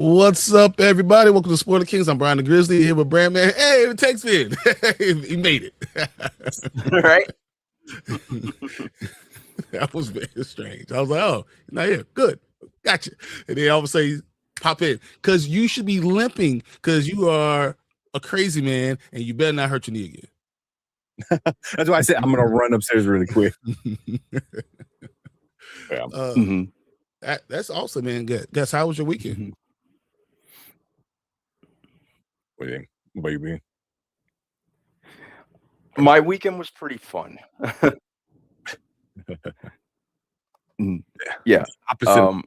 What's up, everybody? Welcome to Spoiler Kings. I'm Brian the Grizzly here with Brandman. Hey, it takes it. He made it. Right? That was very strange. I was like, oh, you're not here. Good. Gotcha. And then all of a sudden, pop in. Because you should be limping because you are a crazy man and you better not hurt your knee again. That's why I said I'm gonna run upstairs really quick. Yeah. That's awesome, man. Guess how was your weekend? What do you think? What about you, being? My weekend was pretty fun. Yeah. Opposite.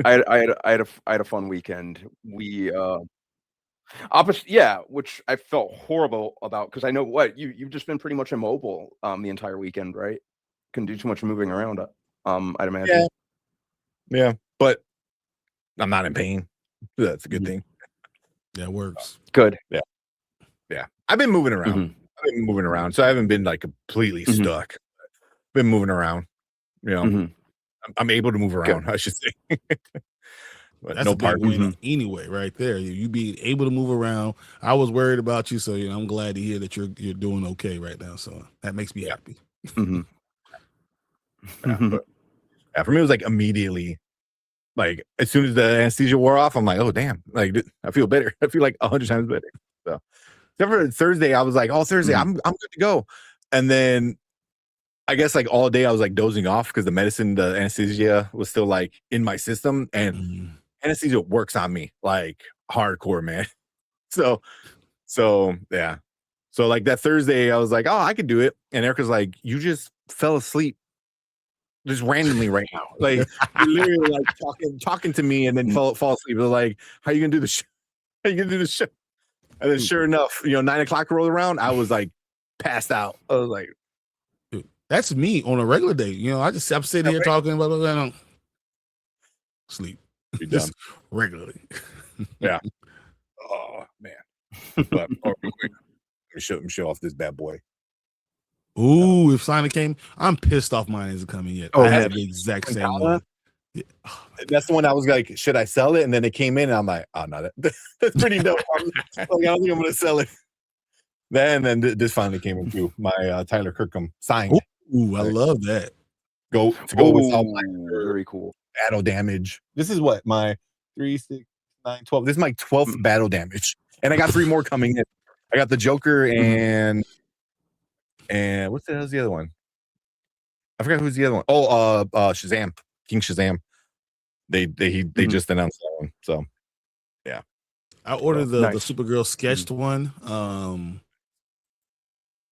I had a fun weekend. We opposite, yeah, which I felt horrible about because I know what you've just been pretty much immobile the entire weekend, right? Couldn't do too much moving around. I'd imagine. Yeah, but I'm not in pain. That's a good thing. That works. Good. Yeah. I've been moving around. So I haven't been like completely stuck. Been moving around. You know, I'm able to move around. Good. I should say. But that's no a big part win anyway, right there. You being able to move around. I was worried about you, so I'm glad to hear that you're doing okay right now. So that makes me happy. But, for me, it was like immediately, like as soon as the anesthesia wore off, I'm like, oh damn, like I feel better. I feel like 100 times better. So, except for Thursday, I was like, oh Thursday, I'm good to go. And then I guess like all day I was like dozing off because the anesthesia was still like in my system, and anesthesia works on me like hardcore, man. So yeah. So like that Thursday, I was like, oh, I could do it. And Erica's like, you just fell asleep just randomly right now. Like literally like talking to me and then fall asleep. They're like, how you gonna do the show? How you gonna do the show? And then sure enough, 9 o'clock rolled around. I was like passed out. I was like, that's me on a regular day. I'm sitting here talking about it and sleep. Just regularly. Yeah. Oh man. But real quick, let me show off this bad boy. Ooh, if Sonic came, I'm pissed off mine isn't coming yet. I have the exact same one. Yeah. That's the one I was like, should I sell it? And then it came in and I'm like, oh no, that's pretty dope. I don't think I'm gonna sell it. Then this finally came in too. My Tyler Kirkham signed. Ooh, I love that. Go with all my very cool battle damage. This is what my 3, 6, 9, 12. This is my 12th battle damage, and I got 3 more coming in. I got the Joker and what's the hell's the other one? I forgot who's the other one. Oh, Shazam, King Shazam. They just announced that one. So yeah, I ordered the Supergirl sketched one.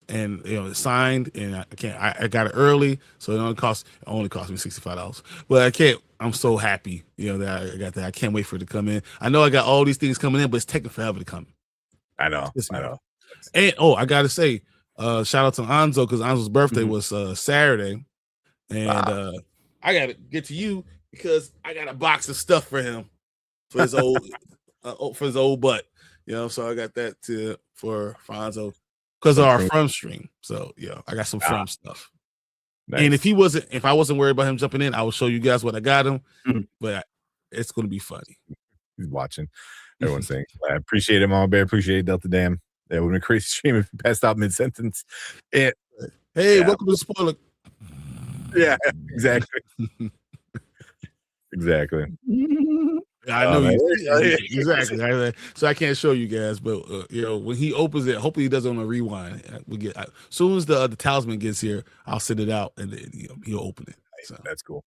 And it's signed, and I got it early, so it only cost me $65. But I can't. I'm so happy, that I got that. I can't wait for it to come in. I know I got all these things coming in, but it's taking forever to come. I know. And I gotta say, shout out to Anzo because Anzo's birthday was Saturday, and I gotta get to you because I got a box of stuff for him for his old butt. So I got that for Anzo. Because of our From stream. So I got some From stuff. Nice. And if I wasn't worried about him jumping in, I will show you guys what I got him. But it's gonna be funny. He's watching. Everyone's saying I appreciate it, Mama Bear. Appreciate it, Delta Dam. That would have been a crazy stream if you passed out mid-sentence. Hey, welcome to the spoiler. Yeah, exactly. Exactly. I know exactly. So I can't show you guys, but when he opens it, hopefully he does it on a rewind. As soon as the talisman gets here, I'll send it out and then he'll open it. So. That's cool.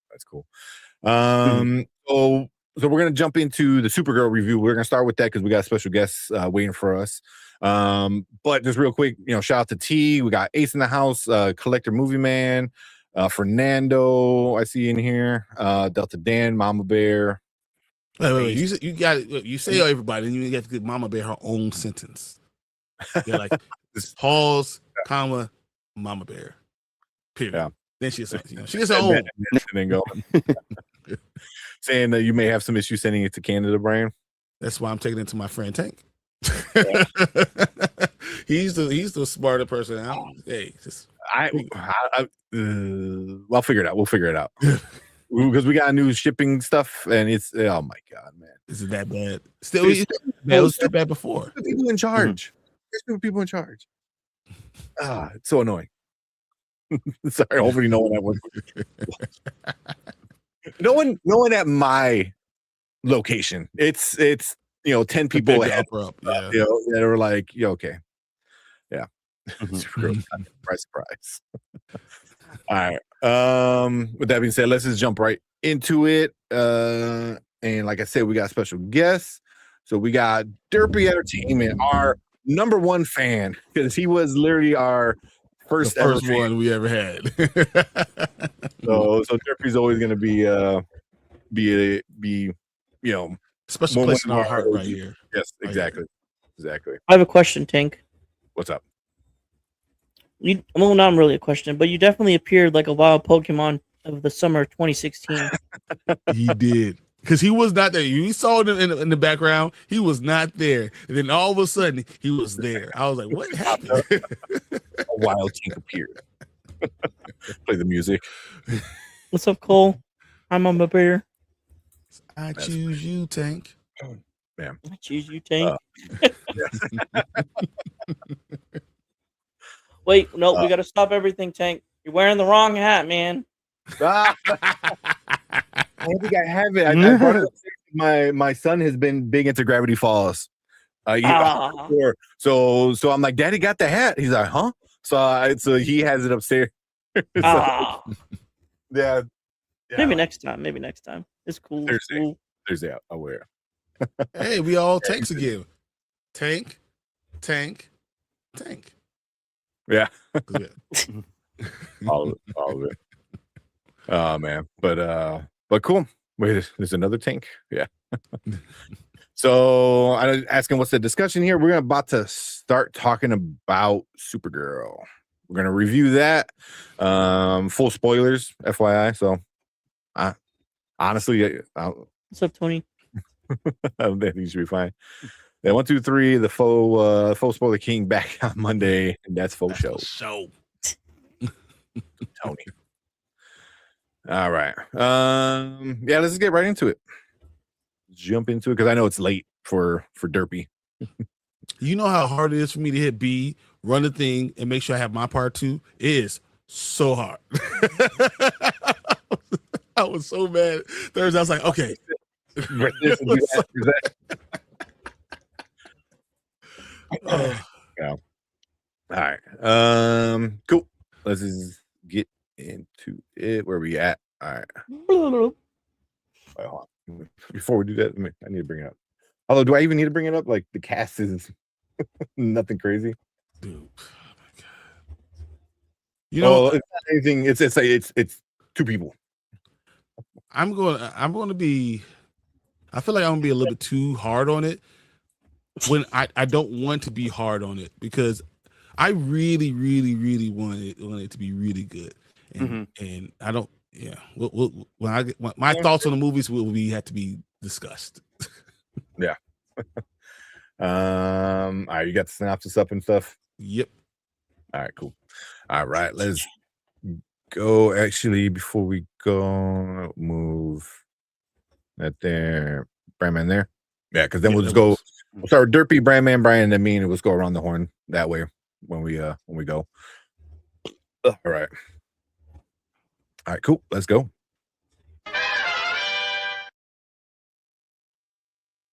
So we're gonna jump into the Supergirl review. We're gonna start with that because we got special guests waiting for us. But just real quick, shout out to T. We got Ace in the house, Collector Movie Man, Fernando. I see in here, Delta Dan, Mama Bear. Wait. You say everybody, and you have to give Mama Bear her own sentence. Like pause, comma, Mama Bear. Period. Yeah. Then she gets her own. And then go. Saying that you may have some issues sending it to Canada, Brian. That's why I'm taking it to my friend Tank. He's the smarter person. Hey, I'll figure it out. We'll figure it out. because we got new shipping stuff, and it's oh my god, man, Is it that bad? Still, it was too bad before. People in charge. There's people in charge. It's so annoying. Sorry, hopefully no one at one. No one at my location. It's 10 people ahead. Up, yeah. That are like, yeah, okay, yeah. Supergirl, surprise. All right. With that being said, let's just jump right into it. And like I said, we got special guests. So we got Derpy Entertainment, our number one fan, because he was literally our first one we ever had. so Derpy's always gonna be special place in our heart right here. Yes, exactly. I have a question, Tank. What's up? Well, not really a question, but you definitely appeared like a wild Pokemon of the summer 2016. He did. Because he was not there. You saw him in the background. He was not there. And then all of a sudden, he was there. I was like, what happened? A wild Tank appeared. Play the music. What's up, Cole? I'm on my beer. I choose you, Tank. Man. I choose you, Tank. Wait, no, we got to stop everything, Tank. You're wearing the wrong hat, man. I think I have it. I brought it upstairs. My son has been big into Gravity Falls. So I'm like, Daddy got the hat. He's like, huh? So he has it upstairs. Yeah. Maybe next time. It's cool. Thursday, I'll wear it. Hey, we all tanks again. Tank. Yeah. all of it. Oh man, but cool. Wait, there's another tank. Yeah. So I was asking, what's the discussion here? We're about to start talking about Supergirl. We're gonna review that. Full spoilers, FYI. So, honestly, what's up, Tony? I think you should be fine. Then 1, 2, 3, the full spoiler king back on Monday, and that's full show. Tony. All right. Yeah, let's just get right into it. Jump into it because I know it's late for Derpy. You know how hard it is for me to hit B, run the thing, and make sure I have my part too? It is so hard. I was so mad. Thursday, I was like, okay. Yeah. All right. Cool. Let's just get into it. Where we at? All right. Wait, hold on. Before we do that, I need to bring it up. Although, do I even need to bring it up? Like the cast is nothing crazy. Dude, oh my god. You know, it's not anything. It's two people. I'm going to be. I feel like I'm going to be a little bit too hard on it when I don't want to be hard on it because I really, really, really want it to be really good, and I don't. Yeah, when I get my thoughts on the movies will have to be discussed. Yeah. All right, you got the synopsis up and stuff. Yep. All right, cool. All right, let's go. Actually, before we go, move that there, Brandman there. Yeah, because then we'll just go. We'll start with Derpy, Brandman, Brian, and then me, and we'll just go around the horn that way when we go. All right. All right, cool. Let's go.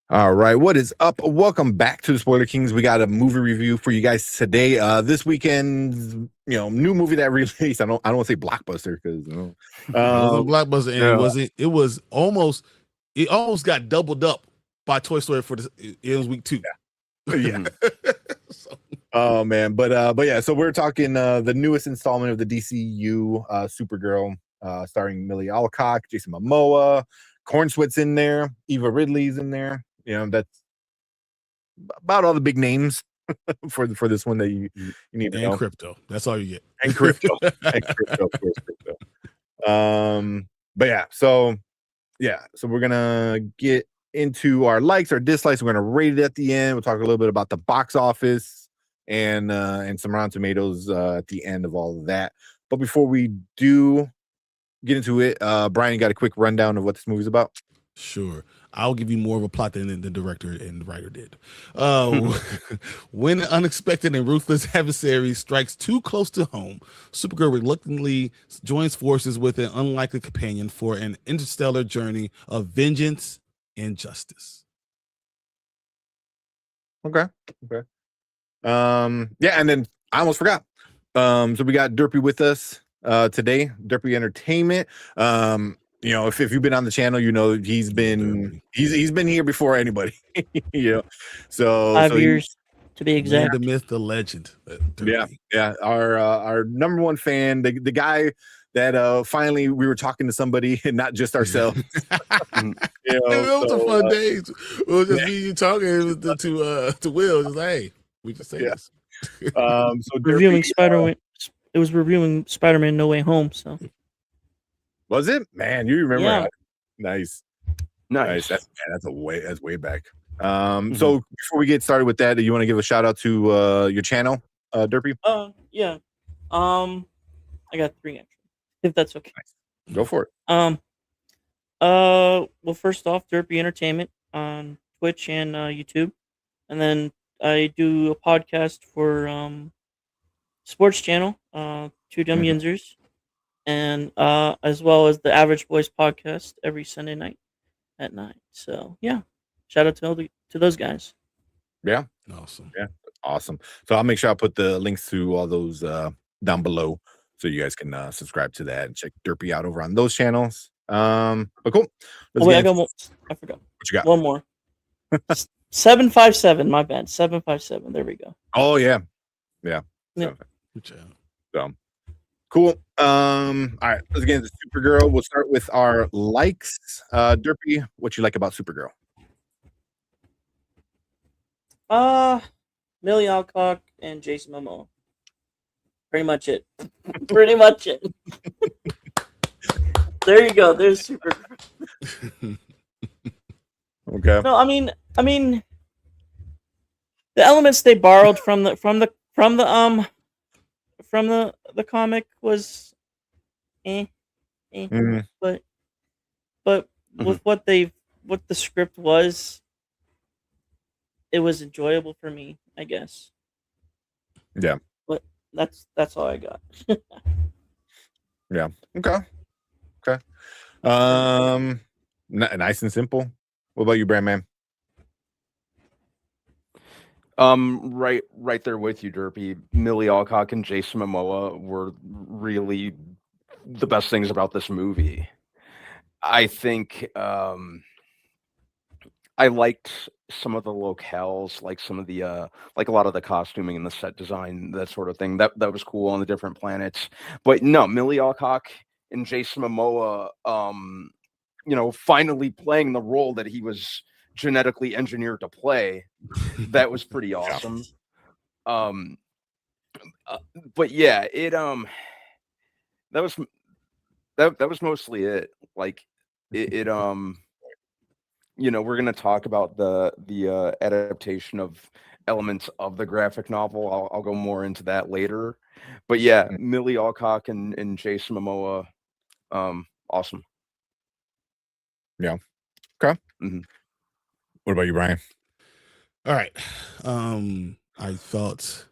All right, what is up? Welcome back to the Spoiler Kings. We got a movie review for you guys today. This weekend's new movie that released. I don't want to say blockbuster because it was a blockbuster, and it was almost got doubled up by Toy Story it was week 2. Yeah. Oh man, but yeah. So we're talking the newest installment of the DCU, Supergirl, starring Millie Alcock, Jason Momoa, Cornsweet's in there, Eva Ridley's in there. That's about all the big names for this one that you need to know. And Crypto. That's all you get. And Crypto. Of course, Crypto. But yeah, so we're gonna get into our likes, our dislikes. We're gonna rate it at the end. We'll talk a little bit about the box office and some Rotten Tomatoes at the end of all of that. But before we do get into it, Brian, got a quick rundown of what this movie's about? Sure. I'll give you more of a plot than the director and the writer did. When an unexpected and ruthless adversary strikes too close to home, Supergirl reluctantly joins forces with an unlikely companion for an interstellar journey of vengeance and justice. Okay. Yeah, and then I almost forgot. So we got Derpy with us today, Derpy Entertainment. If you've been on the channel, he's been here before anybody. So 5 years to be Man, exact. the myth, the legend. Derpy. Yeah. Our number one fan, the guy that finally we were talking to somebody and not just ourselves. It was a fun day. It was just me and you talking to Will. Just like, hey, we just say this. So Reviewing Derpy, Spider-Man. It was reviewing Spider-Man No Way Home. So was it? Man, you remember? Yeah. Nice. Nice. That's way back. So before we get started with that, do you want to give a shout out to your channel, Derpy? Yeah. I got 3 actually, if that's okay. Nice. Go for it. Well, first off, Derpy Entertainment on Twitch and YouTube, and then I do a podcast for sports channel, Two Dumb Yinzers, and as well as the Average Boys podcast every Sunday night at 9. So yeah, shout out to those guys. Yeah. Awesome. Yeah. Awesome. So I'll make sure I put the links to all those down below so you guys can subscribe to that and check Derpy out over on those channels. But cool. I got one. I forgot. What you got? One more. 757. My bad. 757. There we go. Oh yeah. Yeah. Good job. So cool. All right, let's get into Supergirl. We'll start with our likes. Derpy, what you like about Supergirl? Millie Alcock and Jason Momoa. Pretty much it. Pretty much it. There you go. There's Supergirl. Okay. No, I mean, the elements they borrowed from the comic was, but with what the script was, it was enjoyable for me, I guess. Yeah. But that's all I got. Yeah. Okay. Nice and simple. What about you, Brandman? Right there with you, Derpy. Millie Alcock and Jason Momoa were really the best things about this movie. I think I liked some of the locales, like some of the like a lot of the costuming and the set design, that sort of thing. That was cool on the different planets. But no, Millie Alcock and Jason Momoa, finally playing the role that he was genetically engineered to play. That was pretty awesome. But yeah, it that was mostly it. Like it we're gonna talk about the adaptation of elements of the graphic novel. I'll go more into that later. But yeah, Millie Alcock and Jason Momoa, awesome. Yeah. Okay. What about you, Brian? All right. I felt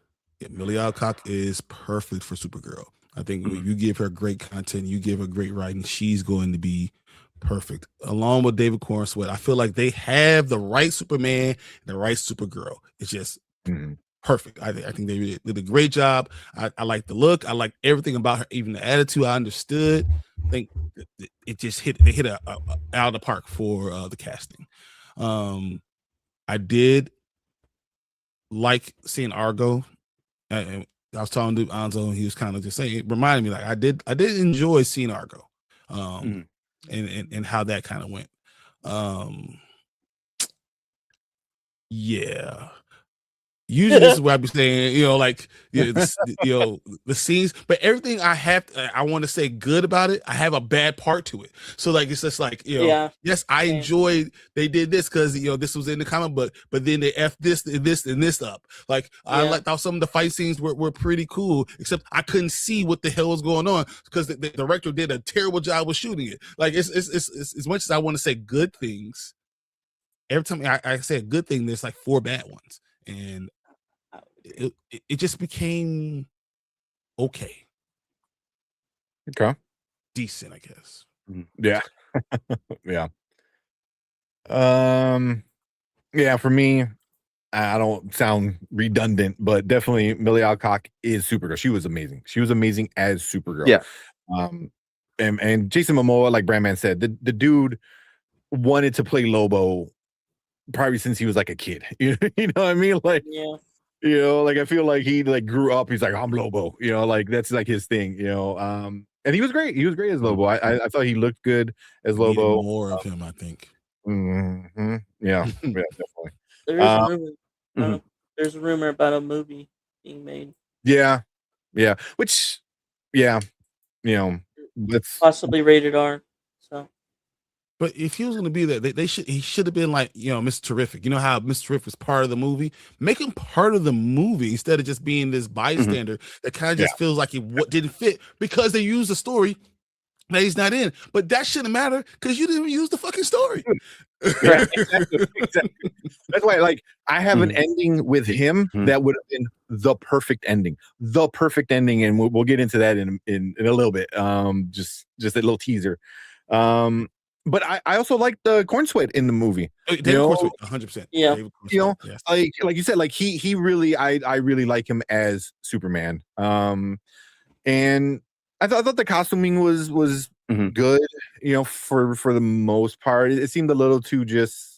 Millie Alcock is perfect for Supergirl. I think if you give her great content, you give her great writing, she's going to be perfect. Along with David Cornsweet, I feel like they have the right Superman and the right Supergirl. It's just perfect. I think they did a great job. I like the look. I like everything about her, even the attitude. I understood. I think it just hit out of the park for the casting. I did like seeing Argo. And I was talking to Anzo, and he was kind of just saying, it reminded me, like I did enjoy seeing Argo, and how that kind of went. Yeah, usually this is what I be saying, like the scenes, but everything I want to say good about it, I have a bad part to it. So like it's just like Yeah. yes, I Same. enjoyed they did this because this was in the comic book, but then they f this and this up. Like I Yeah. thought some of the fight scenes were pretty cool, except I couldn't see what the hell was going on because the director did a terrible job with shooting it. Like it's as much as I want to say good things. Every time I say a good thing, there's like 4 bad ones, and it just became okay, decent, I guess. Yeah. Yeah. Yeah, for me, I don't sound redundant, but definitely Millie Alcock is Supergirl. She was amazing. She was amazing as Supergirl. Yeah. And Jason Momoa, like Brandman said, the dude wanted to play Lobo probably since he was like a kid. You know what I mean? Like, Yeah. like I feel like he like grew up. He's like, I'm Lobo. Like that's like his thing. And he was great. He was great as Lobo. I thought he looked good as We needed Lobo. more of him, I think. Yeah, yeah, definitely. There is a rumor. There's a rumor about a movie being made. Yeah, which, that's Possibly rated R. So. But if he was going to be there, he should have been like Mr. Terrific. You know how Mr. Terrific was part of the movie? Make him part of the movie instead of just being this bystander that kind of just feels like he didn't fit because they used the story that he's not in. But that shouldn't matter because you didn't use the fucking story. Right, exactly. That's why, like, I have an ending with him that would have been the perfect ending, and we'll get into that in a little bit. Just a little teaser. But I also like the corn sweat in the movie. David Cornsweet, 100%. Yeah. Yes. like you said, like he really, I really like him as Superman. And I thought the costuming was good, for the most part. It seemed a little too just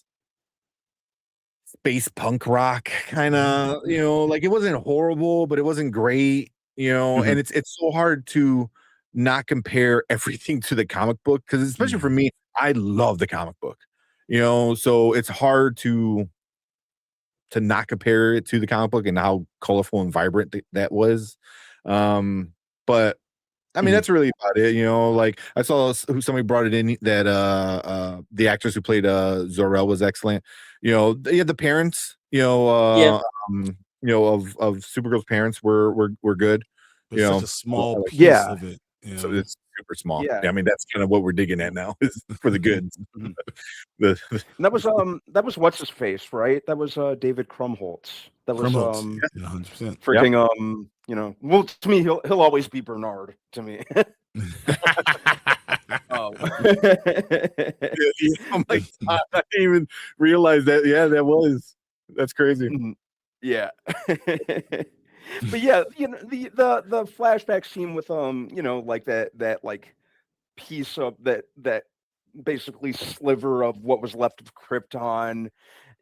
space punk rock kind of, like it wasn't horrible, but it wasn't great, and it's so hard to not compare everything to the comic book because especially for me, I love the comic book, so it's hard to not compare it to the comic book and how colorful and vibrant that was. But I mean, that's really about it, like I saw somebody brought it in that the actress who played Zor-El was excellent. The parents, of Supergirl's parents were good. But such a small piece of it. So it's super small. Yeah. I mean, that's kind of what we're digging at now is for the goods. And that was what's his face, right? That was David Krumholtz. That was 100%. freaking well, to me he'll always be Bernard to me. Oh my God, I didn't even realize that. Yeah, that's crazy. Yeah. But yeah, the flashback scene with like that like piece of that basically sliver of what was left of Krypton.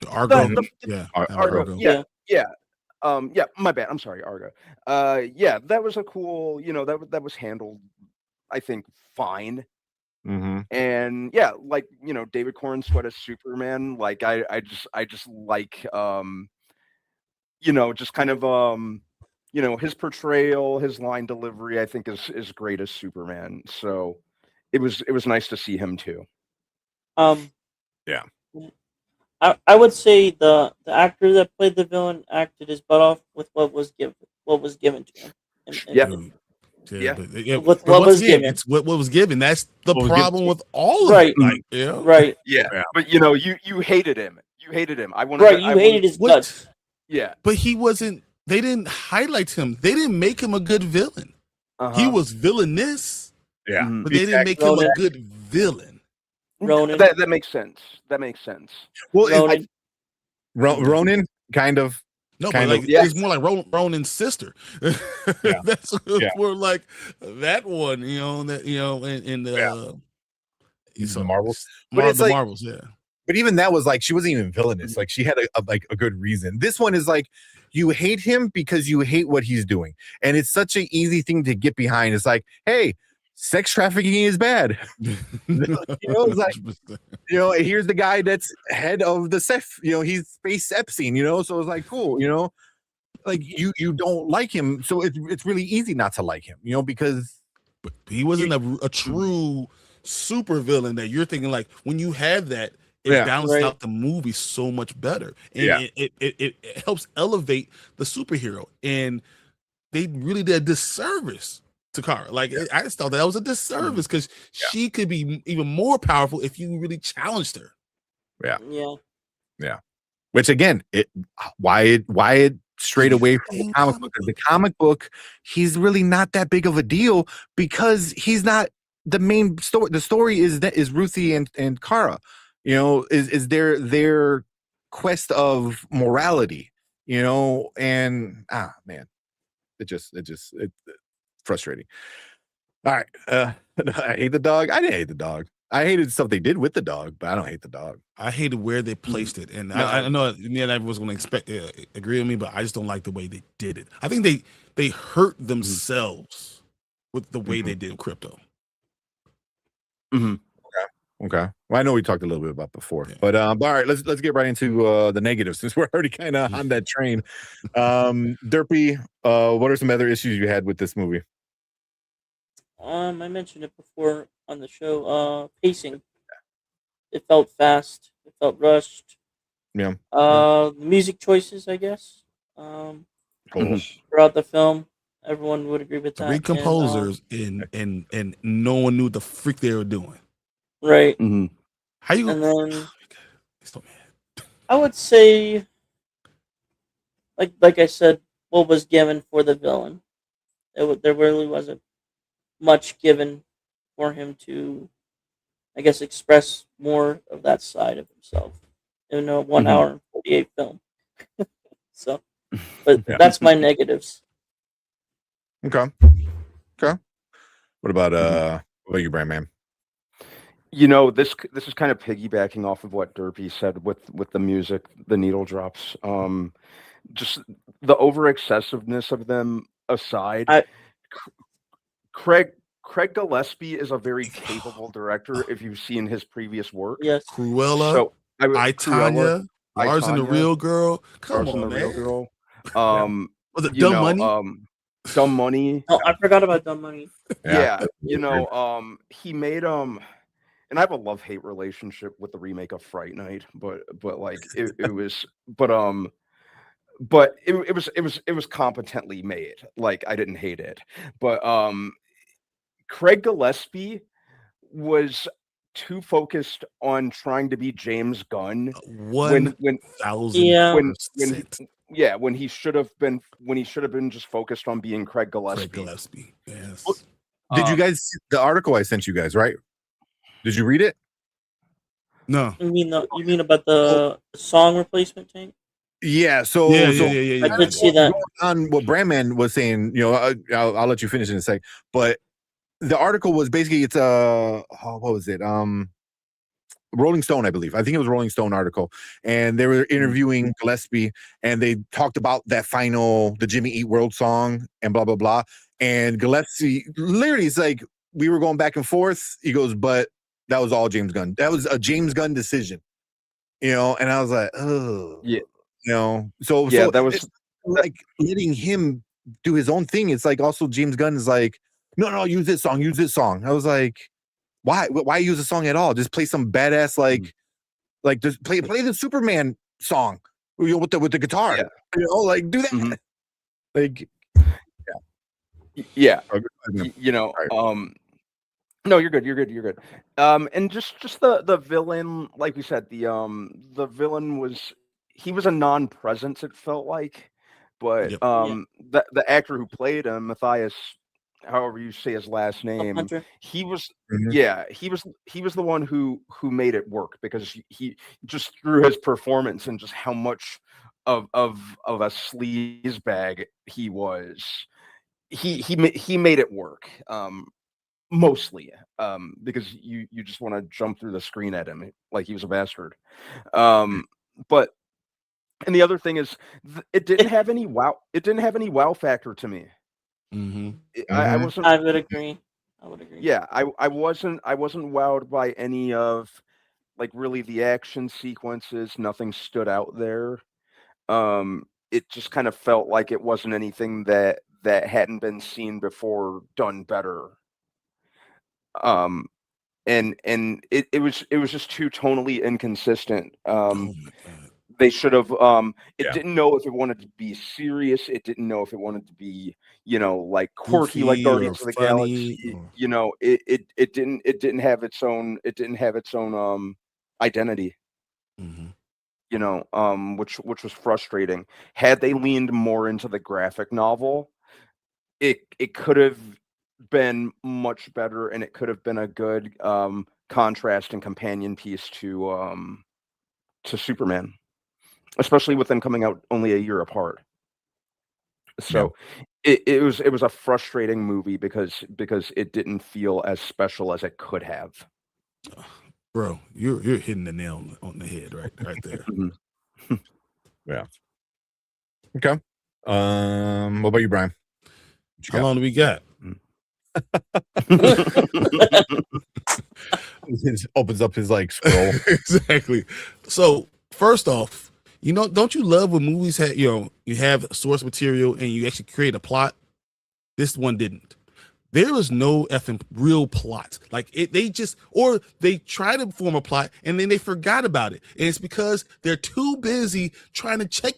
Argo. Argo. Yeah, my bad. I'm sorry, Argo. Yeah, that was a cool, that was handled, I think, fine. And yeah, like David Cornsweet as Superman, like I just like just kind of his portrayal, his line delivery, I think is great as Superman. So it was nice to see him too. Yeah. I would say the actor that played the villain acted his butt off with what was given to him. With what was given. It's what was given. That's the problem with all of it. Like, right. Yeah. But you hated him. You hated him. I wanted. You hated his guts. Yeah. But he wasn't. They didn't highlight him. They didn't make him a good villain. He was villainous. Yeah. But they didn't make him a good villain. Ronan. That makes sense. Well, Ronan kind of. No, but like it's more like Ronan's sister. That's more like that one, in the Marvels. The Marvels, yeah. But even that was like she wasn't even villainous. Like she had a good reason. This one is like you hate him because you hate what he's doing, and it's such an easy thing to get behind. It's like, hey, sex trafficking is bad. It's like, here's the guy that's head of the SEF. He's Space Epstein. So it's like cool. like you don't like him, so it's really easy not to like him, because But he wasn't a true super villain that you're thinking like when you have that, it Yeah. balances Right. out the movie so much better. And Yeah. it helps elevate the superhero. And they really did a disservice to Kara. Like I just thought that was a disservice because she could be even more powerful if you really challenged her. Yeah. Which again, why it straight away from the comic book. The comic book, he's really not that big of a deal because he's not the main story. The story is Ruthie and Kara, is their quest of morality, and man, it's frustrating. All right, I hate the dog. I didn't hate the dog. I hated stuff they did with the dog, but I don't hate the dog. I hated where they placed it, and I know me and everyone's going to agree with me, but I just don't like the way they did it. I think they hurt themselves with the way they did Crypto. Okay. Well, I know we talked a little bit about before, but all right, let's get right into the negatives since we're already kind of on that train. Derpy, what are some other issues you had with this movie? I mentioned it before on the show. Pacing. It felt fast. It felt rushed. Yeah. The music choices, I guess. Throughout the film, everyone would agree with that. 3 composers and no one knew what the freak they were doing. Right. How you? And then so mad. I would say, like I said, what was given for the villain. There really wasn't much given for him to, I guess, express more of that side of himself in a 1 hour and 48 film. So, but that's my negatives. Okay. What about you, Brandman? This is kind of piggybacking off of what Derpy said with the music, the needle drops. Just the over excessiveness of them aside. Craig Gillespie is a very capable director if you've seen his previous work. Yes. Cruella, So Tanya, Lars and the Real Girl. Come on, man. Real Girl. Was it Dumb Money? Dumb Money. Oh, I forgot about Dumb Money. Yeah, he made and I have a love-hate relationship with the remake of Fright Night, but like it was it was competently made. Like I didn't hate it. But Craig Gillespie was too focused on trying to be James Gunn 1,000%. When he should have been just focused on being Craig Gillespie. Yes. Did you guys see the article I sent you guys, right? Did you read it? No. You mean about the song replacement tank? Yeah. So yeah. I did see that. On what Brandman was saying, I'll let you finish in a sec. But the article was basically what was it? Rolling Stone, I believe. I think it was a Rolling Stone article, and they were interviewing Gillespie, and they talked about the Jimmy Eat World song and blah blah blah. And Gillespie literally is like, we were going back and forth. He goes, but that was all James Gunn. That was a James Gunn decision, And I was like, oh, yeah, So that was like letting him do his own thing. It's like also James Gunn is like, no, use this song. I was like, why use a song at all? Just play some badass like just play the Superman song with the guitar. Yeah. Like do that. Like no, you're good. And just the villain, like we said, the villain was a non-presence, it felt like. But the actor who played him, Matthias, however you say his last name, he was he was the one who made it work, because he just through his performance and just how much of a sleaze bag he was, he made it work, mostly, because you just want to jump through the screen at him like he was a bastard. But and the other thing is, it didn't have any wow factor to me. I wasn't. I would agree. Yeah, I wasn't wowed by any of, like, really the action sequences. Nothing stood out there. it just kind of felt like it wasn't anything that hadn't been seen before done better. And it was just too tonally inconsistent. Oh my God. They should have Yeah. didn't know if it wanted to be serious. It didn't know if it wanted to be, like quirky, Goofy like or Guardians of the funny Galaxy. or- It didn't have its own identity. Mhm. Which was frustrating. Had they leaned more into the graphic novel, it could have been much better, and it could have been a good contrast and companion piece to Superman, especially with them coming out only a year apart. So it was a frustrating movie because it didn't feel as special as it could have. Bro, you're hitting the nail on the head right there. Yeah. Okay. What about you, Brian? What you How got? long do we got? It opens up his like scroll. Exactly. So first off, don't you love when movies have you have source material and you actually create a plot? This one didn't. There was no effing real plot. Like they try to form a plot and then they forgot about it. And it's because they're too busy trying to check.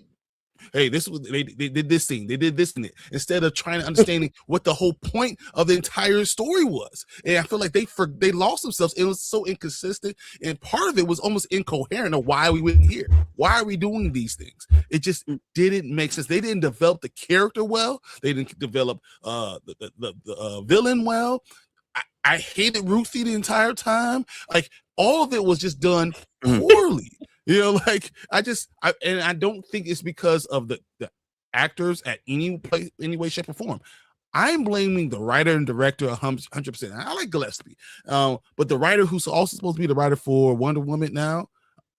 Hey, they did this thing, they did this in it, instead of trying to understanding what the whole point of the entire story was. And I feel like they lost themselves. It was so inconsistent, and part of it was almost incoherent of why we went here. Why are we doing these things? It just didn't make sense. They didn't develop the character well. They didn't develop the villain well. I hated Ruthie the entire time. Like all of it was just done poorly. Like I don't think it's because of the actors at any way, shape, or form. I'm blaming the writer and director 100%. I like Gillespie, but the writer who's also supposed to be the writer for Wonder Woman now,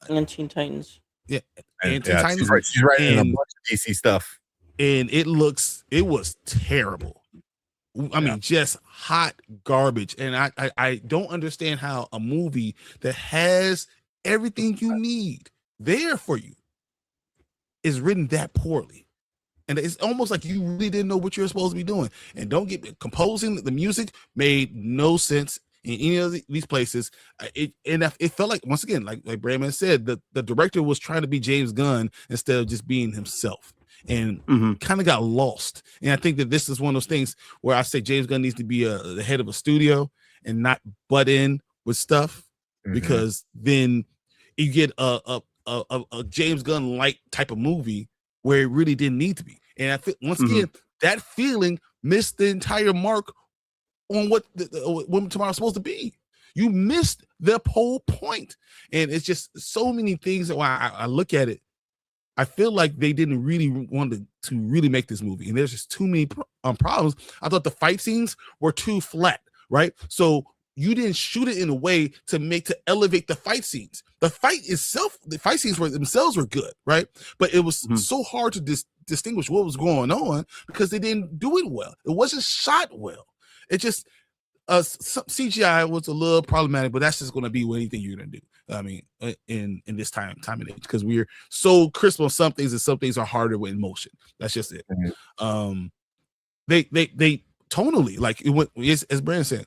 and Teen Titans. Yeah, and Teen Titans. She's writing a bunch of DC stuff, and it was terrible. I mean, just hot garbage. And I don't understand how a movie that has everything you need there for you is written that poorly. And it's almost like you really didn't know what you're supposed to be doing. And composing the music made no sense in any of these places. It felt like, once again, like Brandman said, the director was trying to be James Gunn instead of just being himself, and kind of got lost. And I think that this is one of those things where I say James Gunn needs to be the head of a studio and not butt in with stuff, because then you get a James Gunn like type of movie where it really didn't need to be. And I think once again, that feeling missed the entire mark on what Women Tomorrow is supposed to be. You missed the whole point. And it's just so many things that when I look at it, I feel like they didn't really want to really make this movie. And there's just too many problems. I thought the fight scenes were too flat, right? So you didn't shoot it in a way to elevate the fight scenes. The fight scenes themselves were good, right? But it was so hard to distinguish what was going on because they didn't do it well. It wasn't shot well. It just CGI was a little problematic, but that's just going to be anything you're going to do. I mean, in this time and age, because we're so crisp on some things and some things are harder with motion. That's just it. They tonally, like it went, as Brandon said,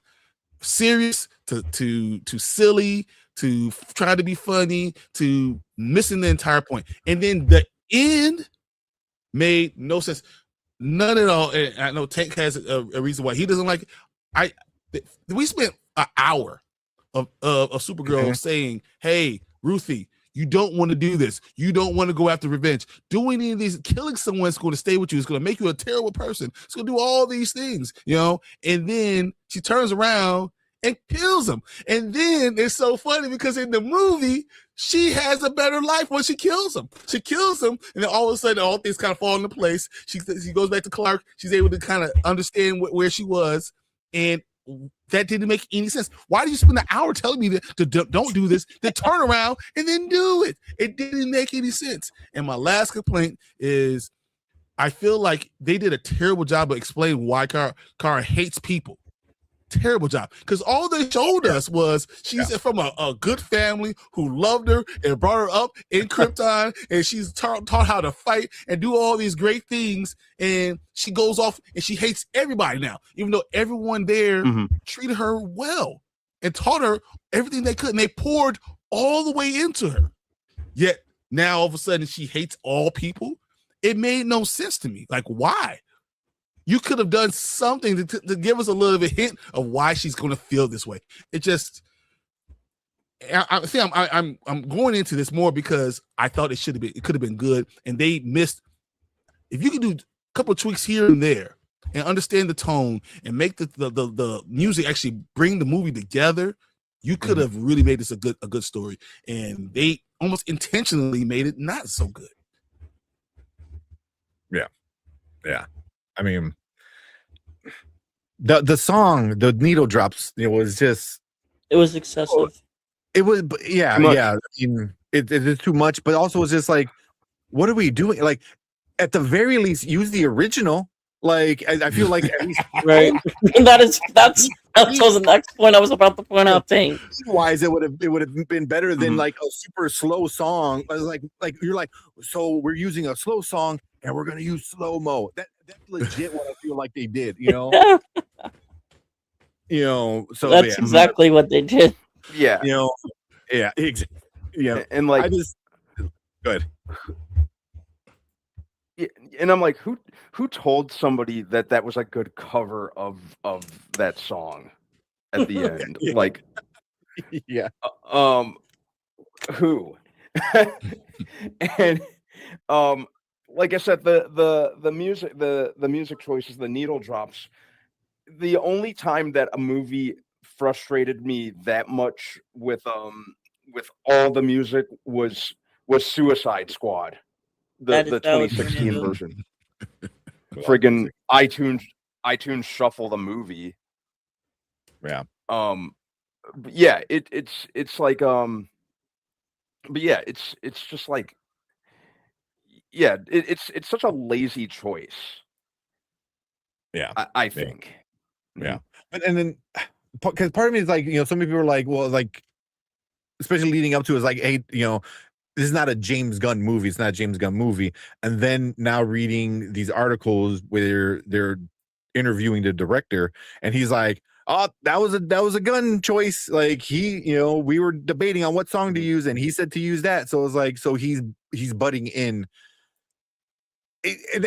serious to silly to try to be funny to missing the entire point, and then the end made no sense, none at all. And I know Tank has a reason why he doesn't like it. We spent an hour of Supergirl saying, "Hey, Ruthie, you don't want to do this. You don't want to go after revenge. Doing any of these, killing someone is going to stay with you. It's going to make you a terrible person. It's going to do all these things, And then she turns around and kills him. And then it's so funny because in the movie, she has a better life when she kills him. She kills him, and then all of a sudden, all things kind of fall into place. She goes back to Clark. She's able to kind of understand where she was, and that didn't make any sense. Why did you spend an hour telling me to don't do this, then turn around and then do it? It didn't make any sense. And my last complaint is I feel like they did a terrible job of explaining why Kara hates people. terrible job, because all they showed us was she's from a good family who loved her and brought her up in Krypton, and she's taught how to fight and do all these great things, and she goes off and she hates everybody now, even though everyone there treated her well and taught her everything they could, and they poured all the way into her. Yet now all of a sudden she hates all people. It made no sense to me. Like, why? You could have done something to give us a little bit of a hint of why she's going to feel this way. It just, I'm going into this more because I thought it could have been good, and they missed. If you could do a couple of tweaks here and there, and understand the tone, and make the music actually bring the movie together, you could have really made this a good story. And they almost intentionally made it not so good. Yeah. I mean, the song, the needle drops, it was excessive. It was, yeah. I mean, it is too much, but also it's just like, what are we doing? Like, at the very least, use the original. Like, I feel like at least right. That's was the next point I was about to point out. Thing wise, it would have been better than like a super slow song. Like you're like, so we're using a slow song and we're gonna use slow mo. That's legit what I feel like they did. So that's exactly what they did. Yeah. Yeah. Yeah. And like, I just good. And I'm like, who told somebody that was a good cover of that song at the end? Like, who? And like I said, the music choices, the needle drops. The only time that a movie frustrated me that much with all the music was Suicide Squad. The 2016 version. Friggin' iTunes shuffle the movie. Yeah. But yeah, it's like but yeah, it's just like, yeah, it's such a lazy choice. Yeah. I think. Yeah. And then because part of me is like, some people are like, well, like, especially leading up to is like, hey, this is not a James Gunn movie. It's not a James Gunn movie. And then now reading these articles where they're interviewing the director, and he's like, "Oh, that was a Gunn choice. Like we were debating on what song to use, and he said to use that. So it's like, so he's butting in."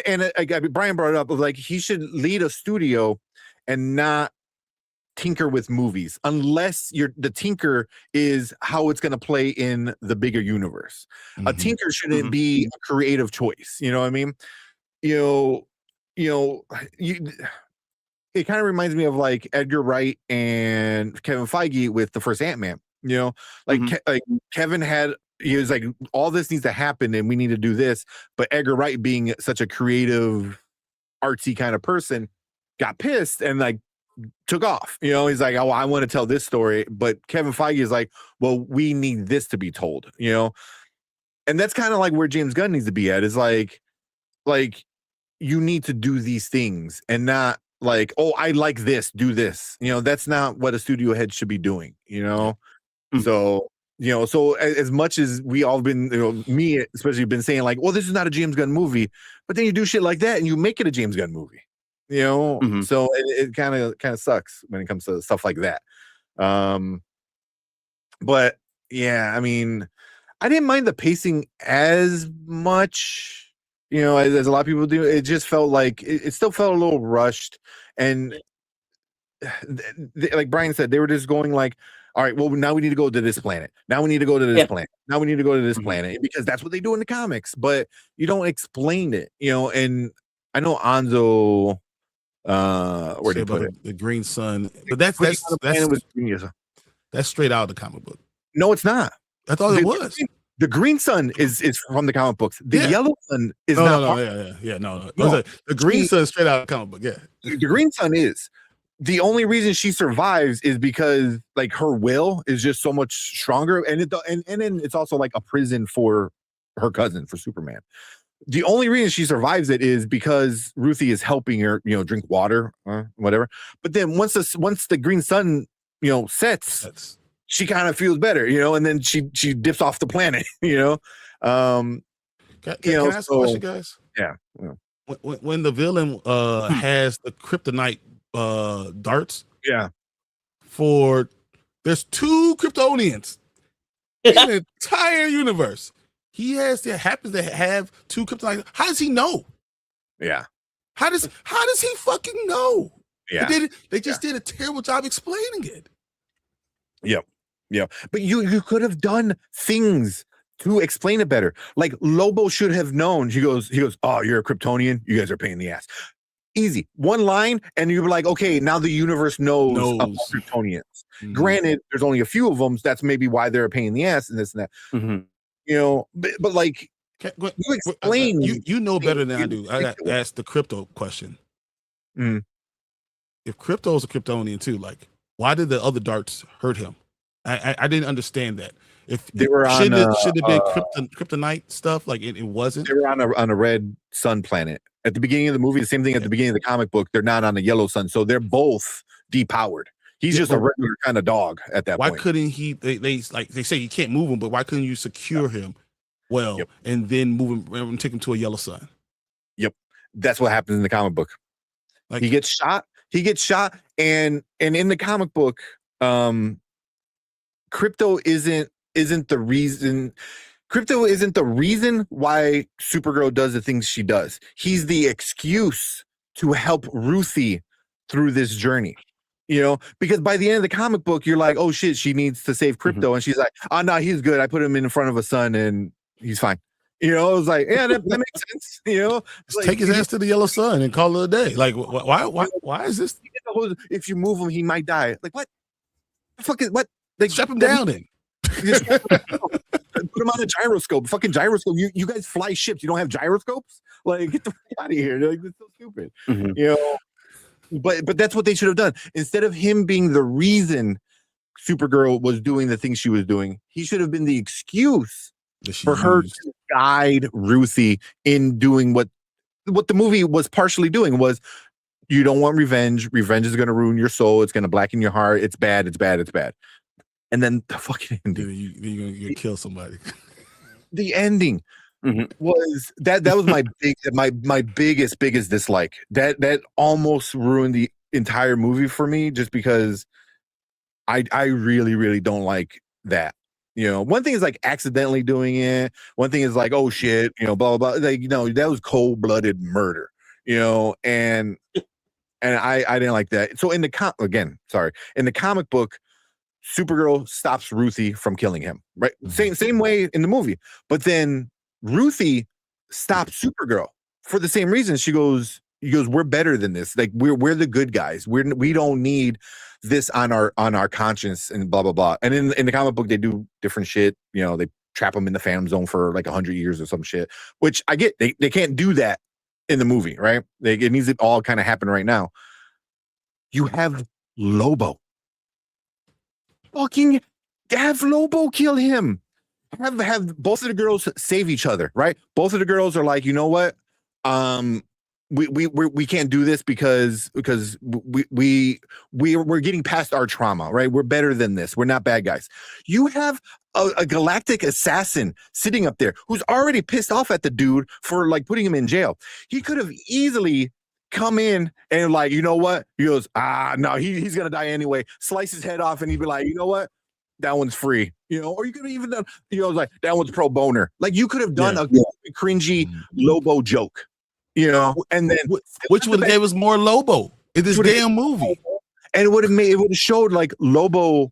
And Brian brought it up, like he should lead a studio and not tinker with movies unless the tinker is how it's going to play in the bigger universe. A tinker shouldn't be a creative choice. You know what I mean? It kind of reminds me of like Edgar Wright and Kevin Feige with the first Ant-Man. Like Kevin he was like, all this needs to happen and we need to do this, but Edgar Wright, being such a creative, artsy kind of person, got pissed and like took off. He's like, oh, I want to tell this story, but Kevin Feige is like, well, we need this to be told. And that's kind of like where James Gunn needs to be at, is like you need to do these things and not like, oh, I like this, do this. That's not what a studio head should be doing. So so as much as we all been, me especially, been saying like, well, this is not a James Gunn movie, but then you do shit like that and you make it a James Gunn movie. So it kind of sucks when it comes to stuff like that. But yeah, I mean, I didn't mind the pacing as much, as a lot of people do. It just felt like it still felt a little rushed, and like Brian said, they were just going like, all right, well, now we need to go to this planet. Now we need to go to this planet. Now we need to go to this planet, because that's what they do in the comics, but you don't explain it, and I know Anzo, where they put it, the Green Sun, but that's straight out of the comic book. No, it's not. I thought it was. The Green Sun is from the comic books. The Yellow Sun is not. No. The Green Sun is straight out of the comic book. Yeah, the Green Sun is. The only reason she survives is because like her will is just so much stronger, and then it's also like a prison for her cousin, for Superman. the only reason she survives it is because Ruthie is helping her, drink water or whatever. But then once the green sun, sets, she kind of feels better, and then she dips off the planet, Can I ask a question, guys? Yeah. When the villain has the kryptonite darts, there's 2 Kryptonians in the entire universe. He happens to have 2 kryptonite. How does he know? Yeah. How does he fucking know? Yeah. They just did a terrible job explaining it. Yep. Yeah. But you could have done things to explain it better. Like Lobo should have known. He goes, "Oh, you're a Kryptonian. You guys are a pain in the ass." Easy. One line, and you were like, okay, now the universe knows about Kryptonians. Mm-hmm. Granted, there's only a few of them. So that's maybe why they're a pain in the ass and this and that. Mm-hmm. But like, you explain. You know better than I do. I got asked the crypto question. Mm. If Crypto's a Kryptonian too, like, why did the other darts hurt him? I didn't understand that. If they were should have been kryptonite stuff, like it wasn't. They were on a red sun planet at the beginning of the movie. The same thing at the beginning of the comic book. They're not on a yellow sun, so they're both depowered. He's just a regular kind of dog at that point. Why couldn't he? They say you can't move him, but why couldn't you secure him and then move him and take him to a yellow sun? Yep, that's what happens in the comic book. Like he gets shot, and in the comic book, Crypto isn't the reason. Crypto isn't the reason why Supergirl does the things she does. He's the excuse to help Ruthie through this journey. Because by the end of the comic book, you're like, oh shit, she needs to save Crypto. Mm-hmm. And she's like, oh no, he's good. I put him in front of a sun and he's fine. It was like, yeah, that makes sense. Just take his ass to the yellow sun and call it a day. Like, why is this? If you move him, he might die. Like, what? Fucking what? They strap him down in. Put him on a gyroscope. Fucking gyroscope. You guys fly ships. You don't have gyroscopes? Like, get the fuck out of here. Like, that's so stupid. Mm-hmm. But that's what they should have done. Instead of him being the reason Supergirl was doing the things she was doing, he should have been the excuse for her to guide Ruthie in doing what the movie was partially doing. Was you don't want revenge. Revenge is going to ruin your soul. It's going to blacken your heart. It's bad. It's bad. It's bad. And then the fucking ending. You're gonna kill somebody. The ending was that was my biggest dislike. That almost ruined the entire movie for me, just because I really, really don't like that. One thing is like accidentally doing it. One thing is like, oh shit, blah blah blah. Like, that was cold-blooded murder. And I didn't like that. So in the comic book, Supergirl stops Ruthie from killing him, right? Same way in the movie. But then Ruthie stops Supergirl for the same reason. She goes, we're better than this. Like we're the good guys. We don't need this on our conscience and blah blah blah. And in the comic book, they do different shit. They trap them in the Phantom Zone for like 100 years or some shit. Which I get. They can't do that in the movie, right? It needs to all kind of happen right now. You have Lobo. Fucking have Lobo kill him. Have both of the girls save each other, right? Both of the girls are like, you know what? We can't do this because we're getting past our trauma, right? We're better than this. We're not bad guys. You have a galactic assassin sitting up there who's already pissed off at the dude for like putting him in jail. He could have easily come in and like, you know what? He goes, no, he's gonna die anyway. Slice his head off, and he'd be like, you know what? That one's free. Or you could have even done, like that one's pro boner. Like you could have done a cringy Lobo joke, and then which would have gave us more Lobo in this damn movie, and it would have showed like Lobo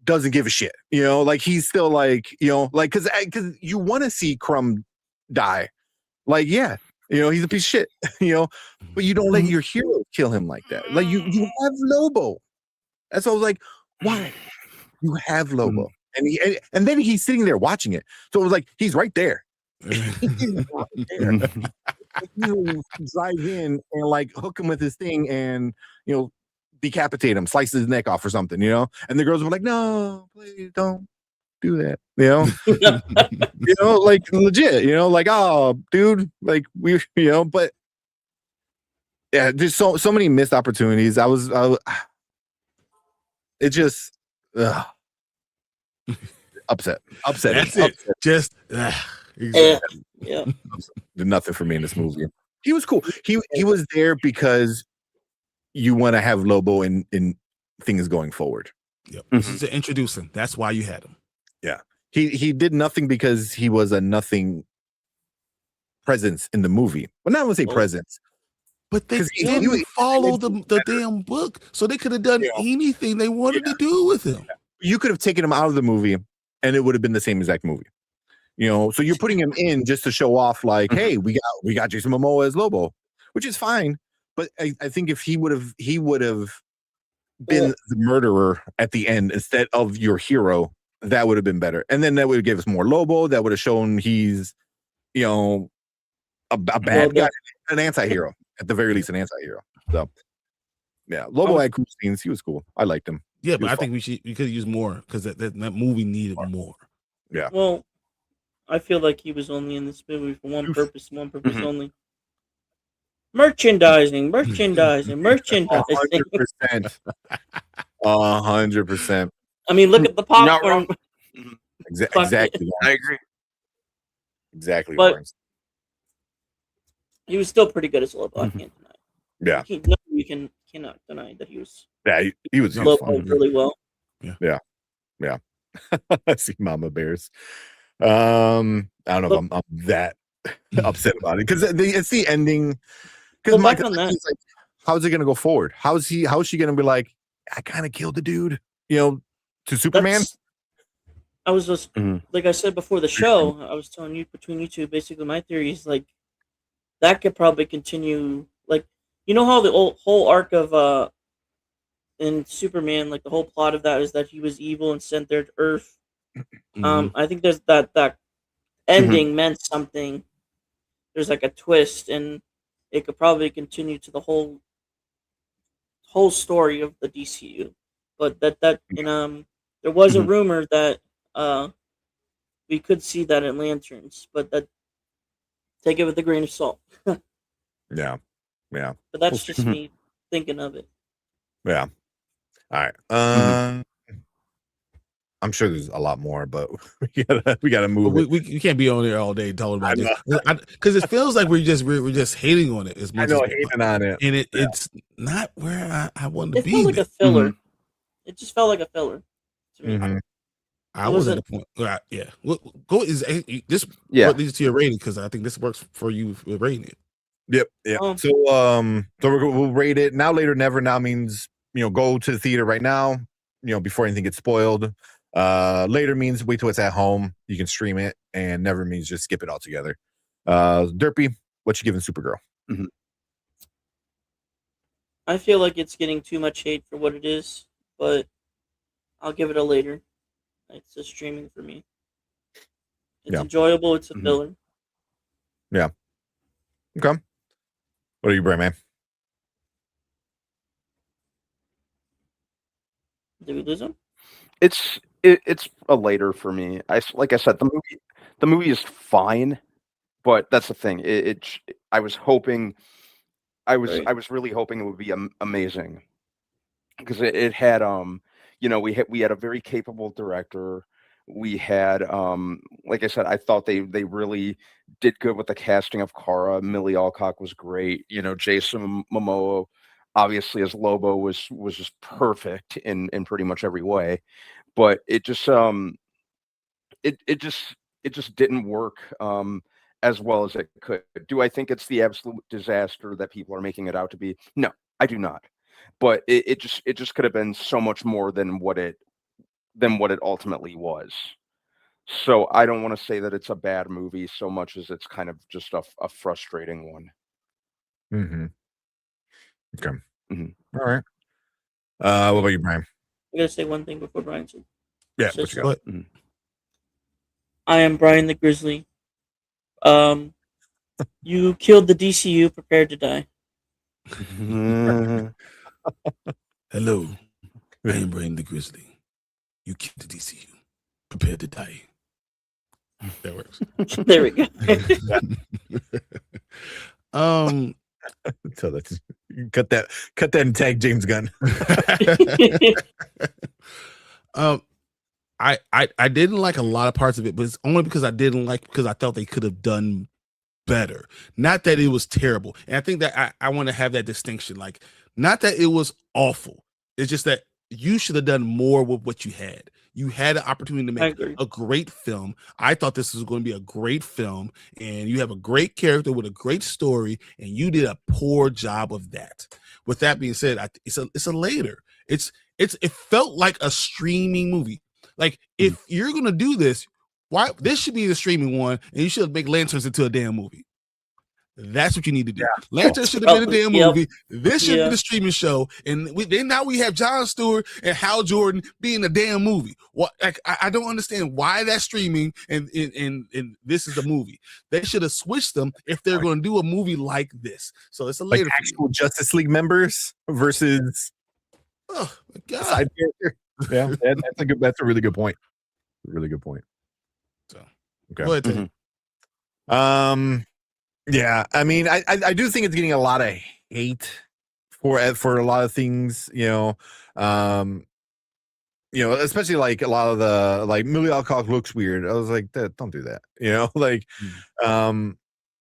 doesn't give a shit. Like he's still like, like because you want to see Crumb die. Like yeah. He's a piece of shit, but you don't let your hero kill him like that. Like you have Lobo. That's why I was like, why? You have Lobo. And then he's sitting there watching it. So it was like, he's right there. He's right there. You drive in and like hook him with his thing and, decapitate him, slice his neck off or something, And the girls were like, no, please don't do that. Like legit. Like oh, dude, like we, but yeah, there's so many missed opportunities. It just upsetting. That's it. Just exactly. Yeah. Did nothing for me in this movie. He was cool. He was there because you want to have Lobo in things going forward. Yep. This is to introduce him. That's why you had him. Yeah. He did nothing because he was a nothing presence in the movie. Well, not want to say presence. But they didn't follow the damn book, so they could have done anything they wanted to do with him. You could have taken him out of the movie, and it would have been the same exact movie. So you're putting him in just to show off, like, hey, we got Jason Momoa as Lobo, which is fine. But I think if he would have been the murderer at the end instead of your hero, that would have been better. And then that would have given us more Lobo. That would have shown he's, a bad guy, an anti-hero. At the very least, an anti-hero. So, yeah, Lobo had cool scenes. He was cool. I liked him. Yeah, but I think we could use more because that movie needed more. Yeah. Well, I feel like he was only in this movie for one purpose only. Merchandising. 100%. 100%. I mean, look at the popcorn. Exactly. I agree. Exactly. But he was still pretty good as Lobo. I can't deny. Yeah. You cannot deny that he was. Yeah, he was Lobo really well. Yeah. I see Mama Bears. I don't know if I'm that upset about it because it's the ending. Because Mike is like, how's it gonna go forward? How's she gonna be like, I kind of killed the dude, to Superman? I was just like I said before the show, I was telling you between you two, basically my theory is like that could probably continue. Like how the whole arc of in Superman, like the whole plot of that is that he was evil and sent there to Earth. I think there's that ending meant something. There's like a twist, and it could probably continue to the whole story of the DCU. But that there was a rumor that we could see that in Lanterns, but that take it with a grain of salt. Yeah. But that's just me thinking of it. Yeah. All right. I'm sure there's a lot more, but we gotta move. We can't be on there all day talking about this because it feels like we're just hating on it as much. I know, hating on it, and it's not where I wanted to be. It felt like a filler. It just felt like a filler to me. I was at the point. Yeah. Go this leads to your rating because I think this works for you with rating it. Yep. Yeah. So we'll rate it now. Later, never. Now means go to the theater right now. Before anything gets spoiled. Later means wait till it's at home. You can stream it, and never means just skip it altogether. Derpy, what you giving Supergirl? I feel like it's getting too much hate for what it is, but I'll give it a later. It's a streaming for me. It's enjoyable. It's a filler. Yeah. Okay. What are you, Brad, man? Did we lose him? It's a later for me. Like I said, the movie is fine, but that's the thing. I was hoping, I was really hoping it would be amazing because it had we had a very capable director. We had like I said, I thought they really did good with the casting of Kara. Millie Alcock was great. Jason Momoa obviously as Lobo was just perfect in pretty much every way. But it just it just didn't work as well as it could. Do I think it's the absolute disaster that people are making it out to be? No, I do not. But it just could have been so much more than what it ultimately was. So I don't want to say that it's a bad movie so much as it's kind of just a frustrating one. Okay. All right. What about you, Brian? I gotta say one thing before Brian says. Yeah, what you got? I am Brian the Grizzly. You killed the DCU. Prepare to die. Hello, I am Brian the Grizzly. You killed the DCU. Prepared to die. That works. There we go. So that's cut that and tag James Gunn. I didn't like a lot of parts of it, but it's only because I felt they could have done better. Not that it was terrible. And I think that I want to have that distinction. Like, not that it was awful. It's just that you should have done more with what you had. You had an opportunity to make a great film. I thought this was going to be a great film, and you have a great character with a great story, and you did a poor job of that. With that being said, it's a later. It felt like a streaming movie. Like, if you're gonna do this, why this should be the streaming one, and you should make Lanterns into a damn movie. That's what you need to do. Yeah. Lanterns should have been a damn movie. This should be the streaming show, and now we have Jon Stewart and Hal Jordan being a damn movie. What? Like, I don't understand why that's streaming and this is the movie. They should have switched them if they're going to do a movie like this. So it's a later, like actual Justice League members versus oh my god, side character. Yeah, that's a really good point. Really good point. So okay. Go ahead, mm-hmm. Yeah, I mean, I do think it's getting a lot of hate for a lot of things, especially like a lot of the like Millie Alcock looks weird. I was like, don't do that,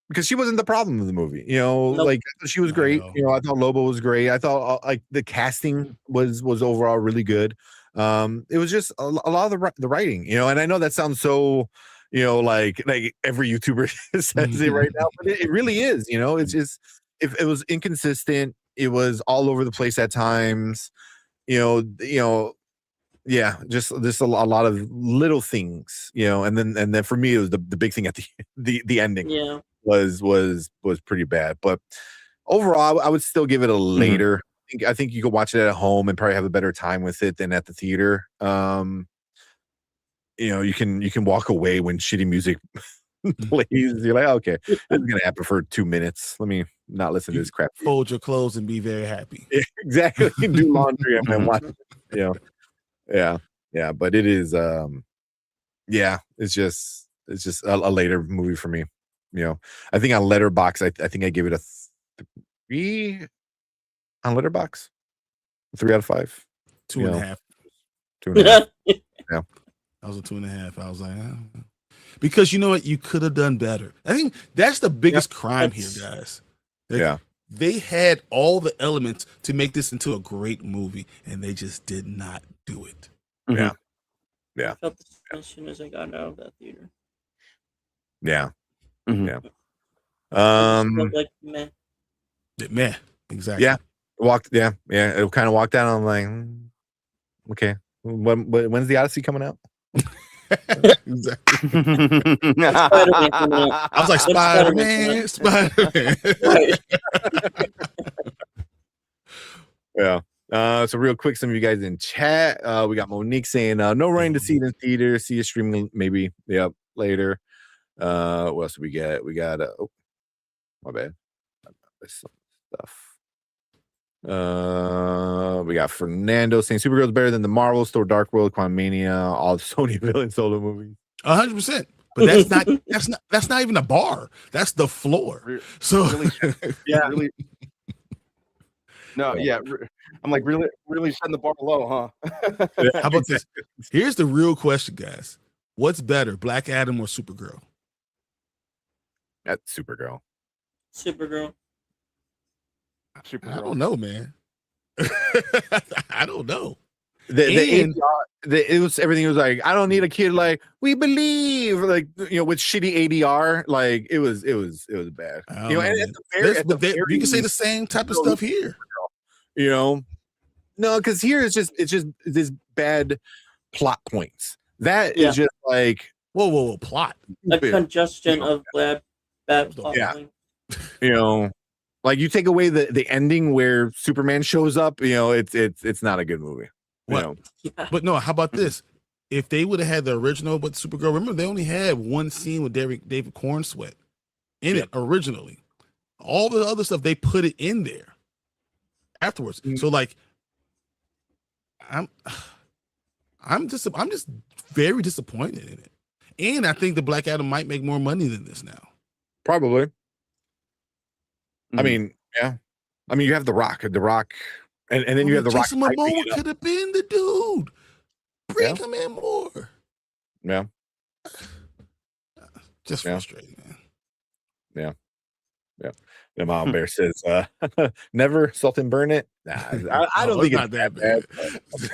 because she wasn't the problem of the movie, nope. Like she was great. I thought Lobo was great. I thought like the casting was overall really good. It was just a lot of the writing, and I know that sounds so. Like every YouTuber says it right now, but it really is, it's just, if it was inconsistent, it was all over the place at times, yeah, just a lot of little things, and then for me, it was the big thing at the ending was pretty bad, but overall, I would still give it a later. I think you could watch it at home and probably have a better time with it than at the theater. You can walk away when shitty music plays. You're like, okay, this is gonna happen for 2 minutes. Let me not listen to this crap. Fold your clothes and be very happy. Yeah, exactly. Do laundry and then watch it. Yeah. But it is it's just a later movie for me. I think on Letterboxd, I think I give it a 3 on Letterboxd. 3 out of 5. 2.5. 2.5. Yeah. I was a 2.5. I was like, because you know what? You could have done better. I think that's the biggest crime here, guys. They had all the elements to make this into a great movie, and they just did not do it. Yeah. I felt this as soon as I got out of that theater. Yeah. Yeah. Like meh. Meh. Exactly. Yeah. It kind of walked out. I'm like, okay. When's the Odyssey coming out? Exactly. I was like, Spider-Man. Right. Yeah. So real quick, some of you guys in chat, we got Monique saying, no running to see it in theater, see it streaming maybe. Yep. Later. What else do we get? We got my bad. Some stuff. We got Fernando saying Supergirl is better than the Marvel, Thor, Dark World, Quantumania, all the Sony villain solo movies. 100%. But that's not even a bar. That's the floor. So really. No, yeah. I'm like, really setting the bar low, huh? How about this? Here's the real question, guys. What's better, Black Adam or Supergirl? That's Supergirl. Supergirl. I don't know, man. I don't know. The ADR, it was everything. Was like, I don't need a kid like we believe, like with shitty ADR. Like it was bad. You can say the same type of stuff here. No, because here it's just this bad plot points. That is just like whoa, plot. A congestion of bad plot. Yeah. Like you take away the ending where Superman shows up, it's not a good movie. But no, how about this? If they would have had the original but Supergirl, remember they only had one scene with David Cornsweet in it originally. All the other stuff they put it in there afterwards. So like I'm I'm just very disappointed in it. And I think the Black Adam might make more money than this now. Probably. I Mhm. mean, yeah. I mean, you have The Rock, and then you have The Rock. Jason Momoa could have been the dude. Bring him in more. Yeah. Just frustrating, man. Yeah. The Mom Bear says, never salt and burn it. Nah, I don't think it's not that bad.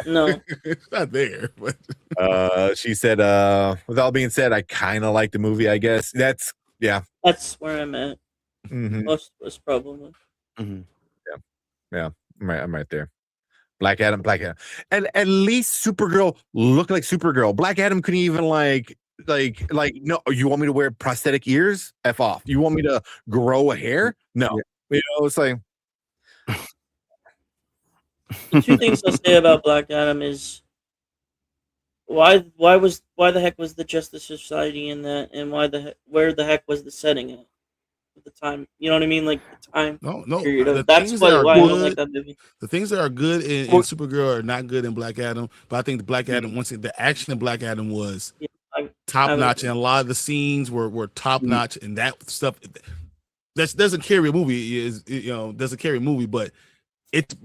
No. It's not there. But she said, with all being said, I kind of like the movie, I guess. That's where I'm at. Mhm. Most probably. Mhm. Yeah. I'm right there. Black Adam. And at least Supergirl looked like Supergirl. Black Adam couldn't even like, no, you want me to wear prosthetic ears? F off. You want me to grow a hair? No. Yeah. It's like, The two things I'll say about Black Adam is why the heck was the Justice Society in that, and where the heck was the setting at the time? You know what I mean? Like the time. No. Period. That's why I don't like that movie. The things that are good in Supergirl are not good in Black Adam. But I think the Black Adam, the action in Black Adam was top notch, and a lot of the scenes were top notch, and that stuff that doesn't carry a movie doesn't carry a movie, but it's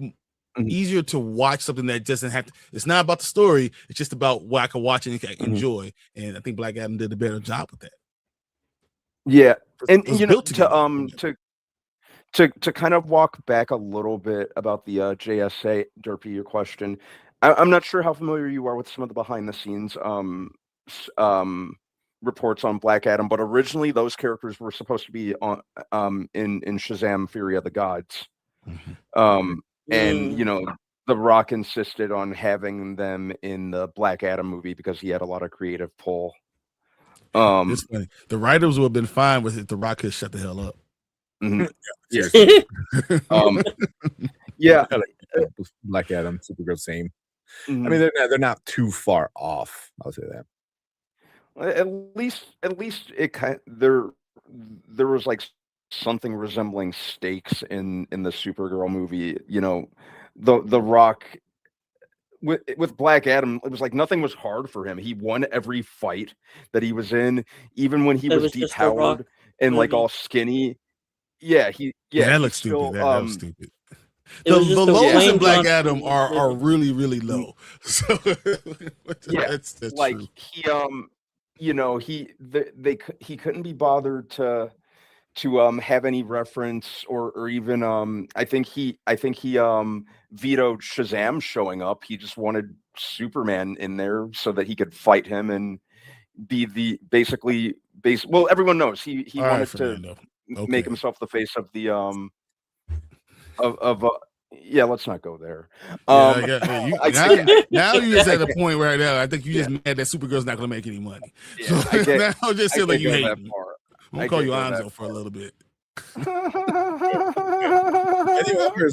easier to watch something that doesn't have to. It's not about the story; it's just about what I can watch and enjoy. And I think Black Adam did a better job with that. Yeah, and to kind of walk back a little bit about the JSA, Derpy, your question. I'm not sure how familiar you are with some of the behind the scenes reports on Black Adam, but originally those characters were supposed to be on in Shazam: Fury of the Gods. And The Rock insisted on having them in the Black Adam movie because he had a lot of creative pull. It's funny. The writers would have been fine with it. The Rock could shut the hell up. Yeah. Black Adam, Supergirl, same. I mean, they're not too far off. I'll say that. At least it there was like something resembling stakes in the Supergirl movie. The Rock with Black Adam, it was like nothing was hard for him. He won every fight that he was in, even when he was depowered and like all skinny. That looks stupid. That was stupid. The lows in Black Adam are really, really low. So that's like true. he couldn't be bothered to have any reference or even I think he vetoed Shazam showing up. He just wanted Superman in there so that he could fight him and be the well, everyone knows he wanted to make himself the face of the let's not go there. Now you're just at a point right now. I think you just mad that Supergirl's not going to make any money. Yeah, so now just feel like you hate me. I'm gonna call you Anzo for a little bit.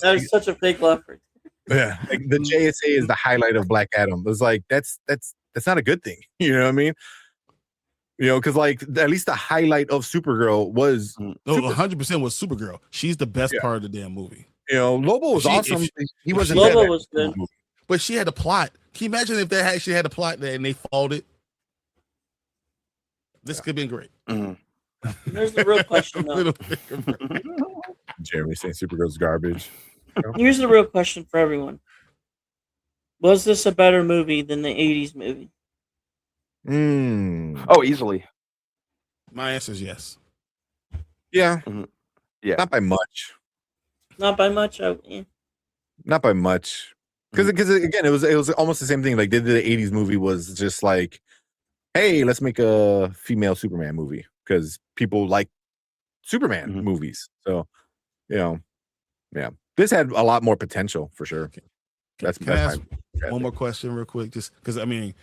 That was such a fake laugh. Yeah, like the JSA is the highlight of Black Adam. It was like that's not a good thing. You know what I mean? Because like at least the highlight of Supergirl was 100% was Supergirl. She's the best part of the damn movie. Lobo was awesome. He wasn't. Lobo was good, but she had a plot. Can you imagine if they actually had a plot there and they followed it? This could have been great. Here's the real question, though. Jeremy saying Supergirl's garbage. Here's the real question for everyone: was this a better movie than the '80s movie? Oh, easily. My answer is yes. Yeah. Yeah. Not by much. Not by much. Not by much. Because again, it was almost the same thing. Like the '80s movie was just like, hey, let's make a female Superman movie because people like Superman movies. So, yeah. This had a lot more potential for sure. Can I ask one more question real quick? Just because, I mean,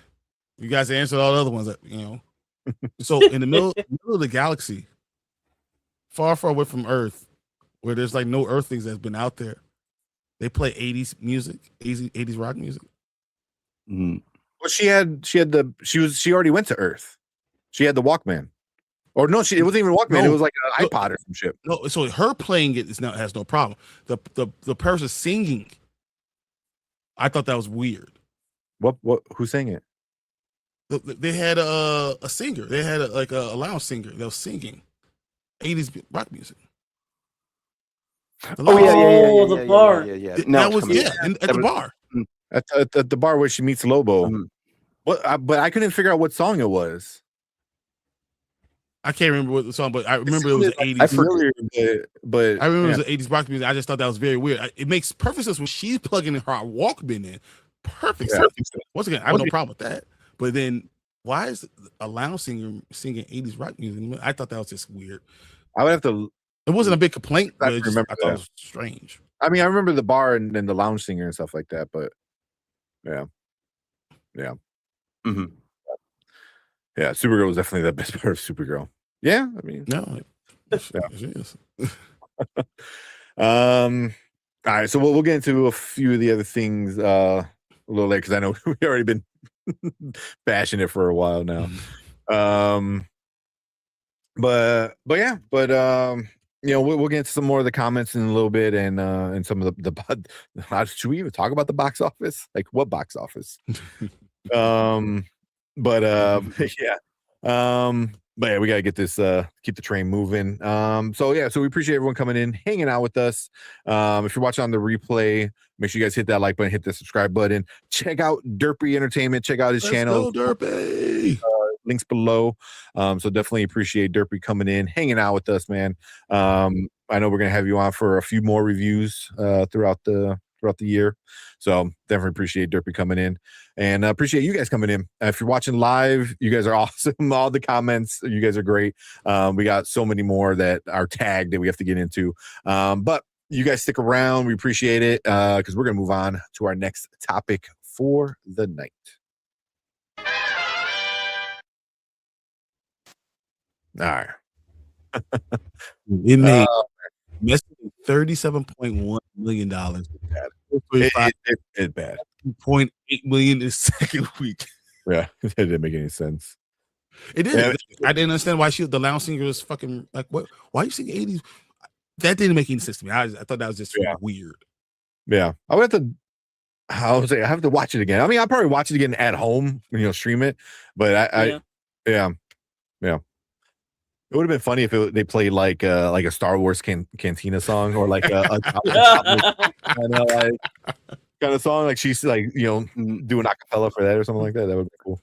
you guys answered all the other ones, So in the middle of the galaxy, far, far away from Earth, where there's like no Earthlings that's been out there, they play 80s music, 80s rock music. Well, she already went to Earth. She had the Walkman. Or no, it wasn't even a Walkman. It was like an iPod or some shit. No, so her playing it has no problem. The person singing, I thought that was weird. What? Who sang it? They had a singer. They had a lounge singer that was singing 80s rock music. Oh yeah, the bar. That was at the bar. At the bar where she meets Lobo. But I couldn't figure out what song it was. I can't remember what the song, but I remember it was 80s. I remember it was the 80s rock music. I just thought that was very weird. It makes perfect sense when she's plugging in her Walkman in. Perfect sense. Once again, I have no problem with that. But then why is a lounge singer singing 80s rock music? I thought that was just weird. I would have to. It wasn't a big complaint, but I thought it was strange. I mean, I remember the bar and the lounge singer and stuff like that, but yeah. Mm-hmm. Yeah, Supergirl was definitely the best part of Supergirl. Yeah, I mean, no, it is. All right, so we'll get into a few of the other things a little later because I know we've already been bashing it for a while now. But we'll get into some more of the comments in a little bit and some of the should we even talk about the box office? Like what box office? But yeah, we gotta get this keep the train moving. So we appreciate everyone coming in, hanging out with us. If you're watching on the replay, make sure you guys hit that like button, hit the subscribe button, check out Derpy Entertainment, check out his channel. Go, Derpy. Links below. So definitely appreciate Derpy coming in, hanging out with us, man. I know we're gonna have you on for a few more reviews throughout the year. So definitely appreciate Derpy coming in and appreciate you guys coming in. If you're watching live, you guys are awesome. All the comments, you guys are great. We got so many more that are tagged that we have to get into. But you guys stick around. We appreciate it because we're going to move on to our next topic for the night. All right. It made $37.1 million. It's bad. $2.8 million the second week. Yeah, it didn't make any sense. It didn't. I didn't understand why the lounge singer was fucking like, what? Why are you singing 80s? That didn't make any sense to me. I thought that was just weird. Yeah, I would have to. I would say I have to watch it again. I mean, I'll probably watch it again at home when stream it. But yeah. It would have been funny if they played like a Star Wars Cantina song or like a kind of song, like she's like doing acapella for that or something like that. That would be cool.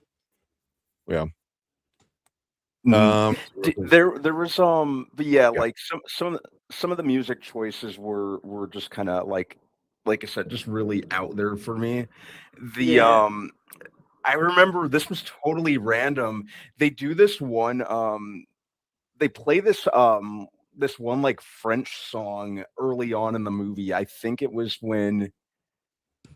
Yeah. There was like some of the music choices were just kind of like I said, just really out there for me. I remember this was totally random. They do this one. They play this one like French song early on in the movie. I think it was when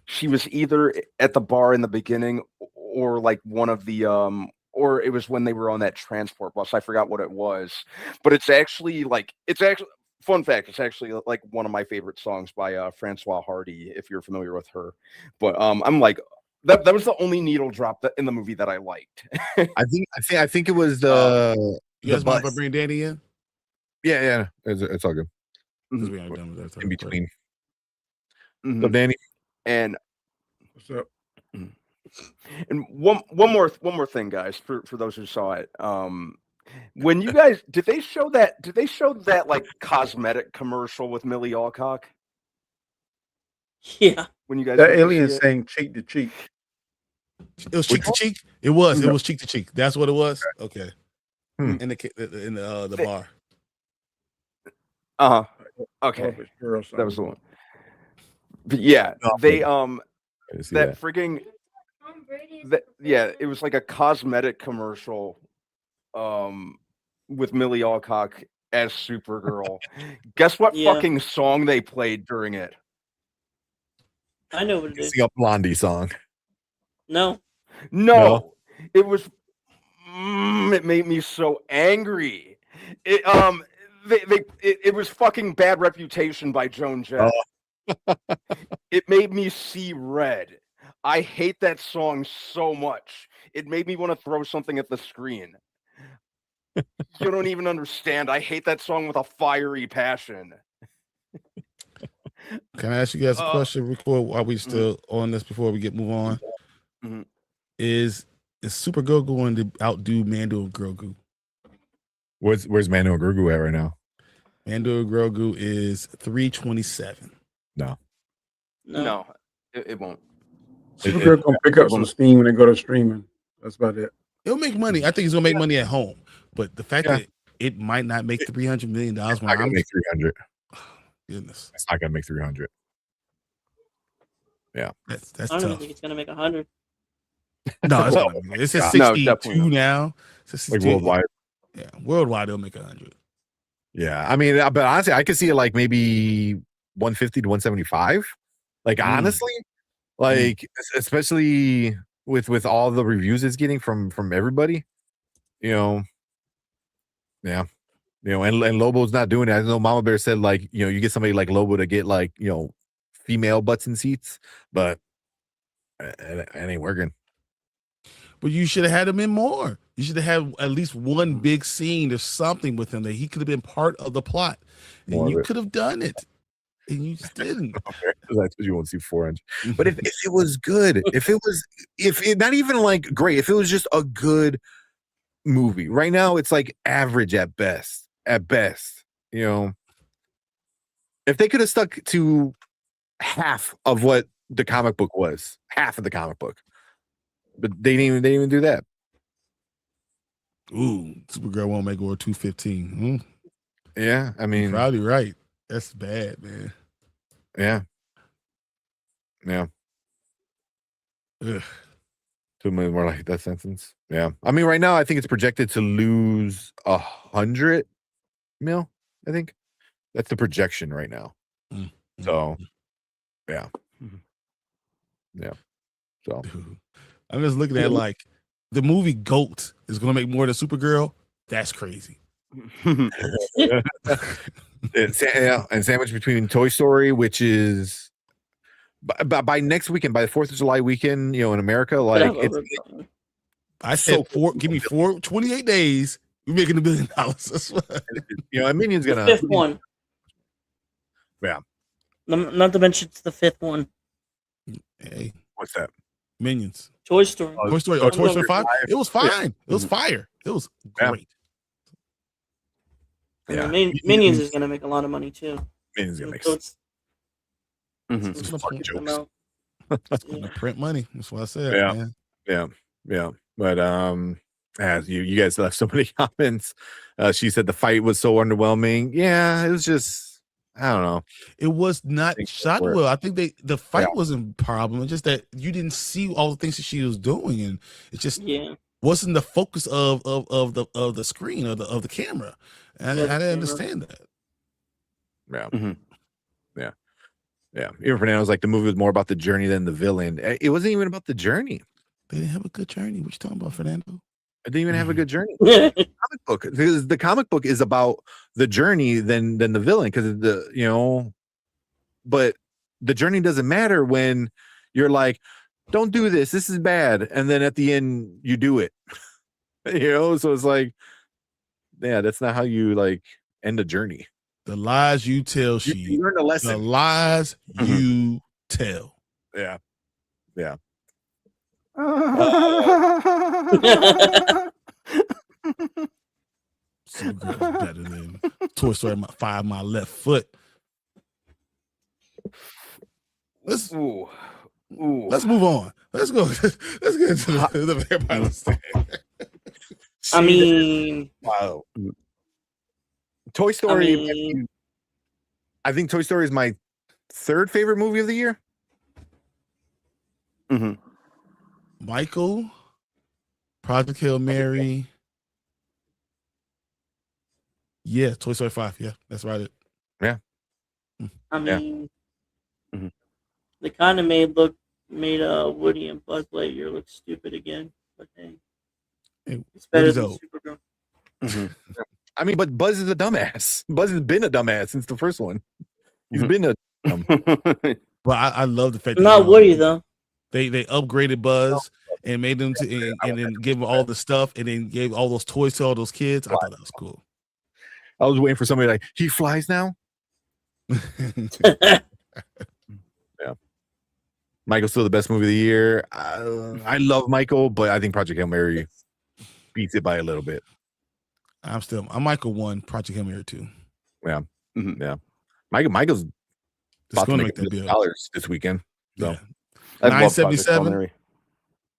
she was either at the bar in the beginning or like one of the or it was when they were on that transport bus. I forgot what it was, but it's actually fun fact. It's actually like one of my favorite songs by Francois Hardy, if you're familiar with her. But I'm like that was the only needle drop in the movie that I liked. I think it was the. You guys want to bring Danny in? Yeah, it's all good. We are done with that in between. Mm-hmm. So Danny, and what's up? And one more thing, guys, for those who saw it. When you guys did they show that like cosmetic commercial with Millie Alcock? Yeah. When you guys that alien saying cheek to cheek. It was cheek to cheek. It was cheek to cheek. That's what it was. Okay. In the bar. Okay. That was the one. But yeah, they that freaking it was like a cosmetic commercial with Millie Alcock as Supergirl. Guess what fucking song they played during it? I know what it is. It's a Blondie song. No. It was it made me so angry. It was fucking Bad Reputation by Joan Jett. It made me see red. I hate that song so much. It made me want to throw something at the screen. You don't even understand. I hate that song with a fiery passion. Can I ask you guys a question before? Are we still on this before we move on? Mhm. Is Supergirl going to outdo Mando and Grogu? Where's Mando and Grogu at right now? Mando and Grogu is 327. No. No, it won't. Supergirl gonna pick up some steam when they go to streaming. That's about it. It'll make money. I think it's gonna make money at home, but the fact that it might not make $300 million when It's not gonna make 300. Goodness, It's not gonna make 300. Yeah, that's I don't even tough. think it's gonna make 100. No, it's Well, not. It's at no, 62 definitely not. now. It's at like 68. worldwide. Yeah, worldwide it'll make 100. Yeah, I mean, but honestly, I could see it like maybe 150 to 175. Like honestly, like especially with all the reviews it's getting from everybody, yeah, and Lobo's not doing it. I know Mama Bear said like you get somebody like Lobo to get like female butts in seats, but it ain't working. But you should have had him in more. You should have had at least one big scene or something with him that he could have been part of the plot, and you could have done it, and you just didn't. That's you won't see 400. But if it was good, if it not even like great, if it was just a good movie. Right now, it's like average at best. At best, if they could have stuck to half of what the comic book was, half of the comic book, but they didn't even do that. Ooh, Supergirl won't make over 215. Yeah, I mean, You're probably right. That's bad, man. Yeah. Ugh. 2 million more like that sentence. Yeah, I mean, right now I think it's projected to lose 100 mil. I think that's the projection right now. So, yeah. So I'm just looking at like the movie Goat is going to make more than Supergirl. That's crazy. and sandwich between Toy Story, which is by next weekend, by the 4th of July weekend, in America, like I said give me 28 days. We're making $1 billion. And Minion's the gonna 5th one. Yeah. Not to mention it's the 5th one. Hey, what's that? Minions. Toy Story. Toy Story or Toy Story 5. It was fine. It was fire. It was great. Yeah. Minions is gonna make a lot of money too. Minions gonna make it's fucking jokes. It's gonna print money. That's what I said. Yeah. But as you guys left so many comments, she said the fight was so underwhelming. Yeah, it was just I don't know. It was not shot well. I think the fight wasn't a problem. It's just that you didn't see all the things that she was doing, and it just wasn't the focus of the screen or of the camera. And I didn't understand that. Yeah. Even Fernando was like the movie was more about the journey than the villain. It wasn't even about the journey. They didn't have a good journey. What you talking about, Fernando? It didn't even have a good journey. Comic book, because the comic book is about the journey than the villain, because but the journey doesn't matter when you're like, don't do this, this is bad, and then at the end you do it. So it's like, yeah, that's not how you like end a journey. The lies you tell, you learn a lesson. The lies you tell. Yeah. Supergirl's better than Toy Story 5, my left foot. Let's move on. Let's go. Let's get into the Vampire Stand. I mean, wow. Toy Story. I think Toy Story is my 3rd favorite movie of the year. Michael, Project Hail Mary. Yeah, Toy Story 5. Yeah, that's right. Yeah. I mean, they kind of made Woody and Buzz Lightyear look stupid again. But hey, it's better than Supergirl. I mean, but Buzz is a dumbass. Buzz has been a dumbass since the first one. He's been a dumb. But I love the fact not Woody though. They upgraded Buzz and made them and then gave him all the stuff and then gave all those toys to all those kids. I thought that was cool. I was waiting for somebody like, he flies now. Michael's still the best movie of the year. I love Michael, but I think Project Hail Mary beats it by a little bit. I'm Michael 1, Project Hail Mary 2. Yeah. Mhm. Yeah. Michael's It's about to going to make make that $1 bill. million this weekend. So Yeah. I love Project Hail 977. Mary.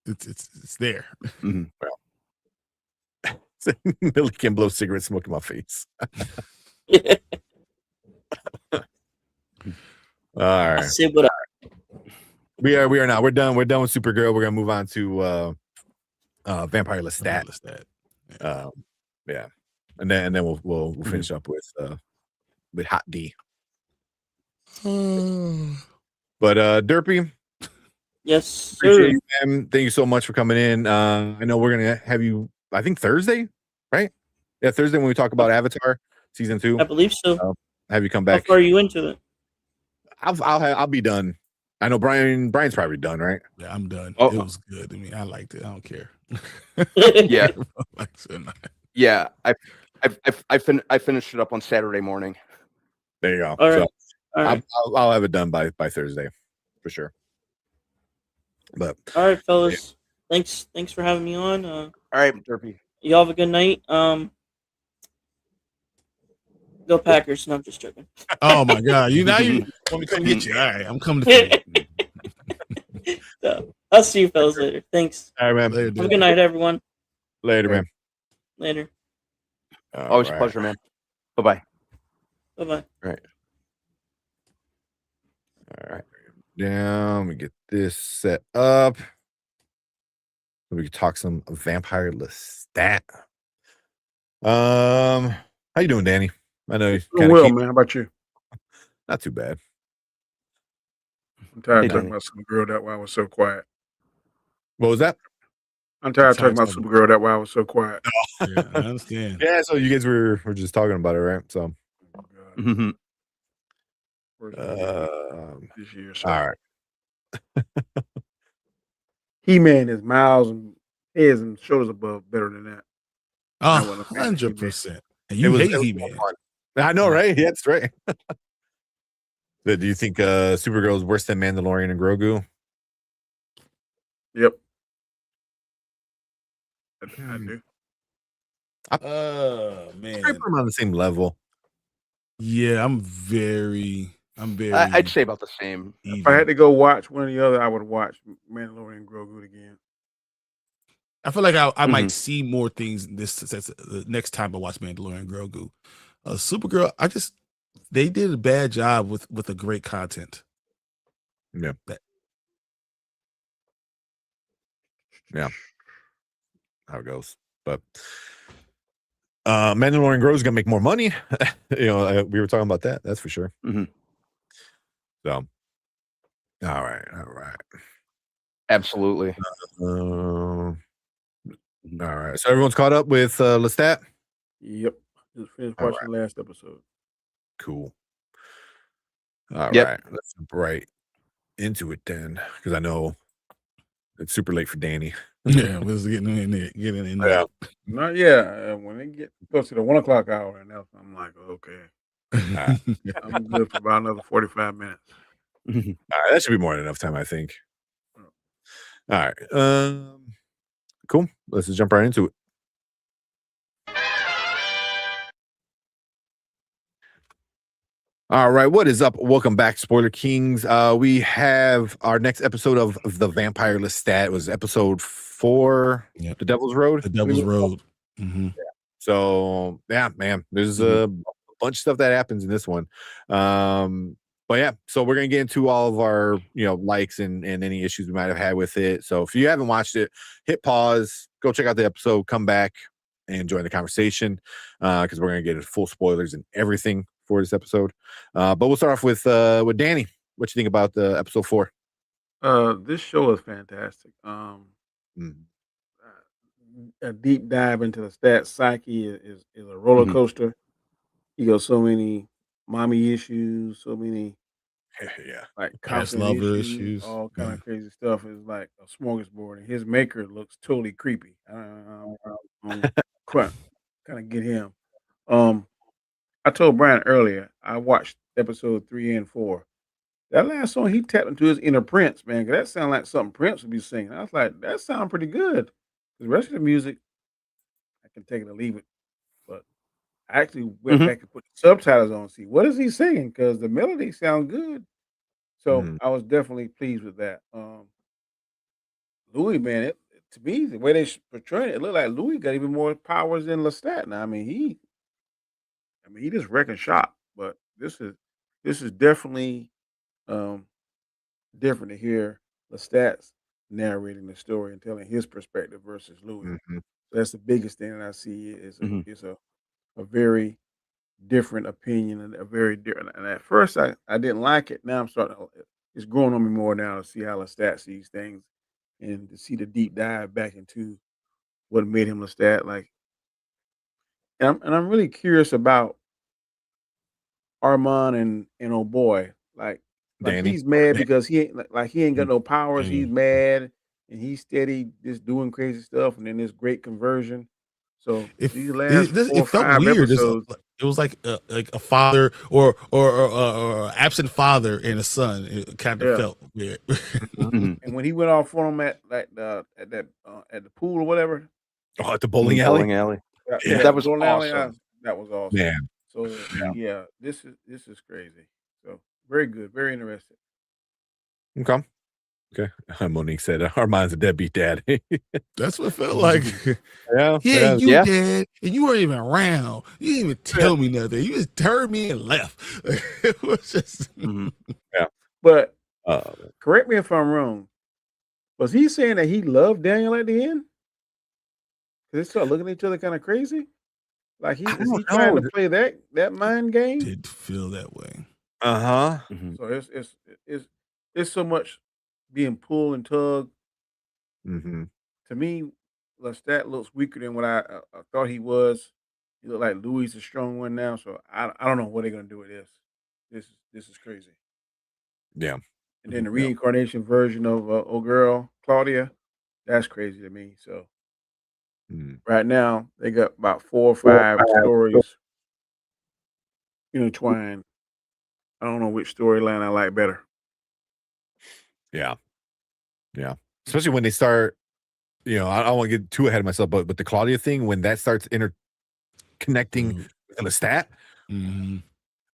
It's there. Mhm. Billy can blow cigarette smoke in my face. All right. Say what We are now. We're done. We're done with Supergirl. We're gonna move on to Vampire Lestat. Yeah. And then we'll finish up with Hot D. But Derpy, Yes, appreciate sir. you, man. Thank you so much for coming in. I know we're gonna have you, I think Thursday, right? Yeah, Thursday when we talk about Avatar season 2. I believe so. Have you come How back? far are you into it? I'll be done. I know Brian's probably done, right? Yeah, I'm done. Oh. It was good. I mean, I liked it. I don't care. Yeah. Like, so not. Yeah. I finished it up on Saturday morning. There you go. All right. So All right. I'll have it done by Thursday for sure. But All right, fellas. Thanks for having me on. All right, Derpy. Y'all have a good night. Go Packers. No, I'm just joking. Oh my God! You want me to come get you? All right, I'm coming to you. So, I'll see you fellas later. Thanks. all right, man. Later, Have a dude. good night, everyone. Later, man. Later. Always a All right. pleasure, man. Bye-bye. Bye-bye. All right. Down. We get this set up. So we can talk some Vampire Lestat. How you doing, Danny? I know you Doing well, man. How about you? Not too bad. I'm tired Hey, of talking Danny. about Supergirl. That's why I was so quiet. What was that? I'm tired of Sorry, talking about Supergirl. That's why I was so quiet. Yeah, I understand. Yeah, so you guys were just talking about it, right? So Oh, God. Mhm. Worst movie this year. So. all right. He-Man is miles and heads and shoulders above better than that. I wasn't a fan of 100%. And you hate it was He-Man. fun. I know, right? Yeah, that's right. So do you think Supergirl is worse than Mandalorian and Grogu? Yep. I do. Man. I put them on the same level. Yeah, I'm very. I'd say about the same. If I had to go watch one or the other, I would watch Mandalorian and Grogu again. I feel like I might see more things the next time I watch Mandalorian and Grogu. Supergirl, they did a bad job with the great content. Yeah. Yeah. How it goes. But Mandalorian and Grogu is gonna make more money. We were talking about that. That's for sure. Mhm. So, all right. Absolutely. All right. So everyone's caught up with Lestat. Yep. Just finished All watching the last episode. Cool. All Yep. right. Let's jump right into it then, because I know it's super late for Danny. Yeah, we're just getting in there. Yeah. Not yet. When they get close to the 1 o'clock hour, and I'm like, okay, I'm good for about another 45 minutes. All right, that should be more than enough time, I think. All right. Cool. Let's just jump right into it. All right, what is up? Welcome back, Spoiler Kings. We have our next episode of The Vampire Lestat. It was episode 4, Yep. The Devil's Road. The Devil's Road. Mm-hmm. So, yeah, man, there's a bunch of stuff that happens in this one. But yeah, so we're going to get into all of our, likes and any issues we might have had with it. So if you haven't watched it, hit pause, go check out the episode, come back and join the conversation because we're going to get into full spoilers and everything for this episode. But we'll start off with Danny. What you think about the episode 4? This show is fantastic. A deep dive into the stat psyche is a roller coaster. You got so many mommy issues, so many like Past confidence lover issues. all kind of crazy stuff. It's like a smorgasbord, and his maker looks totally creepy. I'm kind of get him. I told Brian earlier I watched episode 3 and 4. That last song he tapped into his inner Prince, man. 'Cause that sounded like something Prince would be singing. I was like, that sounds pretty good. The rest of the music, I can take it or leave it. But I actually went Mhm. back and put the subtitles on, see what is he singing? Because the melody sounds good. So Mhm. I was definitely pleased with that. Louis, man, to me, the way they portrayed it, it looked like Louis got even more powers than Lestat. Now, I mean, he just wrecking shop. But this is definitely um, different to hear Lestat's narrating the story and telling his perspective versus Louis. Mhm. That's the biggest thing that I see is Mhm. a very different opinion and a very different. And at first, I didn't like it. Now I'm starting to. It's growing on me more now to see how Lestat sees things and to see the deep dive back into what made him Lestat. Like, and I'm really curious about Armand and oh boy, like Danny. he's mad because he ain't like he ain't got Mm. no powers. He's Danny. mad and he's steady just doing crazy stuff, and then this great conversion. So these last four It or felt five weird. episodes, It was like a father or absent father and a son. It kind of yeah. felt weird. Mhm. Mhm. And when he went off on him at the pool or whatever, Oh, at the bowling Mhm. alley. Bowling alley. Yeah, That the was bowling alley, awesome. that was awesome. man. So Yeah. yeah, this is crazy. So very good, very interesting. Okay. Okay. Monique said, Armand's a deadbeat dad. That's what it felt like. Yeah. Yeah, Yeah. you Yeah. did, and you weren't even around. You didn't even tell me nothing. You just turned me and left. It was just Mhm. But Uh, correct me if I'm wrong. Was he saying that he loved Daniel at the end? 'Cause they start looking at each other kind of crazy. Like I is don't he trying know. to play that mind game? did feel that way. Uh-huh. Mhm. So it's so much being pulled and tugged. Mm-hmm. To me, Lestat looks weaker than what I thought he was. He look like Louis is a strong one now. So I don't know what they're gonna do with this. This is crazy. Yeah. And then the Yeah. reincarnation version of old girl Claudia, that's crazy to me. So Mm. right now they got about 4 or 5 stories intertwined. I don't know which storyline I like better. Yeah. Yeah. Especially when they start, I don't want to get too ahead of myself, but the Claudia thing, when that starts interconnecting Dude. with the stat, Mhm.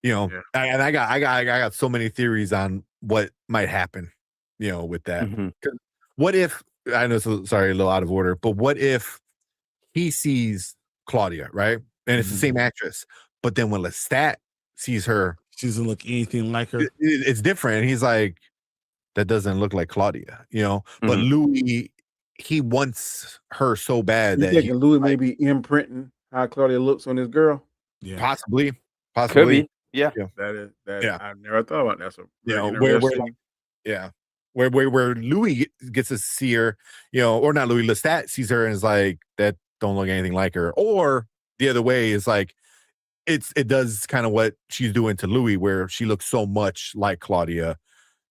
Yeah. I got so many theories on what might happen, with that. Mhm. 'Cause what if, I know, so sorry, a little out of order, but what if he sees Claudia, right? And it's the same actress, but then when Lestat sees her, She doesn't look anything like her. it's different. He's like, that doesn't look like Claudia, But Mhm. Louis, he wants her so bad You that he thinking Louis may like be imprinting how Claudia looks on this girl? Yeah. possibly, Could be. Yeah. yeah, That yeah, I never thought about. That's a very where like, interesting. yeah, where Louis gets to see her, or not Louis, Lestat sees her and is like, that don't look anything like her, or the other way is like, it does kind of what she's doing to Louis, where she looks so much like Claudia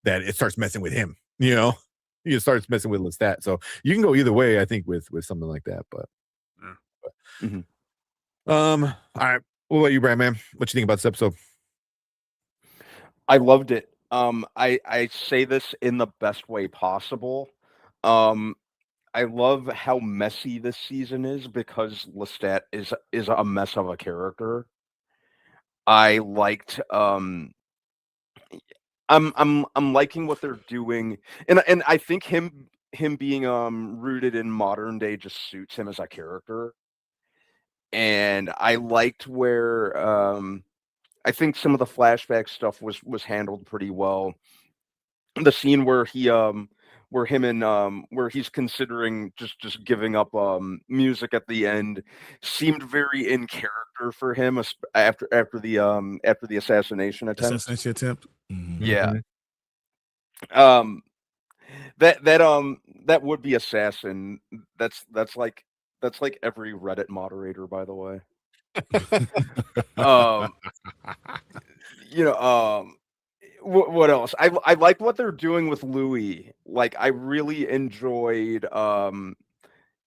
that it starts messing with him, It starts messing with Lestat. So you can go either way, I think, with something like that. But Yeah. Mhm. all right. What about you, Brad, man? What you think about this episode? I loved it. I say this in the best way possible. Um, I love how messy this season is because Lestat is a mess of a character. I liked I'm liking what they're doing, and I think him being rooted in modern day just suits him as a character. And I liked where I think some of the flashback stuff was handled pretty well. The scene where him and where he's considering just giving up music at the end seemed very in character for him after the assassination attempt. Assassination attempt. Mhm. Yeah. Mhm. Um that would be assassin. That's like every Reddit moderator, by the way. Um you know, what else? I like what they're doing with Louis. Like I really enjoyed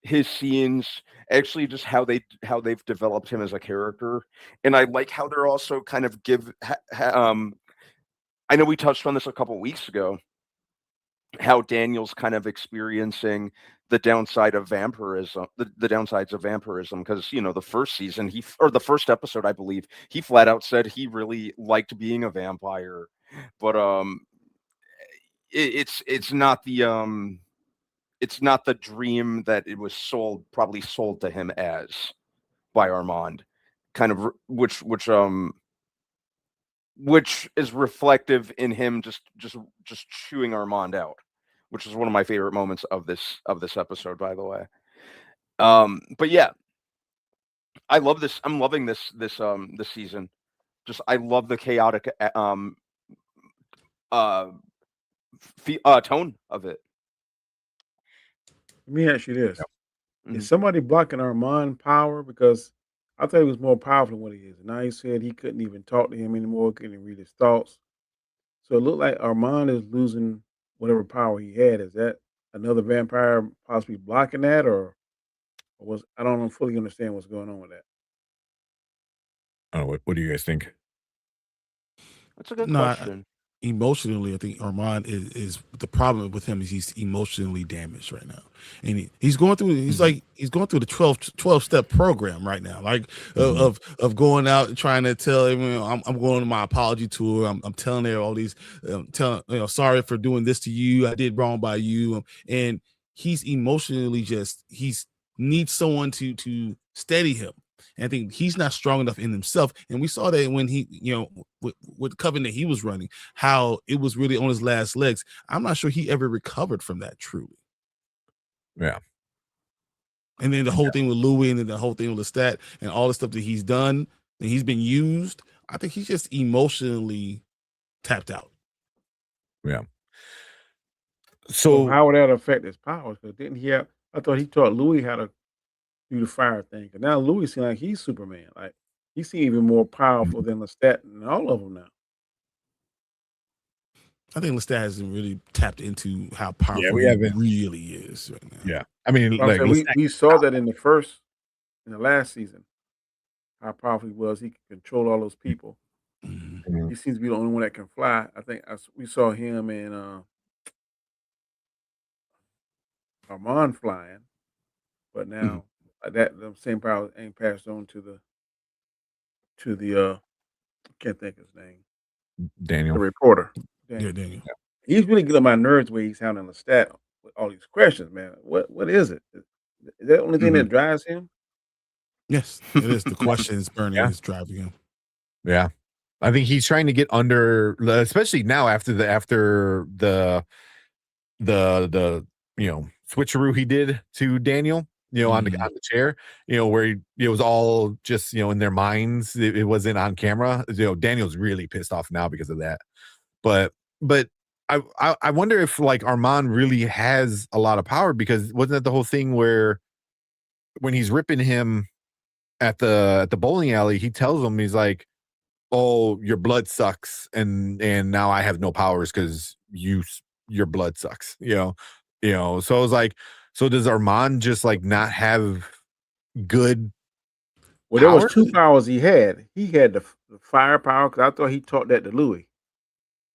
his scenes, actually just how they've developed him as a character. And I like how they're also kind of I know we touched on this a couple weeks ago, how Daniel's kind of experiencing the downside of vampirism, the downsides of vampirism, because the first season or the first episode, I believe, he flat out said he really liked being a vampire, but it's not the dream that it was probably sold to him as by Armand, kind of which is reflective in him just chewing Armand out, which is one of my favorite moments of this episode, by the way. But yeah, I love this. I'm loving this season. Just I love the chaotic tone of it. Let me ask you this: Mhm. Is somebody blocking Armand power? Because I thought he was more powerful than what he is. Now he said he couldn't even talk to him anymore, couldn't even read his thoughts. So it looked like Armand is losing whatever power he had. Is that another vampire possibly blocking that, or was I don't fully understand what's going on with that. I don't know. What do you guys think? That's a good No, question. emotionally, I think Armand is the problem with him is he's emotionally damaged right now, and he's going through. He's like he's going through the 12 step program right now, like of going out and trying to tell everyone I'm going on my apology tour. I'm telling her all these, telling sorry for doing this to you. I did wrong by you, and he's emotionally he's needs someone to steady him. And I think he's not strong enough in himself. And we saw that when he, with Coven that he was running, how it was really on his last legs. I'm not sure he ever recovered from that truly. Yeah. And then the whole thing with Louis and then the whole thing with Lestat and all the stuff that he's done and he's been used. I think he's just emotionally tapped out. Yeah. So So how would that affect his powers? Because didn't he have? I thought he taught Louis how to do the fire thing. And now Louis seems like he's Superman. Like he seems even more powerful than Lestat and all of them now. I think Lestat hasn't really tapped into how powerful we he haven't. really is right now. Yeah. I mean, Well, I'm like saying we saw that in the last season, how powerful he was. He could control all those people. Mhm. He seems to be the only one that can fly. I think we saw him and Armand flying, but now that the same power ain't passed on to the I can't think of his name, the Daniel. reporter. Yeah, Daniel. He's really getting on my nerves where he's handling the stat with all these questions, man. What is it? Is that the only thing that drives him? Yes, it is. The question is burning Yeah. is driving him. Yeah. I think he's trying to get under, especially now after the switcheroo he did to Daniel, on the chair, where it was all just, in their minds. It wasn't on camera. Daniel's really pissed off now because of that. But I wonder if like Armand really has a lot of power, because wasn't that the whole thing where when he's ripping him at the bowling alley, he tells him, he's like, "Oh, your blood sucks, and now I have no powers because your blood sucks." So I was like, so does Armand just like not have good Well, there was power? 2 powers he had. He had the firepower, because I thought he taught that to Louis.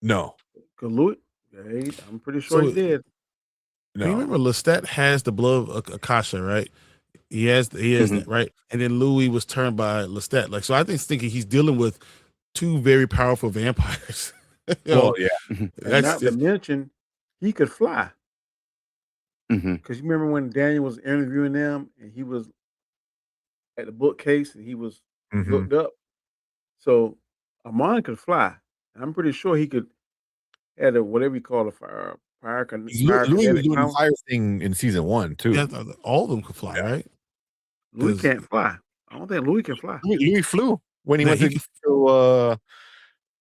No, 'Cause Louis, yeah, I'm pretty sure So he did. you remember Lestat has the blood of Akasha, right? He has that, right? And then Louis was turned by Lestat. Like, so I think thinking he's dealing with 2 very powerful vampires. Well, yeah. And That's not to just, mention, he could fly. Because you remember when Daniel was interviewing them and he was at the bookcase and he looked up. So Armand could fly. And I'm pretty sure he could had a whatever you call a fire Louis was kinetic doing the power. fire thing in season 1 too. yeah, all of them could fly, right? Louis 'Cause- can't fly. I don't think Louis can fly. Louis flew when he Yeah, went he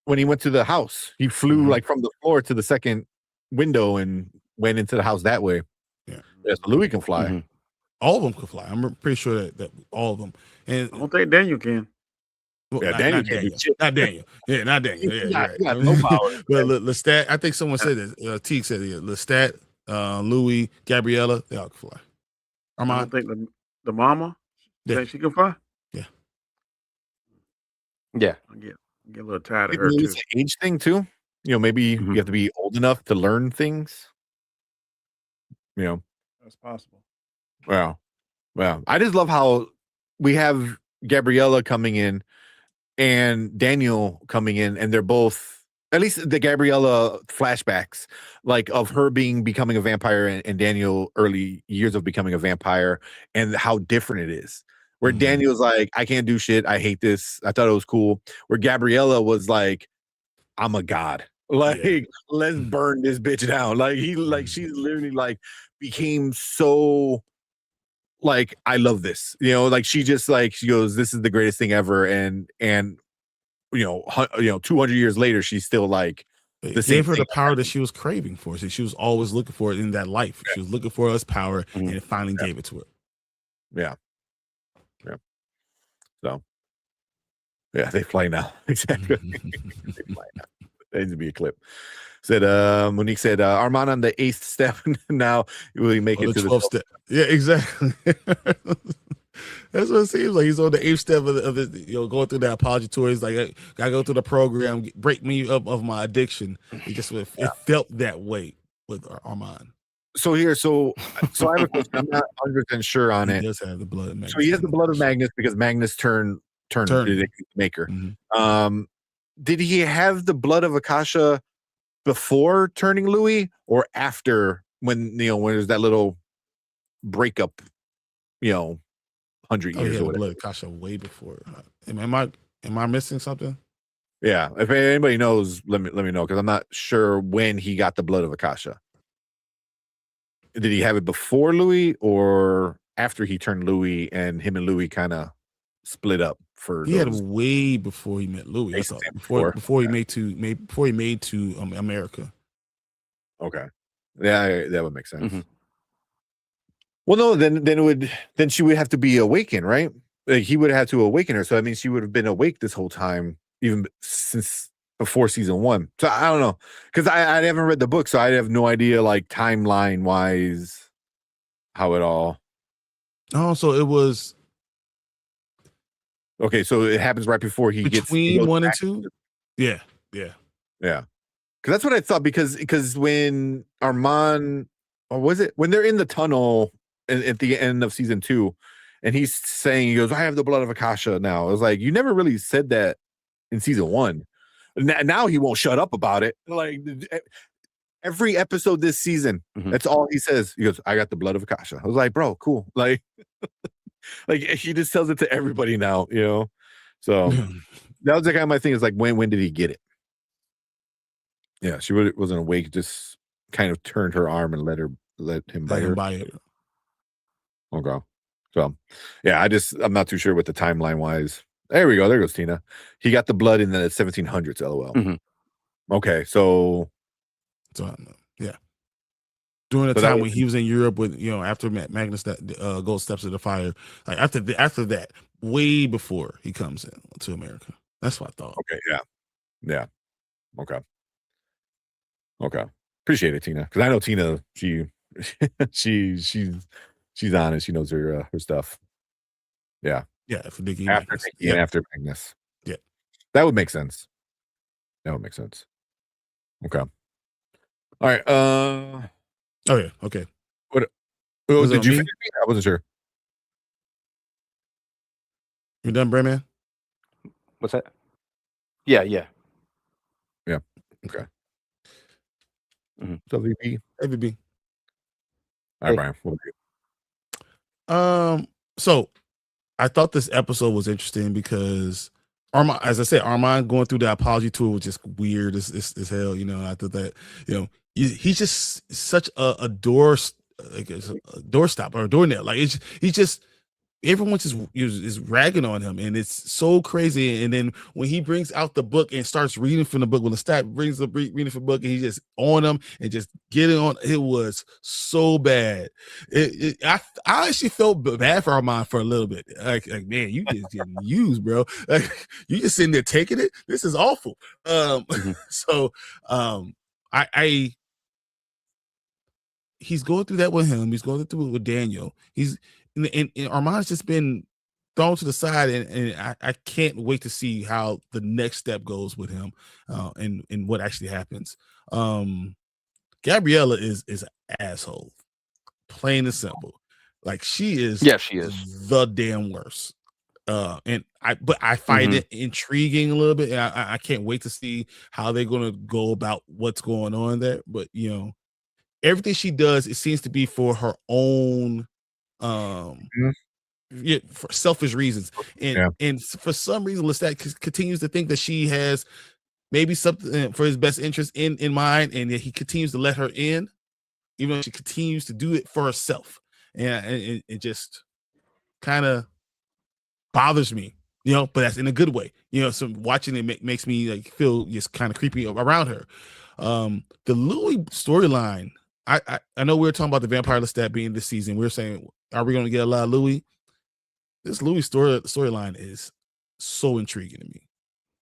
when he went to the house. He flew like from the floor to the second window and went into the house that way. Yeah. So Louis can fly. all of them could fly. I'm pretty sure that all of them. And I don't think Daniel can. well, Yeah, not, Daniel not can't do Daniel. shit. Not Daniel. Yeah, not Daniel. Yeah, He you're got right. no power. But Lestat, I think someone said this. Teague said it. Lestat, Louis, Gabriella, they all can fly. I don't Armand, think the mama Yeah. think she can fly. Yeah. I get a little tired of Maybe her too. it's an age thing too. maybe you have to be old enough to learn things. That's possible. Well, I just love how we have Gabriella coming in and Daniel coming in, and they're both, at least the Gabriella flashbacks, like of her becoming a vampire and Daniel early years of becoming a vampire, and how different it is. Where Daniel's like, I can't do shit. I hate this. I thought it was cool. Where Gabriella was like, I'm a god. Like, let's burn this bitch down. Like she literally like became so like, I love this. Like she just like she goes, this is the greatest thing ever. And 200 years later, she's still like it gave her the power that she was craving for. So she was always looking for it in that life. She was looking for us power, and it finally gave it to her. Yeah. So, yeah, they fly now. Exactly. They fly now. That needs to be a clip. Said Monique said Armand on the 8th step now. Will he make it to the 12th step? Yeah, exactly. That's what it seems like. He's on the 8th step of the going through that apology tour. He's like, gotta go through the program, break me up of my addiction. It felt that way with Armand. So I have a question. I'm not 100% sure on it. He does have the blood of Magnus. So he has the blood of Magnus because Magnus turned the maker. Did he have the blood of Akasha before turning Louis, or after, when there's that little breakup, 100 years he had or the blood of Akasha way before. Am I missing something? Yeah. If anybody knows, let me know, because I'm not sure when he got the blood of Akasha. Did he have it before Louis or after he turned Louis and him and Louis kind of split up? He had it way before he met Louis. That's all. Before he made to America. Okay, yeah, that would make sense. Well, no, then she would have to be awakened, right? Like he would have to awaken her. So I mean, she would have been awake this whole time, even since before season 1. So I don't know, because I haven't read the book, so I have no idea, like timeline wise, how it all. Oh, so it was. Okay, so it happens right before he between 1 and 2. Yeah. Because that's what I thought. Because when Armand, or was it when they're in the tunnel at the end of season 2, and he's saying, he goes, I have the blood of Akasha now. I was like, you never really said that in season 1. Now he won't shut up about it. Like every episode this season, that's all he says. He goes, I got the blood of Akasha. I was like, bro, cool. Like. Like he just tells it to everybody now, So that was the kind of my thing, is like, when did he get it? Yeah, she wasn't awake, just kind of turned her arm and let him bite her. Okay. So yeah, I'm not too sure what the timeline wise. There we go. There goes Tina. He got the blood in the 1700s. LOL. Okay, so yeah. During the time when he was in Europe with, after Magnus that gold steps of the fire, like after that, way before he comes in to America. That's what I thought. Okay, yeah. Okay. Appreciate it, Tina, because I know Tina. She's honest. She knows her stuff. Yeah. Yeah. For Dickie after Dickie and after Magnus. Yeah. That would make sense. Okay. All right. Oh yeah. Okay. What? Oh, did you finish me? I wasn't sure. You done, Brayman? What's that? Yeah. Okay. So VP. AVB. All right, Brian. What about you? So I thought this episode was interesting because Armand, as I said, Armand going through the apology tour was just weird as hell. I thought that, he's just such a door stop or a doornail. Like he's just, everyone just is ragging on him, and it's so crazy. And then when he brings out the book and starts reading from the book, when the stat brings up reading from the book, and he's just on him and just getting on, it was so bad. I actually felt bad for Armand for a little bit. Like man, you just getting used, bro. Like you just sitting there taking it. This is awful. So he's going through that with him. He's going through it with Daniel. And Armand's just been thrown to the side, and I can't wait to see how the next step goes with him, and what actually happens. Gabriella is an asshole, plain and simple. Like she is the damn worst. But I find it intriguing a little bit. And I can't wait to see how they're gonna go about what's going on there. But everything she does, it seems to be for her own for selfish reasons. And for some reason, Lestat continues to think that she has maybe something for his best interest in mind, and he continues to let her in, even though she continues to do it for herself. And it just kind of bothers me, but that's in a good way. So watching it makes me like feel just kind of creepy around her. The Louis storyline, I know we were talking about the Vampire Lestat being this season. We were saying, are we going to get a lot of Louis? This Louis storyline is so intriguing to me.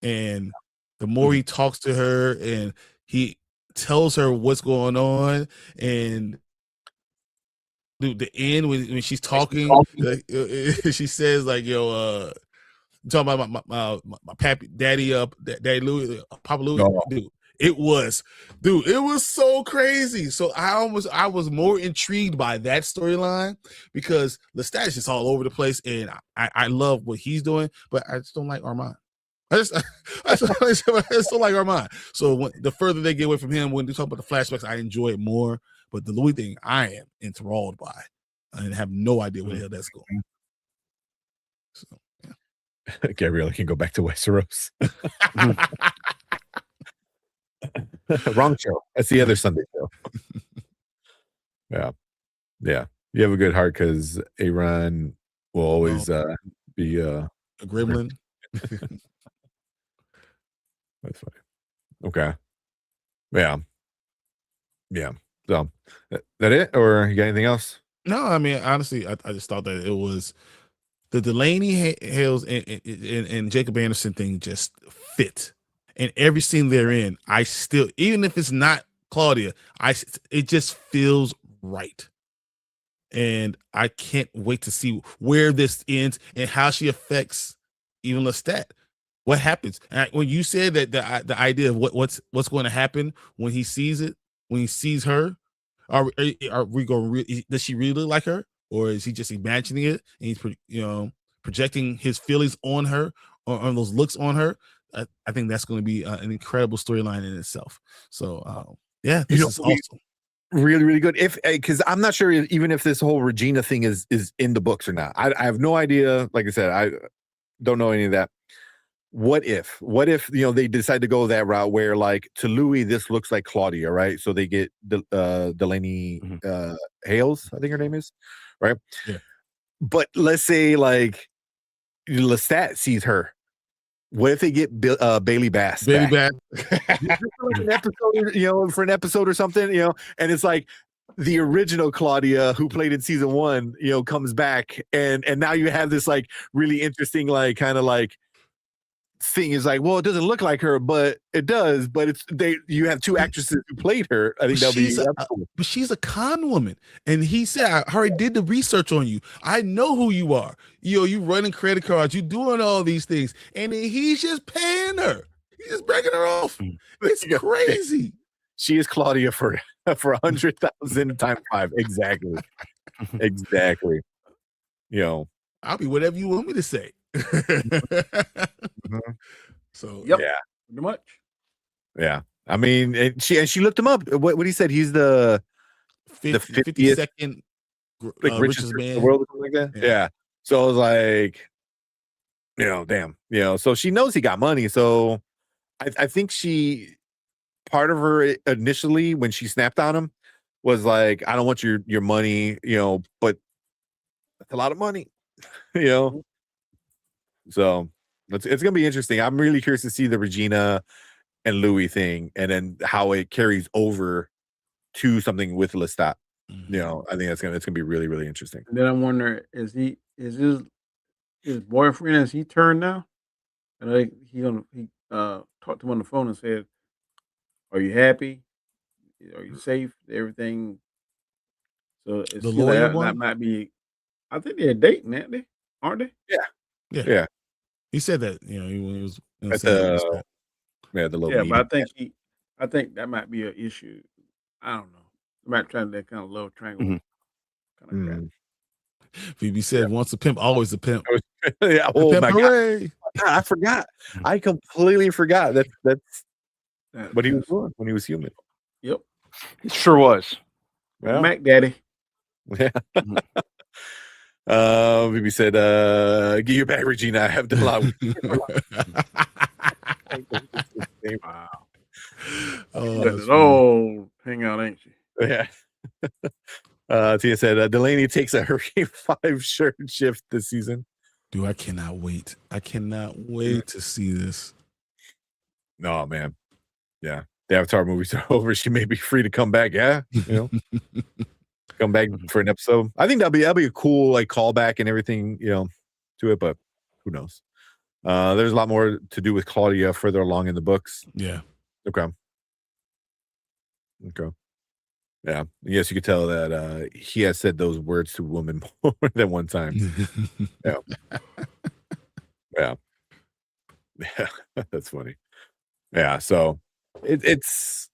And the more he talks to her and he tells her what's going on, and the end when she's talking, she says like, talking about my pappy daddy daddy Louis, Papa Louis. It was so crazy. So I was more intrigued by that storyline because Lestat is just all over the place, and I love what he's doing, but I just don't like Armand. I just don't like Armand. So the further they get away from him, when they talk about the flashbacks, I enjoy it more. But the Louis thing, I am enthralled by, and have no idea where the hell that's going. So, yeah. Gabriella can go back to Westeros. Wrong show. That's the other Sunday show. Yeah. You have a good heart because Aaron will always be a gremlin. That's funny. Okay. Yeah. So that it, or you got anything else? No, I mean honestly, I just thought that it was the Delaney Hales and Jacob Anderson thing just fit. And every scene they're in, I still, even if it's not Claudia, it just feels right. And I can't wait to see where this ends and how she affects even Lestat. What happens? And when you said that the idea of what's going to happen when he sees it, when he sees her, are we going? Does she really look like her, or is he just imagining it and he's projecting his feelings on her or on those looks on her? I think that's going to be an incredible storyline in itself. So yeah, this is awesome. Really, really good. Because I'm not sure even if this whole Regina thing is in the books or not. I have no idea. Like I said, I don't know any of that. What if they decide to go that route where like to Louis this looks like Claudia, right? So they get Delaney Hales, I think her name is, right? Yeah. But let's say like Lestat sees her. What if they get Bailey Bass? Bailey Bass, an episode, for an episode or something, and it's like the original Claudia who played in season 1, comes back, and now you have this like really interesting like kind of like thing is like, well, it doesn't look like her, but it does. But you have two actresses who played her. I think but she's a con woman, and he said, "I already did the research on you. I know who you are. You running credit cards, you doing all these things, and then he's just paying her. He's just breaking her off. It's crazy. She is Claudia for 100,000 times 5. Exactly. I'll be whatever you want me to say." So yeah, pretty much. Yeah, I mean, and she looked him up. What he said, he's the 52nd richest man in the world, or something like that. Yeah. So I was like, damn, so she knows he got money. So I think part of her initially when she snapped on him was like, I don't want your money, but that's a lot of money, So it's gonna be interesting. I'm really curious to see the Regina and Louis thing, and then how it carries over to something with Lestat. I think it's gonna be really, really interesting. And then I'm wondering, is his boyfriend, has he turned now? And he talked to him on the phone and said, "Are you happy? Are you safe? Everything." So it's the lawyer that might be. I think they're dating, aren't they? Yeah. He said that, when he was At saying the the little Yeah, meeting. but I think that might be an issue. I don't know. They might try that kind of love triangle kind of crap. Mm. Phoebe said, "Once a pimp, always a pimp." Yeah. The Oh pimp my God. hooray. I forgot. I completely forgot that's what he was Yes. doing when he was human. Yep. It sure was. Yeah. Mac Daddy. Yeah. Maybe said, "Get your back, Regina. I have done a lot." Wow. Oh, Let that's it funny. all hang out, ain't she? Yeah. Tia said, Delaney takes a Hurricane 5 shirt shift this season. Dude, I cannot wait. I cannot wait to see this. No, man. Yeah. The Avatar movies are over. She may be free to come back. Yeah. Come back for an episode. I think that'll be a cool like callback and everything, to it, but who knows? There's a lot more to do with Claudia further along in the books. Yeah. Okay. Yeah. Yes, you could tell that he has said those words to a woman more than one time. Yeah. Yeah. Yeah. That's funny. Yeah. So it's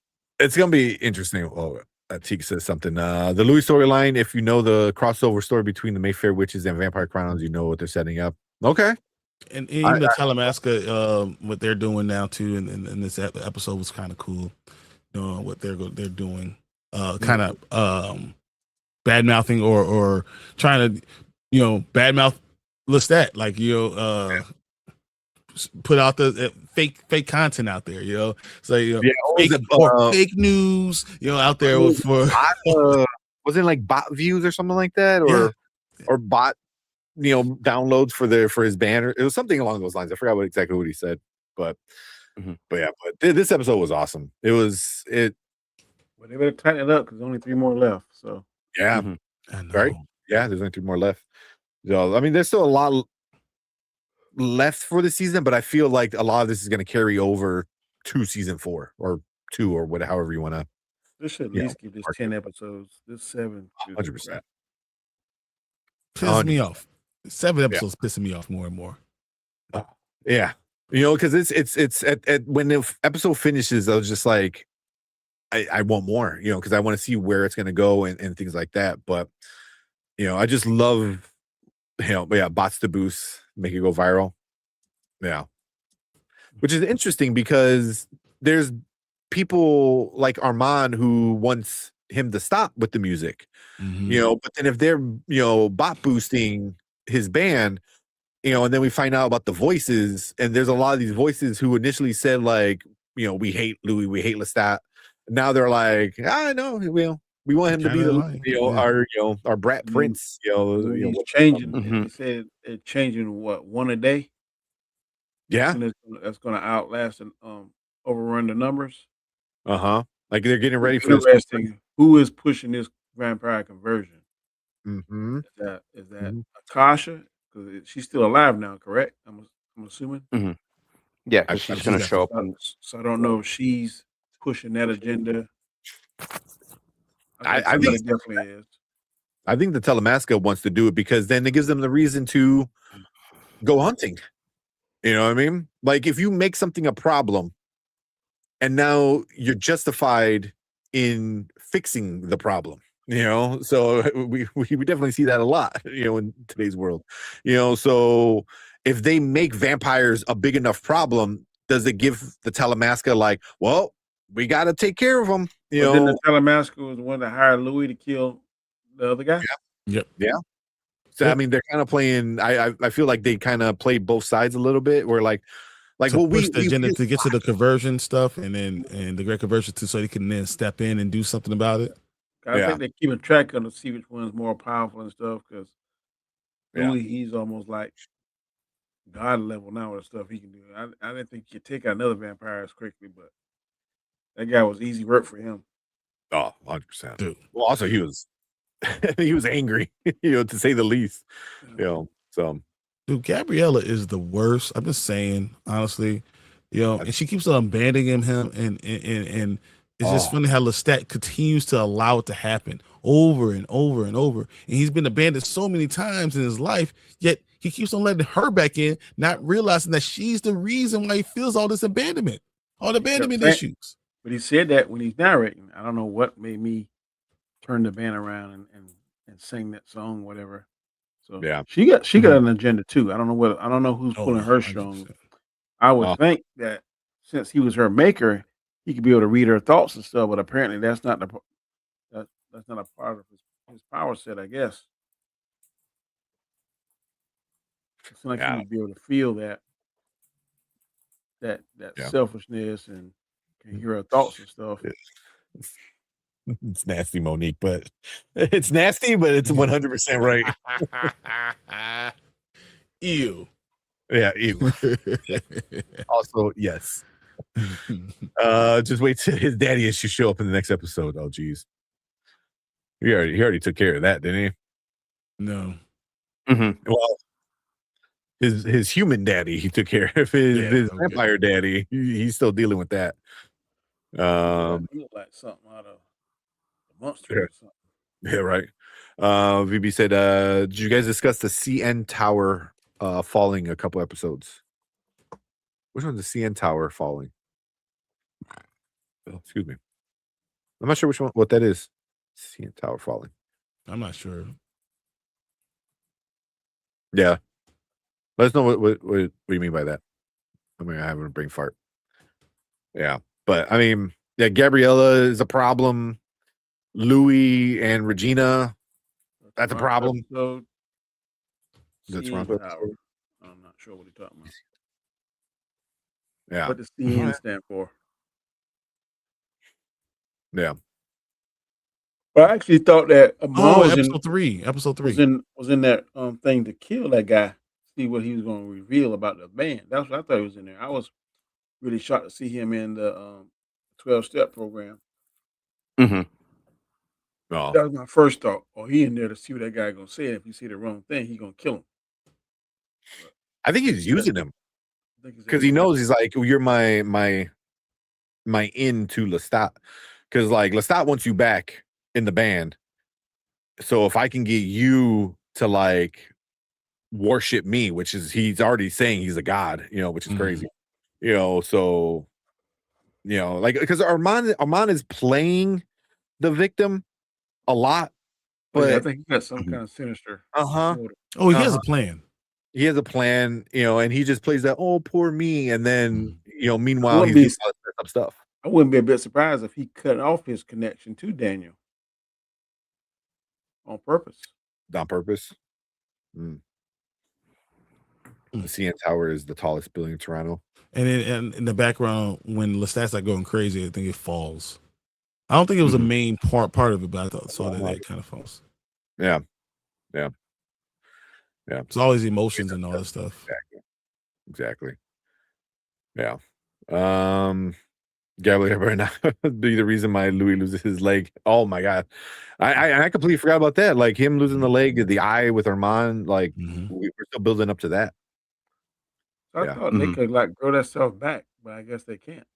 gonna be interesting. Oh, Teak says something. The Louis storyline, if you know the crossover story between the Mayfair Witches and Vampire Chronicles, you know what they're setting up. Okay. And even the Talamasca, what they're doing now too, in this episode was kind of cool. What they're doing, kind of bad mouthing or trying to, bad mouth Lestat, like put out the fake content out there, so fake news, out there for was it like bot views or something like that, or bot downloads for his banner. It was something along those lines. I forgot exactly what he said, but this episode was awesome. Well, they better tighten it up because only 3 more left. So yeah, right. Yeah, there's only 2 more left. So I mean, there's still a lot left for the season, but I feel like a lot of this is going to carry over to season 4 or 2 or whatever, however you want to. This should at least give this 10 episodes. This 7, 100%. Pisses me off. 7 episodes pissing me off more and more. Yeah, because it's at when the episode finishes, I was just like, I want more, because I want to see where it's going to go and things like that. But I just love, bots to boost, make it go viral. Yeah, which is interesting because there's people like Armand who wants him to stop with the music, but then if they're bot boosting his band, and then we find out about the voices, and there's a lot of these voices who initially said like, we hate Louis, we hate Lestat. Now they're like, no, we want him to be the our brat prince. He's changing. He said it's changing one a day. Yeah, and that's going to outlast and overrun the numbers. Like they're getting ready for interesting. Who is pushing this vampire conversion? Mm-hmm. Is that Akasha? Because she's still alive now, correct? I'm assuming. Mm-hmm. Yeah, because she's going to show up. So I don't know if she's pushing that agenda. I think it definitely is. I think the Talamasca wants to do it because then it gives them the reason to go hunting. You know what I mean? Like if you make something a problem and now you're justified in fixing the problem, so we definitely see that a lot, in today's world, so if they make vampires a big enough problem, does it give the Talamasca like, well, we got to take care of them, But then the Talamasca was the one that hired Louis to kill the other guy. Yeah. So I mean, they're kind of playing. I feel like they kind of play both sides a little bit. Where like to push the agenda to get to the conversion stuff, and the great conversion too, so they can then step in and do something about it. I think they're keeping track of to see which one's more powerful and stuff. Because Louis, he's almost like God level now with stuff he can do. I didn't think you could take out another vampire as quickly, but that guy was easy work for him. Oh, 100%. Dude. Well, also he was angry, to say the least. So dude, Gabriella is the worst. I'm just saying, honestly, and she keeps on abandoning him, and it's just funny how Lestat continues to allow it to happen over and over and over. And he's been abandoned so many times in his life, yet he keeps on letting her back in, not realizing that she's the reason why he feels all this abandonment, all the abandonment issues. But he said that when he's narrating. I don't know what made me turn the band around and sing that song, whatever. So Yeah. she got an agenda too. I don't know who's pulling her 100%. strong. I would think that since he was her maker, he could be able to read her thoughts and stuff. But apparently, that's not that's not a part of his power set. I guess it's like he would be able to feel that selfishness and can hear her thoughts and stuff. It's nasty, Monique, but it's nasty, but it's 100% right. Ew. Yeah, ew. Also, yes. Just wait till his daddy issues show up in the next episode. Oh, geez. He already took care of that, didn't he? No. Well, his human daddy, he took care of his vampire daddy. He's still dealing with that. He looked like something out of the monster or something. Yeah, right. VB said, did you guys discuss the CN Tower falling a couple episodes? Which one's the CN Tower falling? Oh, excuse me. I'm not sure what that is. CN Tower falling. I'm not sure. Yeah. Let us know what you mean by that. I mean, I have a brain fart. Yeah. But I mean, yeah, Gabriella is a problem. Louis and Regina, that's a problem. That's wrong. I'm not sure what you're talking about. Yeah. What does CN stand for? Yeah. But I actually thought that episode three was in that thing to kill that guy. See what he was going to reveal about the band. That's what I thought he was in there. I was really shocked to see him in the 12-step program. Oh. That was my first thought. Oh, he in there to see what that guy gonna say. If he see the wrong thing, he gonna kill him. I think he's using him because he knows he's like, you're my in to Lestat, because like Lestat wants you back in the band. So if I can get you to like worship me, which is he's already saying he's a god, which is crazy, So like because Armand is playing the victim a lot, but I think he got some kind of sinister. Oh, he has a plan. He has a plan, and he just plays that, oh, poor me, and then meanwhile he's doing some stuff. I wouldn't be a bit surprised if he cut off his connection to Daniel on purpose. On purpose. The CN Tower is the tallest building in Toronto. And in the background, when Lestat's like going crazy, I think it falls. I don't think it was a main part of it, but I saw that kind of falls. Yeah. It's always emotions and all that stuff. Exactly. Yeah. Gabriel right now be the reason why Louis loses his leg. Oh my god, I completely forgot about that. Like him losing the leg, the eye with Armand. Like we're still building up to that. I thought they could like grow that stuff back, but I guess they can't.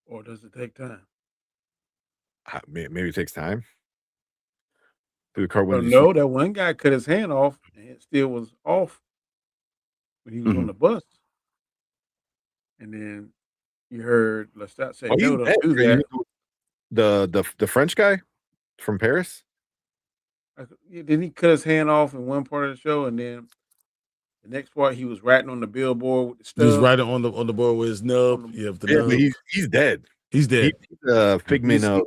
Or does it take time? Maybe it takes time. No, that one guy cut his hand off and it still was off when he was on the bus. And then you heard Lestat say, "No, don't do that." The French guy from Paris. Didn't he cut his hand off in one part of the show, and then the next part he was writing on the billboard with the stub? He was writing on the board with his nub. But he's dead. He's dead. He's a figment of.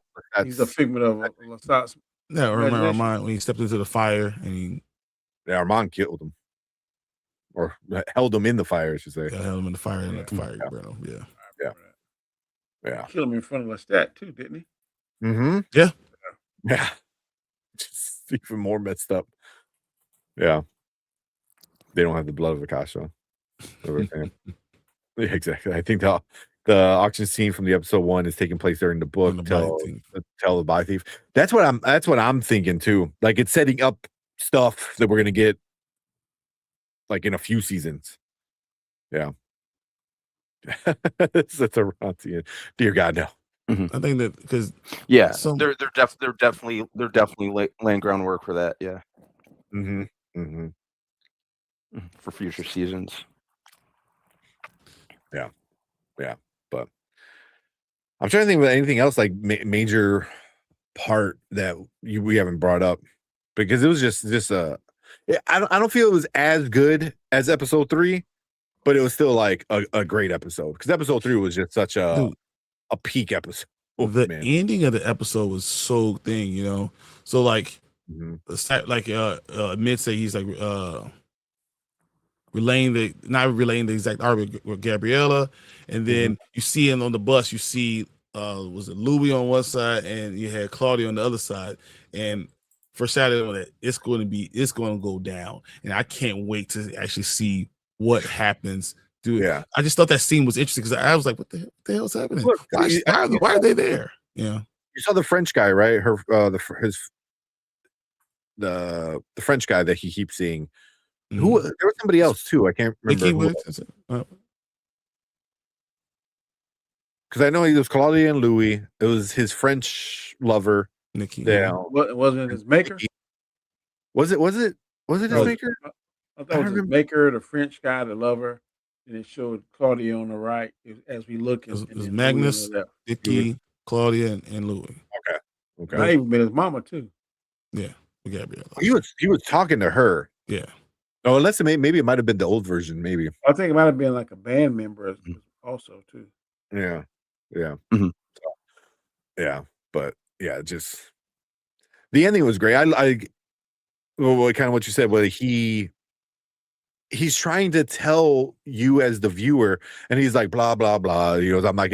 He's a figment of Lestat's. Yeah, I remember Armand when he stepped into the fire and Armand killed him, or held him in the fire, I should say. Yeah, held him in the fire and let the fire burn him. Yeah. Killed him in front of Lestat too, didn't he? Yeah. Just even more messed up. Yeah. They don't have the blood of Akasha. Yeah, exactly. I think the auction scene from the episode 1 is taking place during the book. Tell the Body Thief. That's what I'm thinking too. Like it's setting up stuff that we're gonna get like in a few seasons. Yeah. That's a Rontian. Dear God, no. I think that because they're definitely laying groundwork for that. Yeah. for future seasons. Yeah, but I'm trying to think of anything else like major part that we haven't brought up, because it was just I don't feel it was as good as episode 3, but it was still like a great episode, because episode 3 was just such a peak episode. The Man. ending of the episode was so thing, you know. So like, Mid say he's like not relaying the exact argument with Gabriella, and then you see him on the bus. You see, was it Louis on one side, and you had Claudia on the other side, and for Saturday that it's going to go down, and I can't wait to actually see what happens. Dude, Yeah, I just thought that scene was interesting because I was like, what the hell is happening? Look, Why are they there? Yeah, you saw the French guy, right? The French guy that he keeps seeing. Who there was somebody else too. I can't remember. Because I know he was Claudia and Louis. It was his French lover, Nikki. Wasn't it his maker? Was it his maker? I thought it was his maker, the French guy, the lover, and it showed Claudia on the right as we look. It was Magnus, Nikki, Claudia, and Louis. Okay. Might even been his mama too. Yeah, Gabriella. He was talking to her. Yeah. Oh, unless maybe it might have been the old version. Maybe I think it might have been like a band member also too. Yeah. But yeah, just the ending was great. Well, kind of what you said. Whether he's trying to tell you as the viewer, and he's like blah blah blah. You know, I'm like,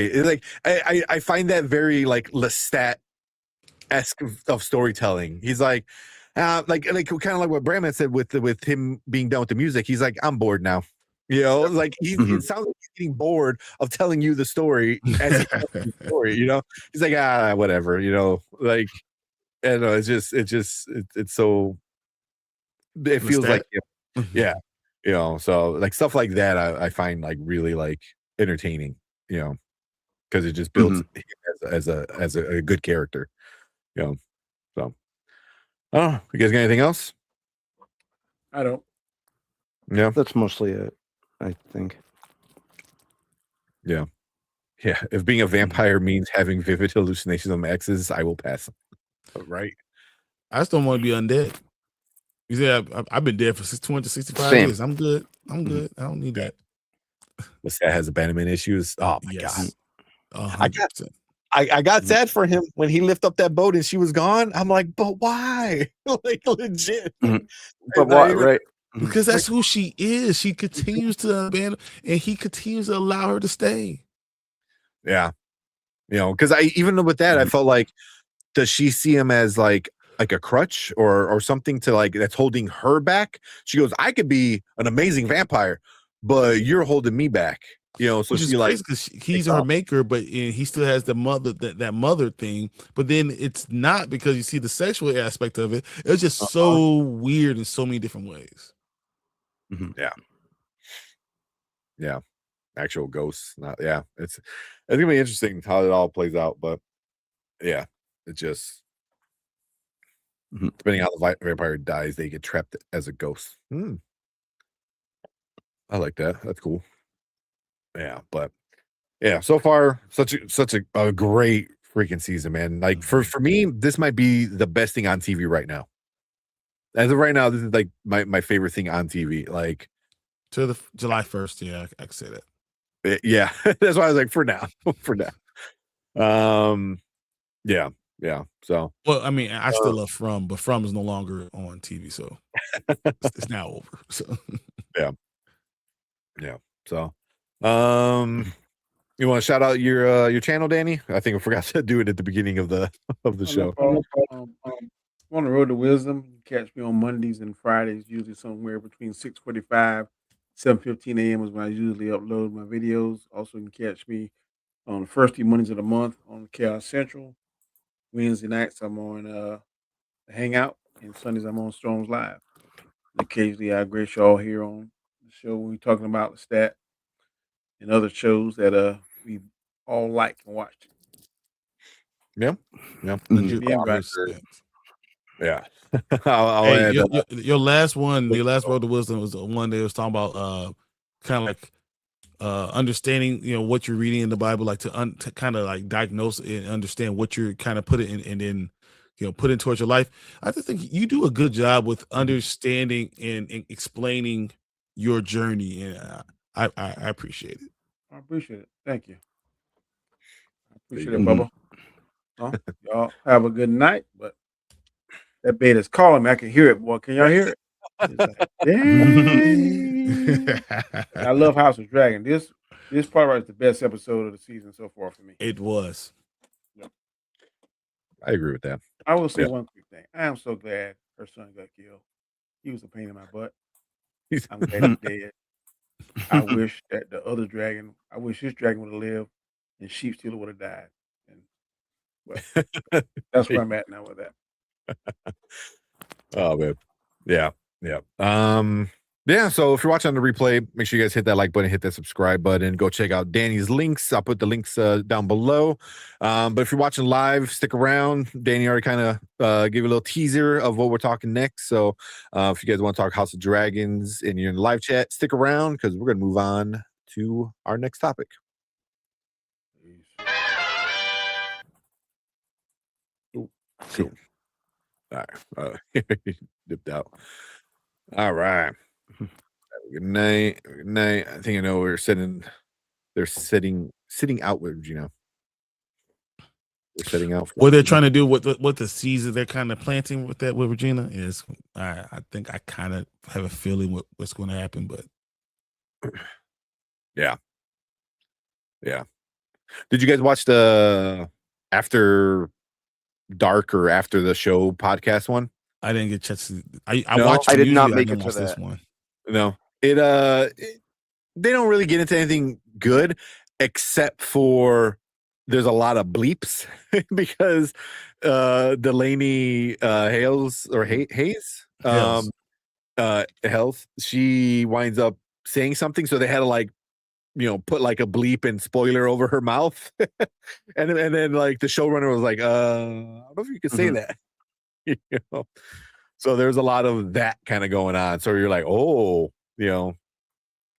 I find that very like Lestat-esque of storytelling. He's like kind of like what Brandman said with him being done with the music. He's like, I'm bored now. You know, like it sounds like he's getting bored of telling you the story as he tells the story. You know, he's like, whatever. You know, like, and it's so. It feels like, yeah, you know. So like stuff like that, I find like really like entertaining. You know, because it just builds him as a good character. You know, so. Oh, you guys got anything else? I don't. Yeah, that's mostly it, I think. Yeah. If being a vampire means having vivid hallucinations of my exes, I will pass. Right. I just don't want to be undead. You see, I've been dead for 265 Same. years. I'm good. I don't need that. That has abandonment issues. Oh my God. 100%. I got sad for him when he lifted up that boat and she was gone. I'm like, but why? Like legit. But why? Right? Because that's who she is. She continues to abandon, and he continues to allow her to stay. Yeah. You know, because even with that, I felt like, does she see him as like a crutch or something to like that's holding her back? She goes, I could be an amazing vampire, but you're holding me back. You know, so which is she crazy because he's her maker, but he still has the mother that mother thing. But then it's not, because you see the sexual aspect of it. It's just so weird in so many different ways. Yeah, actual ghosts. It's gonna be interesting how it all plays out. But yeah, it just depending on how the vampire dies, they get trapped as a ghost. I like that. That's cool. Yeah, but yeah, so far such a great freaking season, man. Like for me, this might be the best thing on TV right now. As of right now, this is like my favorite thing on TV. Like to the July 1st, yeah, I can say that. Yeah, that's why I was like, for now. Yeah. So, well, I mean, I still love From, but From is no longer on TV, so it's now over. So, yeah. So, you want to shout out your channel, Danny? I think I forgot to do it at the beginning of the show. On the Road to Wisdom, you can catch me on Mondays and Fridays, usually somewhere between 6:45, 7:15 a.m. is when I usually upload my videos. Also, you can catch me on the first 2 Mondays of the month on Chaos Central. Wednesday nights I'm on the Hangout, and Sundays I'm on Storms Live. And occasionally I grace y'all here on the show when we're talking about the stat and other shows that we all like and watch. Yeah. Legit Yeah. I'll Hey, add, your last one, your last word of wisdom was the one that was talking about kind of like understanding, what you're reading in the Bible, like to kind of like diagnose and understand what you're kind of putting in, and then put it towards your life. I just think you do a good job with understanding and explaining your journey, and I appreciate it. I appreciate it. Thank you. I appreciate you it, go. Bubba. Huh? Y'all have a good night. But that bed is calling me. I can hear it, boy. Can y'all hear it? It's like, dang. I love House of Dragon. This probably is the best episode of the season so far for me. It was. I agree with that. I will say Yeah. one quick thing. I am so glad her son got killed. He was a pain in my butt. He's- I'm glad he's dead. I wish that the other dragon, I wish his dragon would have lived and Sheep Stealer would have died. And well, that's where I'm at now with that. Oh man. Yeah. Yeah. So if you're watching on the replay, make sure you guys hit that like button, hit that subscribe button, go check out Danny's links. I'll put the links down below. But if you're watching live, stick around. Danny already kind of gave a little teaser of what we're talking next. So if you guys want to talk House of Dragons and you're in the live chat, stick around because we're gonna move on to our next topic. Ooh, cool. All right. Dipped out. All right. Good night. Good night. I think I know they're sitting out with Regina. They're setting out. What they're trying to do with what the seeds that they're kind of planting with Regina is, I think I kind of have a feeling what's going to happen, but yeah. Did you guys watch the After Dark or After the Show podcast one? I didn't get a chance to. I No, watched. I did not usually make I it didn't to watch this that. one. No. They don't really get into anything good except for there's a lot of bleeps because Delaney Hayes, she winds up saying something, so they had to like put like a bleep and spoiler over her mouth. and then like the showrunner was like, I don't know if you could say that. So there's a lot of that kind of going on. So you're like, oh,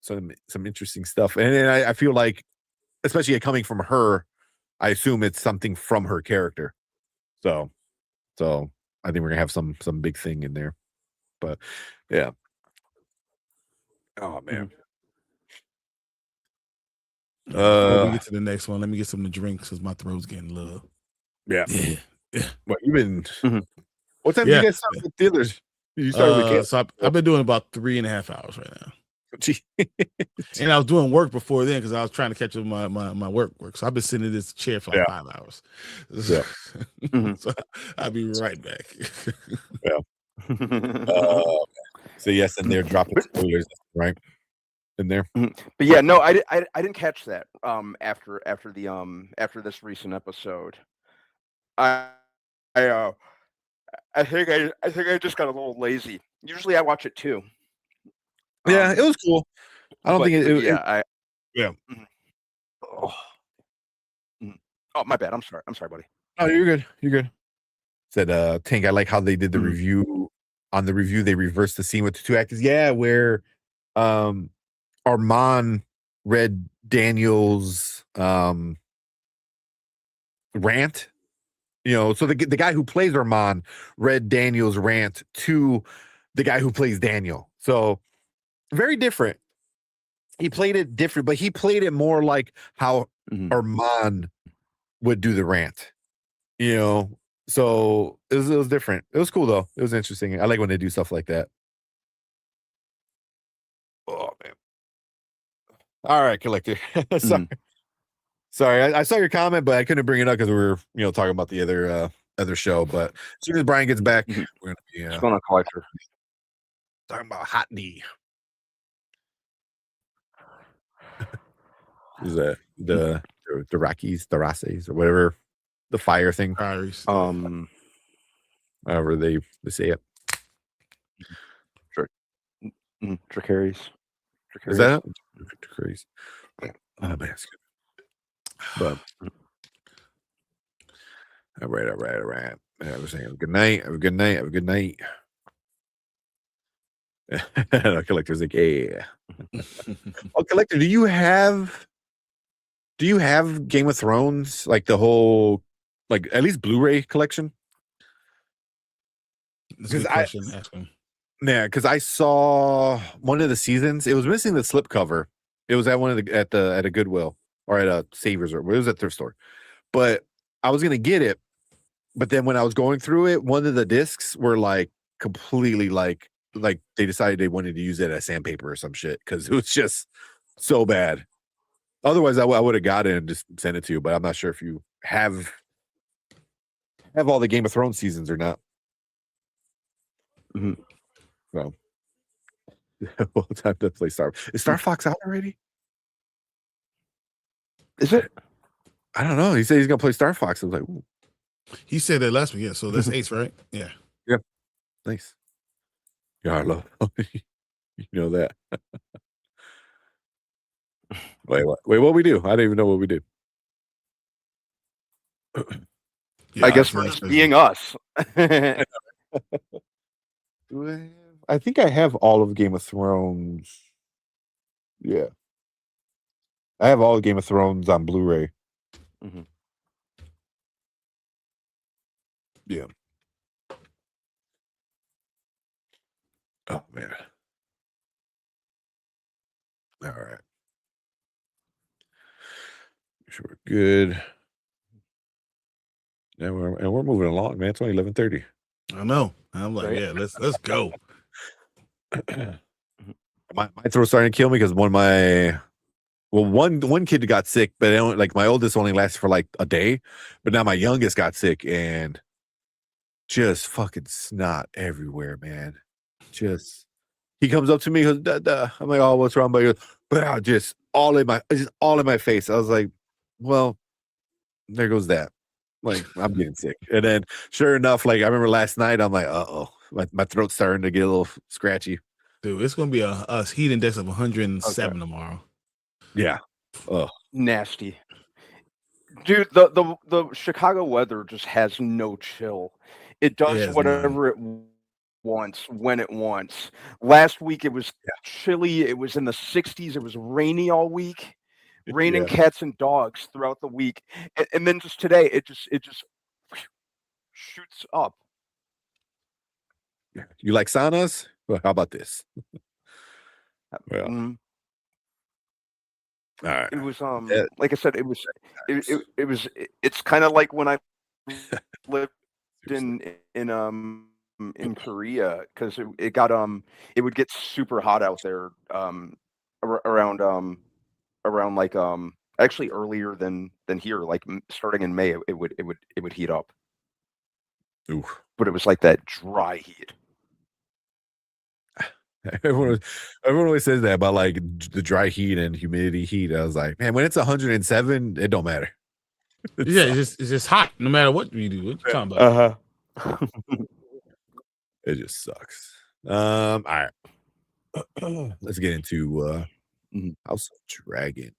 some interesting stuff. And then I feel like, especially coming from her, I assume it's something from her character. So I think we're gonna have some big thing in there. But yeah. Oh man. Before we get to the next one, let me get something to drink because my throat's getting low. Yeah. Yeah. What you've been? What time Yeah. did you guys start with the others? You started with kids. So I've been doing about 3.5 hours right now. Gee. And I was doing work before then because I was trying to catch up my work. So I've been sitting in this chair for like 5 hours. Yeah. So I'll be right back. So yes, and they're dropping spoilers, right? In there. But yeah, no, I didn't catch that. After this recent episode, I think I just got a little lazy. Usually I watch it too. Yeah, it was cool. I don't think it. Yeah. Oh, my bad. I'm sorry, buddy. Oh, you're good. Said Tank, I like how they did the review. On the review, they reversed the scene with the two actors. Yeah, where Armand read Daniel's rant. So the guy who plays Armand read Daniel's rant to the guy who plays Daniel. So very different. He played it different, but he played it more like how Armand would do the rant. So it was different. It was cool though. It was interesting. I like when they do stuff like that. Oh man. All right, Collector. Sorry, I saw your comment, but I couldn't bring it up because we were, talking about the other show. But as soon as Brian gets back, we're gonna be What's going on, Collector? talking about Hot D. Is that the Rockies, the Rosses, or whatever, the fire thing? However they say it. Dracarys. Is that it? Dracarys. Oh, that's good. But all right. I was saying, have a good night. Have a good night. Have a good night. Collector's like, yeah. Oh, Collector, do you have Game of Thrones, like the whole, like at least Blu-ray collection? That's a good question. Ask him. Yeah, because I saw one of the seasons. It was missing the slipcover. It was at one of the at a Goodwill or at a Savers, or it was at thrift store. But I was gonna get it, but then when I was going through it, one of the discs were like completely like they decided they wanted to use it as sandpaper or some shit because it was just so bad. Otherwise, I would have got it and just sent it to you, but I'm not sure if you have all the Game of Thrones seasons or not. Mhm. So, well, time to play Star. Is Star Fox out already? Is it? I don't know. He said he's gonna play Star Fox. I was like, ooh, He said that last week. Yeah, so that's Ace, right? Yeah. nice. Yeah, I love. You know that. Wait, what? Wait, what we do? I don't even know what we do. Yeah, I guess it's we're nice just business. being us. I think I have all of Game of Thrones. Yeah, I have all of Game of Thrones on Blu-ray. Mhm. Yeah. Oh man. All right. Make sure we're good. And we're moving along, man. It's only 11:30. I know. I'm like, Right. yeah, let's go. My throat's starting to kill me because one kid got sick, but like my oldest only lasted for like a day, but now my youngest got sick and just fucking snot everywhere, man. Just he comes up to me, he goes, duh, duh. I'm like, oh, what's wrong? But he goes, but just all in my face. I was like, well, there goes that. Like, I'm getting sick. And then sure enough, like I remember last night, I'm like, uh-oh, my throat's starting to get a little scratchy. Dude, it's gonna be a heat index of 107 tomorrow. Yeah. Oh, Nasty. Dude, the Chicago weather just has no chill. It does has whatever it wants when it wants. Last week it was chilly. It was in the 60s. It was rainy all week. Raining cats and dogs throughout the week. And then just today it just shoots up. you like saunas? Well, how about this? Well, Mhm. all right. It was like I said, it's kind of like when I lived in Korea, because it got it would get super hot out there around like actually earlier than here, like starting in May it would heat up. Oof. But it was like that dry heat. Everyone always says that about like the dry heat and humidity heat. I was like, man, when it's 107, it don't matter. Yeah, it's just hot no matter what you do. What you talking about? It just sucks. All right. Let's get into House of Dragon.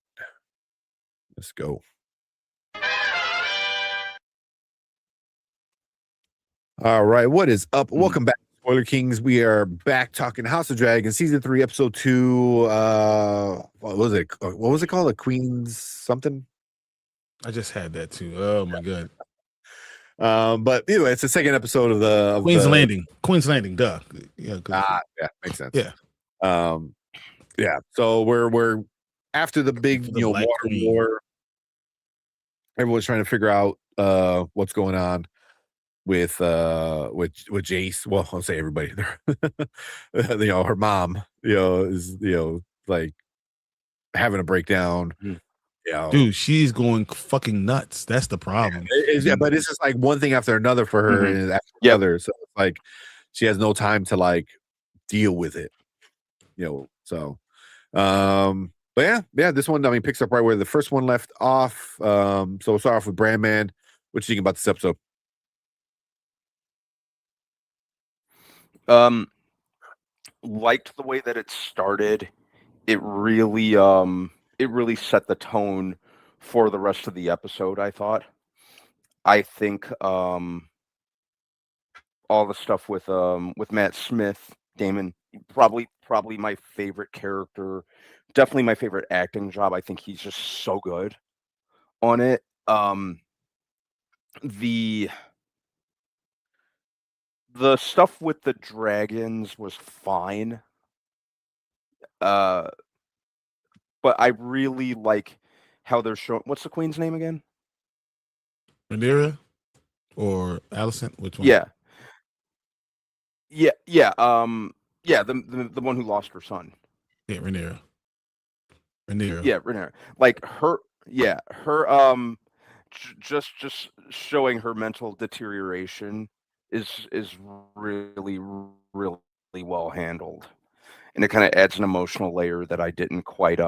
Let's go. All right, what is up? Welcome back, Spoiler Kings. We are back talking House of Dragon, season 3, episode 2. What was it? What was it called? A Queen's something? I just had that too. Oh my god. But anyway, it's the second episode of Queen's Landing. Queen's Landing, duh. Yeah, yeah, makes sense. Yeah. Yeah. So we're after the big The Black water Queen. war. Everyone's trying to figure out what's going on with Jace. Well, I'll say everybody. Her mom, is like having a breakdown. Dude, she's going fucking nuts. That's the problem. But it's just like one thing after another for her, and after another. So it's like she has no time to like deal with it. So but yeah, this one, I mean, picks up right where the first one left off. So we'll start off with Brandman. What you think about this episode? Liked the way that it started. It really set the tone for the rest of the episode, I thought. I think all the stuff with Matt Smith, Damon, probably my favorite character, definitely my favorite acting job. I think he's just so good on it. The stuff with the dragons was fine. But I really like how they're showing. What's the queen's name again? Rhaenyra or Alicent? Which one? Yeah. The one who lost her son. Yeah, Rhaenyra. Yeah, Rhaenyra. Like her. Yeah, her. Just showing her mental deterioration is really well handled, and it kind of adds an emotional layer that I didn't quite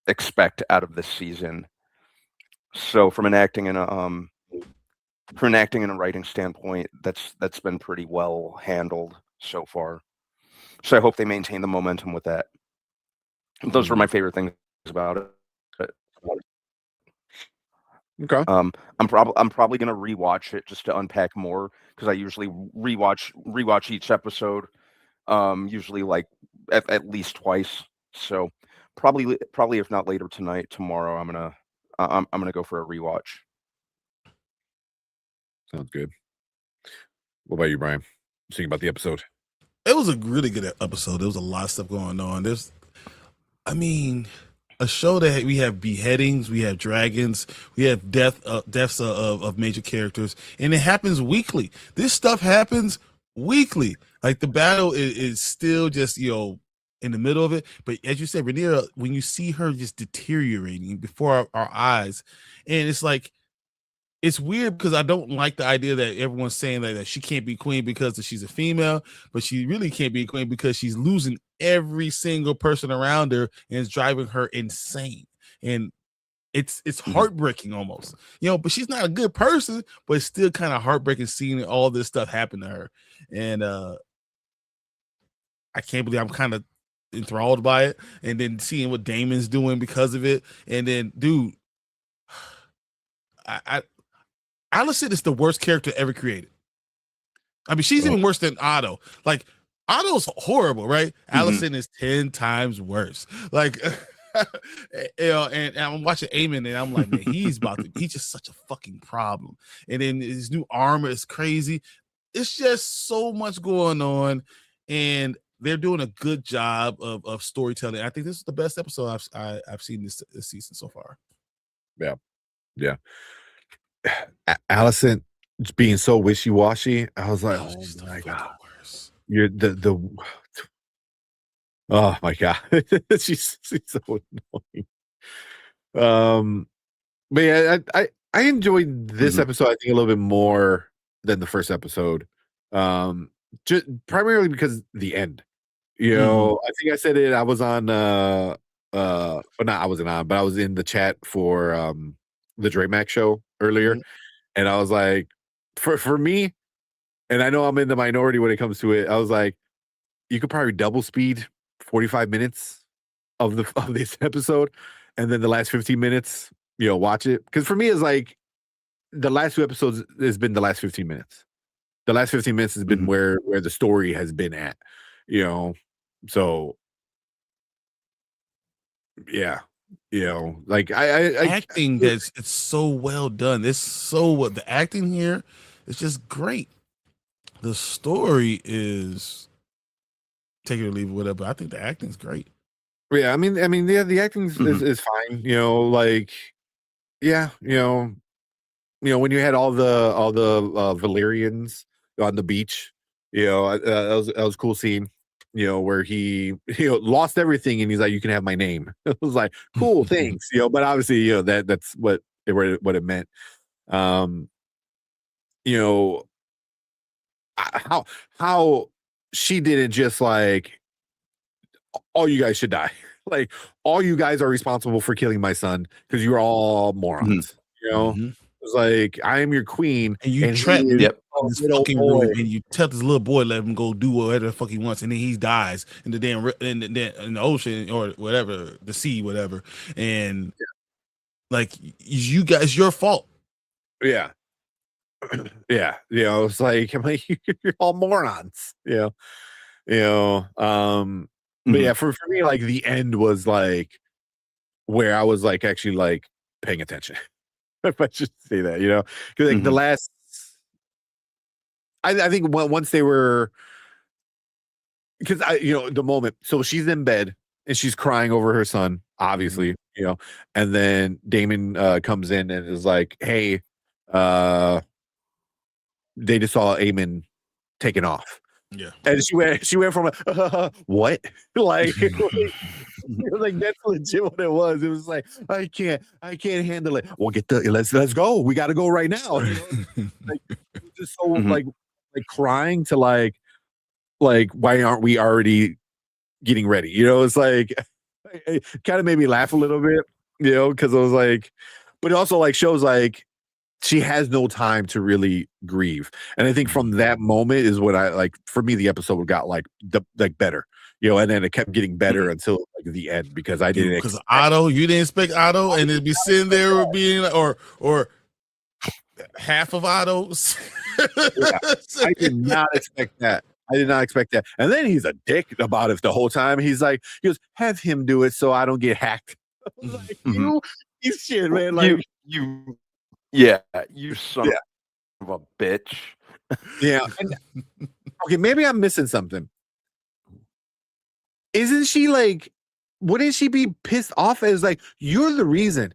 expect out of this season. So from an acting and a writing standpoint, that's been pretty well handled so far. So I hope they maintain the momentum with that. Those were my favorite things about it. Okay. I'm probably gonna rewatch it just to unpack more, because I usually rewatch each episode, usually like at least twice. So probably if not later tonight, tomorrow I'm gonna go for a rewatch. Sounds good. What about you, Brian? Thinking about the episode? It was a really good episode. There was a lot of stuff going on. A show that we have beheadings, we have dragons, we have deaths of major characters, and it happens weekly. This stuff happens weekly. Like the battle is still just in the middle of it. But as you said, Rhaenyra, when you see her just deteriorating before our eyes, and it's like, it's weird because I don't like the idea that everyone's saying that she can't be queen because she's a female, but she really can't be queen because she's losing every single person around her and it's driving her insane. And it's heartbreaking almost, but she's not a good person, but it's still kind of heartbreaking seeing all this stuff happen to her. And I can't believe I'm kind of enthralled by it. And then seeing what Damon's doing because of it. And then, dude, Alicent is the worst character ever created. I mean, she's even worse than Otto. Like, Otto's horrible, right? Alicent is 10 times worse. Like, and I'm watching Aemon, and I'm like, man, he's just such a fucking problem. And then his new armor is crazy. It's just so much going on, and they're doing a good job of storytelling. I think this is the best episode I've seen this season so far. Yeah. Alicent being so wishy-washy, I was like, oh my god, you're oh my god, she's so annoying. But yeah, I enjoyed this episode, I think, a little bit more than the first episode, just primarily because the end. I think I said it. I was on well, not I wasn't on, but I was in the chat for the Dre Mac show earlier, and I was like, for me, and I know I'm in the minority when it comes to it, I was like, you could probably double speed 45 minutes of this episode, and then the last 15 minutes, watch it, because for me, it's like the last 2 episodes has been the last 15 minutes. The last 15 minutes has been where the story has been at, so yeah. Like I acting that's it's so well done. The acting here is just great. The story is take it or leave it, whatever. I think the acting's great. Yeah, I mean, yeah, the acting is fine. Like, yeah, when you had all the Valyrians on the beach, that was a cool scene. Where he lost everything and he's like, you can have my name. It was like, cool, thanks. But obviously, that's what it meant. How she didn't just like, all you guys should die. Like, all you guys are responsible for killing my son because you're all morons. It's like, I am your queen, and you trap this fucking boy, and you tell this little boy let him go do whatever the fuck he wants, and then he dies in the damn in the ocean or whatever, the sea, whatever, and like, you guys, your fault. Yeah, Yeah, it's like I'm like you're all morons. But yeah, for me, like the end was like where I was like actually like paying attention. If I should say that, because like the last, I think once they were, because the moment, so she's in bed and she's crying over her son, obviously, and then Damon comes in and is like, hey, they just saw Eamon taken off. Yeah. And she went from what? Like, like that's legit what it was. It was like, I can't handle it. Well, let's go. We got to go right now. Like, just so like crying to like why aren't we already getting ready? It's like it kind of made me laugh a little bit, because I was like, but it also like shows like she has no time to really grieve. And I think from that moment is when I like, for me, the episode got like better, and then it kept getting better until like the end, because I didn't because Otto, you didn't expect Otto and it'd be sitting there being or half of Otto's. I did not expect that. And then he's a dick about it the whole time. He goes, have him do it so I don't get hacked. I was like, you shit, man. Like you son of a bitch. Yeah. And, okay, maybe I'm missing something. Isn't she like, wouldn't she be pissed off as like, you're the reason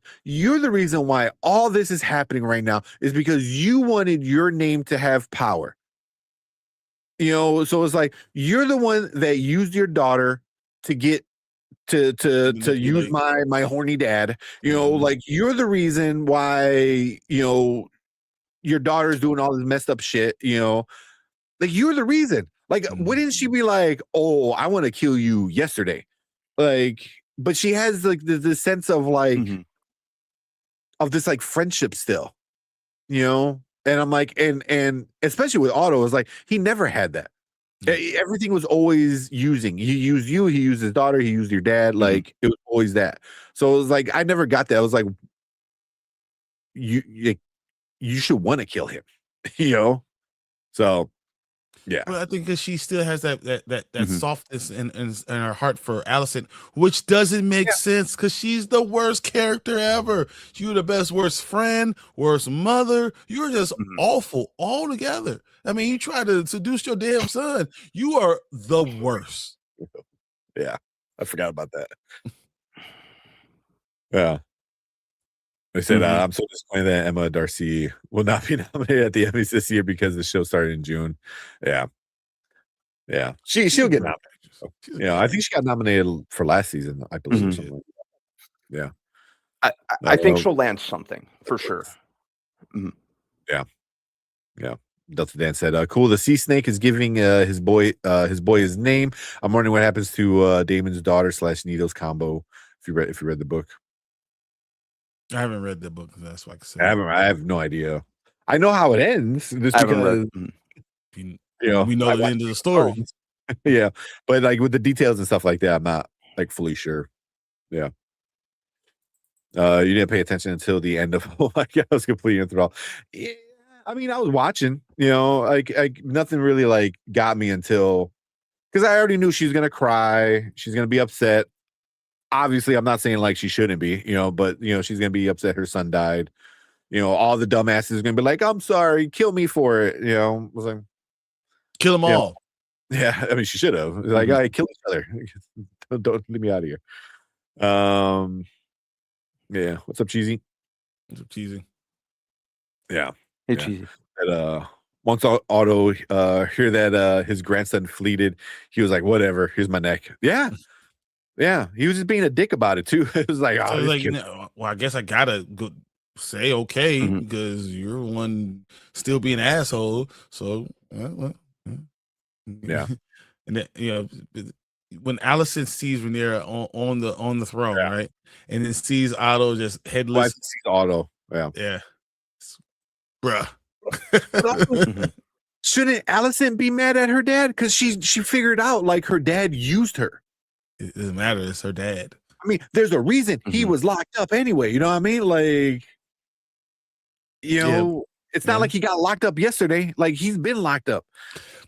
why all this is happening right now is because you wanted your name to have power. So it's like, you're the one that used your daughter to get to use my horny dad, like you're the reason why, your daughter's doing all this messed up shit, like you're the reason. Like, wouldn't she be like, oh, I want to kill you yesterday? Like, but she has like the sense of like, of this like friendship still, and I'm like, and especially with Otto, it's like, he never had that. Everything was always using. He used you, he used his daughter, he used your dad. Like, it was always that. So it was like, I never got that. I was like, you should want to kill him, So, yeah. Well, I think because she still has that softness in her heart for Allison, which doesn't make sense because she's the worst character ever. You're the best, worst friend, worst mother. You're just awful altogether. I mean, you try to seduce your damn son. You are the worst. Yeah, I forgot about that. Yeah. They said, I'm so disappointed that Emma Darcy will not be nominated at the Emmys this year because the show started in June. Yeah. Yeah. She'll get nominated. I think she got nominated for last season, I believe. Or something like that. Yeah. I think she'll land something for sure. Yeah. Yeah. Delta Dan said, cool. The sea snake is giving his boy his name. I'm wondering what happens to Damon's daughter / Nito's combo if you read the book. I haven't read the book. That's why I can say. I have no idea. I know how it ends. Just because we know the end of the story. Yeah, but like with the details and stuff like that, I'm not like fully sure. Yeah. You didn't pay attention until the end of. I was completely enthralled. Yeah, I mean, I was watching. Like nothing really like got me until, because I already knew she was gonna cry. She's gonna be upset. Obviously, I'm not saying like she shouldn't be, but she's gonna be upset her son died. All the dumbasses are gonna be like, I'm sorry, kill me for it. Was like, kill them all. Yeah, I mean, she should have. Like, I kill each other. Don't leave me out of here. Yeah. What's up, Cheesy? What's up, Cheesy? Yeah. Hey, Cheesy. And, once Otto hear that his grandson fleeted, he was like, whatever, here's my neck. Yeah. Yeah, he was just being a dick about it too. It was like, oh, so like, well, I guess I gotta go say okay because you're one still being an asshole. So, yeah, and then, when Allison sees Rhaenyra on the throne, right, and then sees Otto just headless. Sees Otto, yeah, bruh. Shouldn't Allison be mad at her dad because she figured out like her dad used her? It doesn't matter. It's her dad. I mean, there's a reason he was locked up anyway. You know what I mean? Like, It's not like he got locked up yesterday. Like he's been locked up.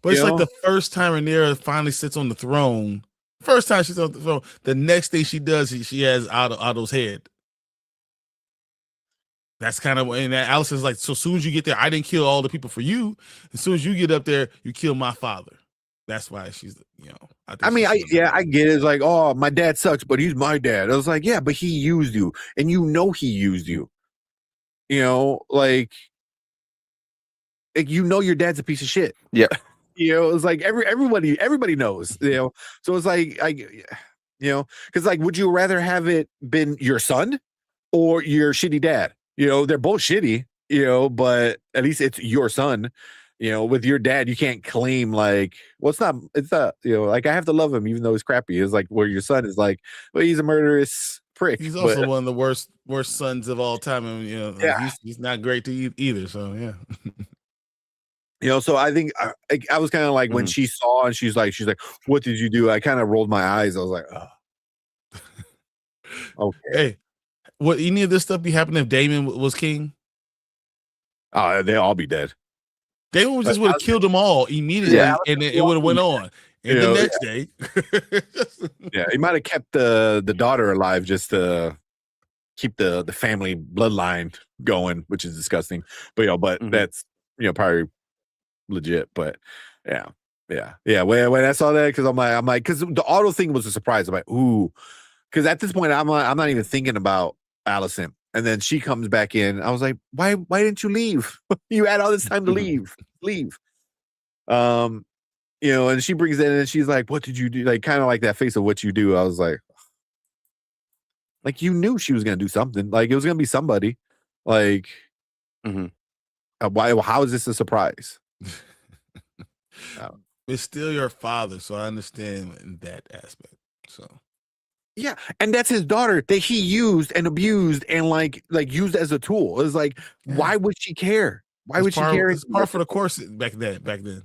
But it's like the first time Rhaenyra finally sits on the throne. First time she's on the throne. The next thing she does, she has Otto's head. That's kind of, and Allison's like, so as soon as you get there, I didn't kill all the people for you. As soon as you get up there, you kill my father. That's why she's, I get it. It's like, oh, my dad sucks, but he's my dad. I was like, yeah, but he used you, and he used you. Like your dad's a piece of shit. Yeah. It's like everybody knows. So it's like because like, would you rather have it been your son or your shitty dad? They're both shitty. But at least it's your son. With your dad, you can't claim like, well, it's not, like I have to love him even though he's crappy. It's like where your son is like, well, he's a murderous prick. He's also one of the worst sons of all time, and he's not great to either. So yeah, so I think I was kind of like when she saw and she's like, what did you do? I kind of rolled my eyes. I was like, oh, okay. Hey, would any of this stuff be happening if Daemon was king? Oh, they'll all be dead. Daemon just would have killed them all immediately, and it would have went on. And the next day, he might have kept the daughter alive just to keep the family bloodline going, which is disgusting. But that's probably legit. But yeah. When I saw that, because I'm like, because the auto thing was a surprise. I'm like, ooh, because at this point I'm not even thinking about Allison. And then she comes back in. I was like, why didn't you leave? You had all this time to leave. And she brings it in and she's like, what did you do? Like, kind of like that face of what you do. I was like, you knew she was going to do something. Like, it was going to be somebody. Like, why? How is this a surprise? It's still your father, so I understand in that aspect. So. Yeah, and that's his daughter that he used and abused and like used as a tool. It's like, why would she care? Why would she care? It's par for the course back then.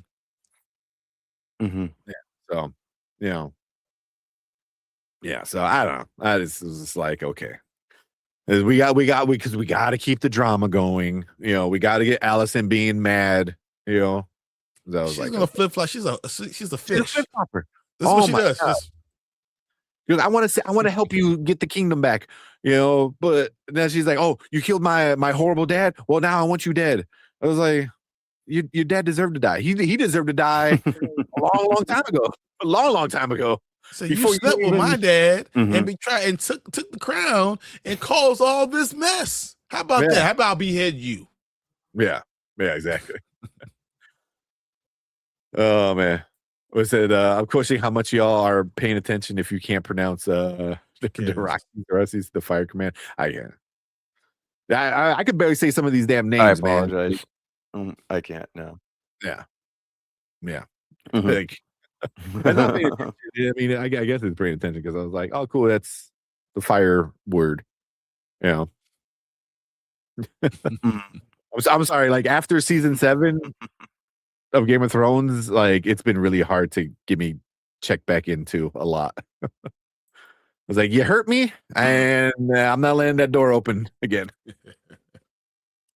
Yeah. So, yeah. So I don't know. I just was just like, okay, we got to keep the drama going. We got to get Allison being mad. That was she's gonna flip flop. She's a fish. This is what she does. Because I want to help you get the kingdom back, but then she's like, oh, you killed my horrible dad. Well, now I want you dead. I was like, your dad deserved to die. He deserved to die a long time ago. A long time ago. So you slept with my dad and took the crown and caused all this mess. How about that? How about behead you? Yeah, exactly. Oh man. Was it? I'm questioning how much y'all are paying attention if you can't pronounce the fire command. I could barely say some of these damn names. I apologize. Man. I can't. No. Yeah. Like, I'm not paying attention. I mean, I guess it's paying attention because I was like, oh, cool. That's the fire word. I'm sorry. Like after season 7. Of Game of Thrones, like it's been really hard to get me checked back into a lot. I was like, you hurt me, and I'm not letting that door open again.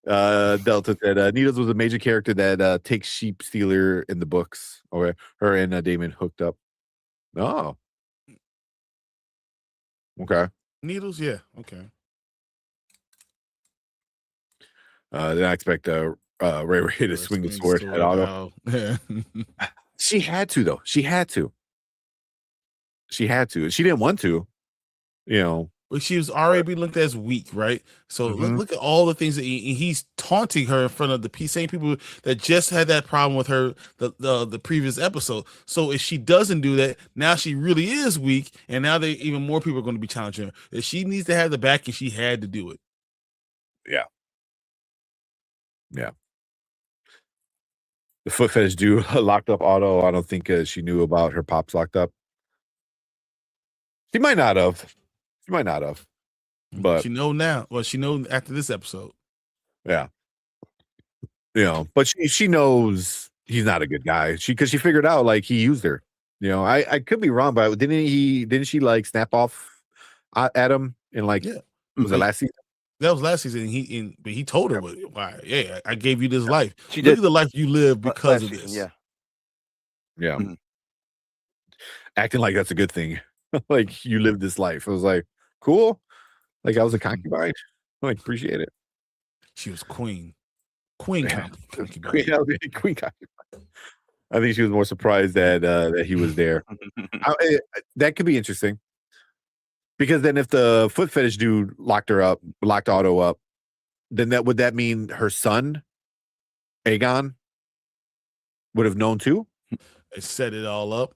Delta said Needles was a major character that takes Sheep Stealer in the books, or her and Damon hooked up. Oh, okay. Needles, yeah, okay. Did I expect Ray to swing the sword at Otto? She had to, though. She had to. She didn't want to, But she was already being looked at as weak, right? So look at all the things that he's taunting her in front of the same people that just had that problem with her the previous episode. So if she doesn't do that, now she really is weak, and now even more people are going to be challenging her. If she needs to have the backing, she had to do it. Yeah. The foot fetish dude locked up Otto. I don't think she knew about her pops locked up. She might not have. But she know now. Well, she knows after this episode. Yeah. But she knows he's not a good guy. Because she figured out like he used her. I could be wrong, but didn't she like snap off at him in like was it last season? That was last season. But he told her, "Why? Yeah, I gave you this life. She Look did at the life you live because last of season, this." yeah. Yeah. Mhm. Acting like that's a good thing. Like you lived this life. I was like, cool. Like I was a concubine. Like appreciate it. She was queen. Queen Yeah. concubine. Queen concubine. I think she was more surprised that he was there. That could be interesting. Because then if the foot fetish dude locked Otto up, then would that mean her son, Aegon, would have known too? They set it all up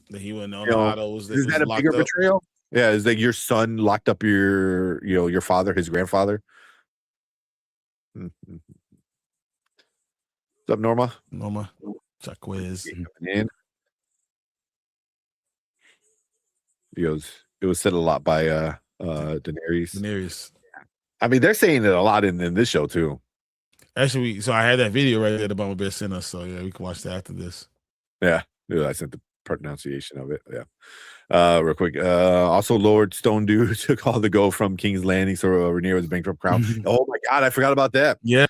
that he wouldn't know You know, Otto was is that a locked bigger up. betrayal? Yeah, is that your son locked up your father, his grandfather? Mm-hmm. What's up, Norma? Norma, Jaquez. And it was said a lot by Daenerys. Daenerys. I mean, they're saying it a lot in this show too. Actually, so I had that video right there that Mama Bear sent us. So yeah, we can watch that after this. Yeah, I sent the pronunciation of it. Yeah. Real quick. Also, Lord Stone Dude took all the go from King's Landing, so Rhaenyra was bankrupt crown. Oh my God, I forgot about that. Yeah.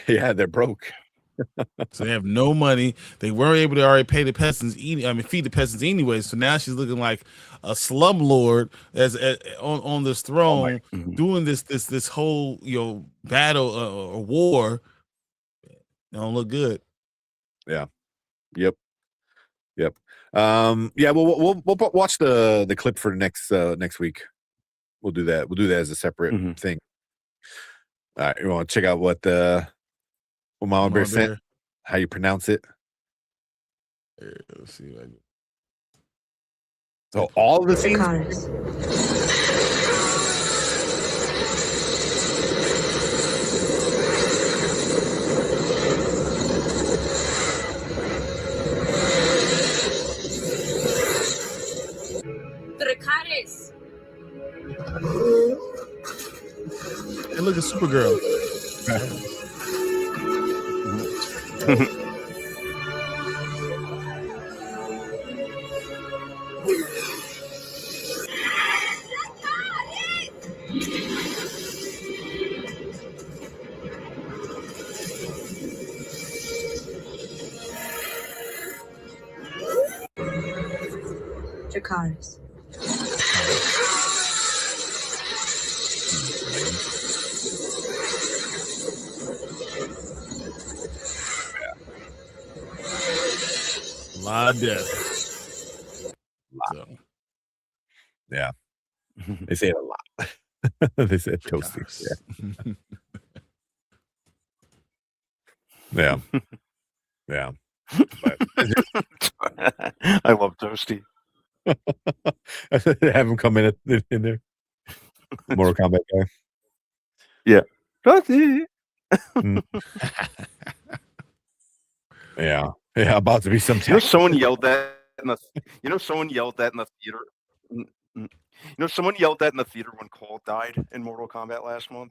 Yeah, they're broke. So they have no money. They weren't able to already pay the peasants. Feed the peasants anyway. So now she's looking like a slumlord on this throne, doing this whole battle or war. It don't look good. Yeah. Yep. Yeah. We'll watch the clip for next week. We'll do that. We'll do that as a separate thing. All right, you want to check out what Mama Bear sent? How you pronounce it? Let's see. So all of the scenes. Dracarys. Hey, look at Supergirl. Dracarys. A lot of death. So. Yeah. They say it a lot. They said toasty. Yeah. Yeah. I love Toasty. Have him come in there. Mortal Kombat guy. Yeah. Toasty. Yeah. Yeah, about to be some time. Someone yelled that in the someone yelled that in the theater. Someone yelled that in the theater when Cole died in Mortal Kombat last month.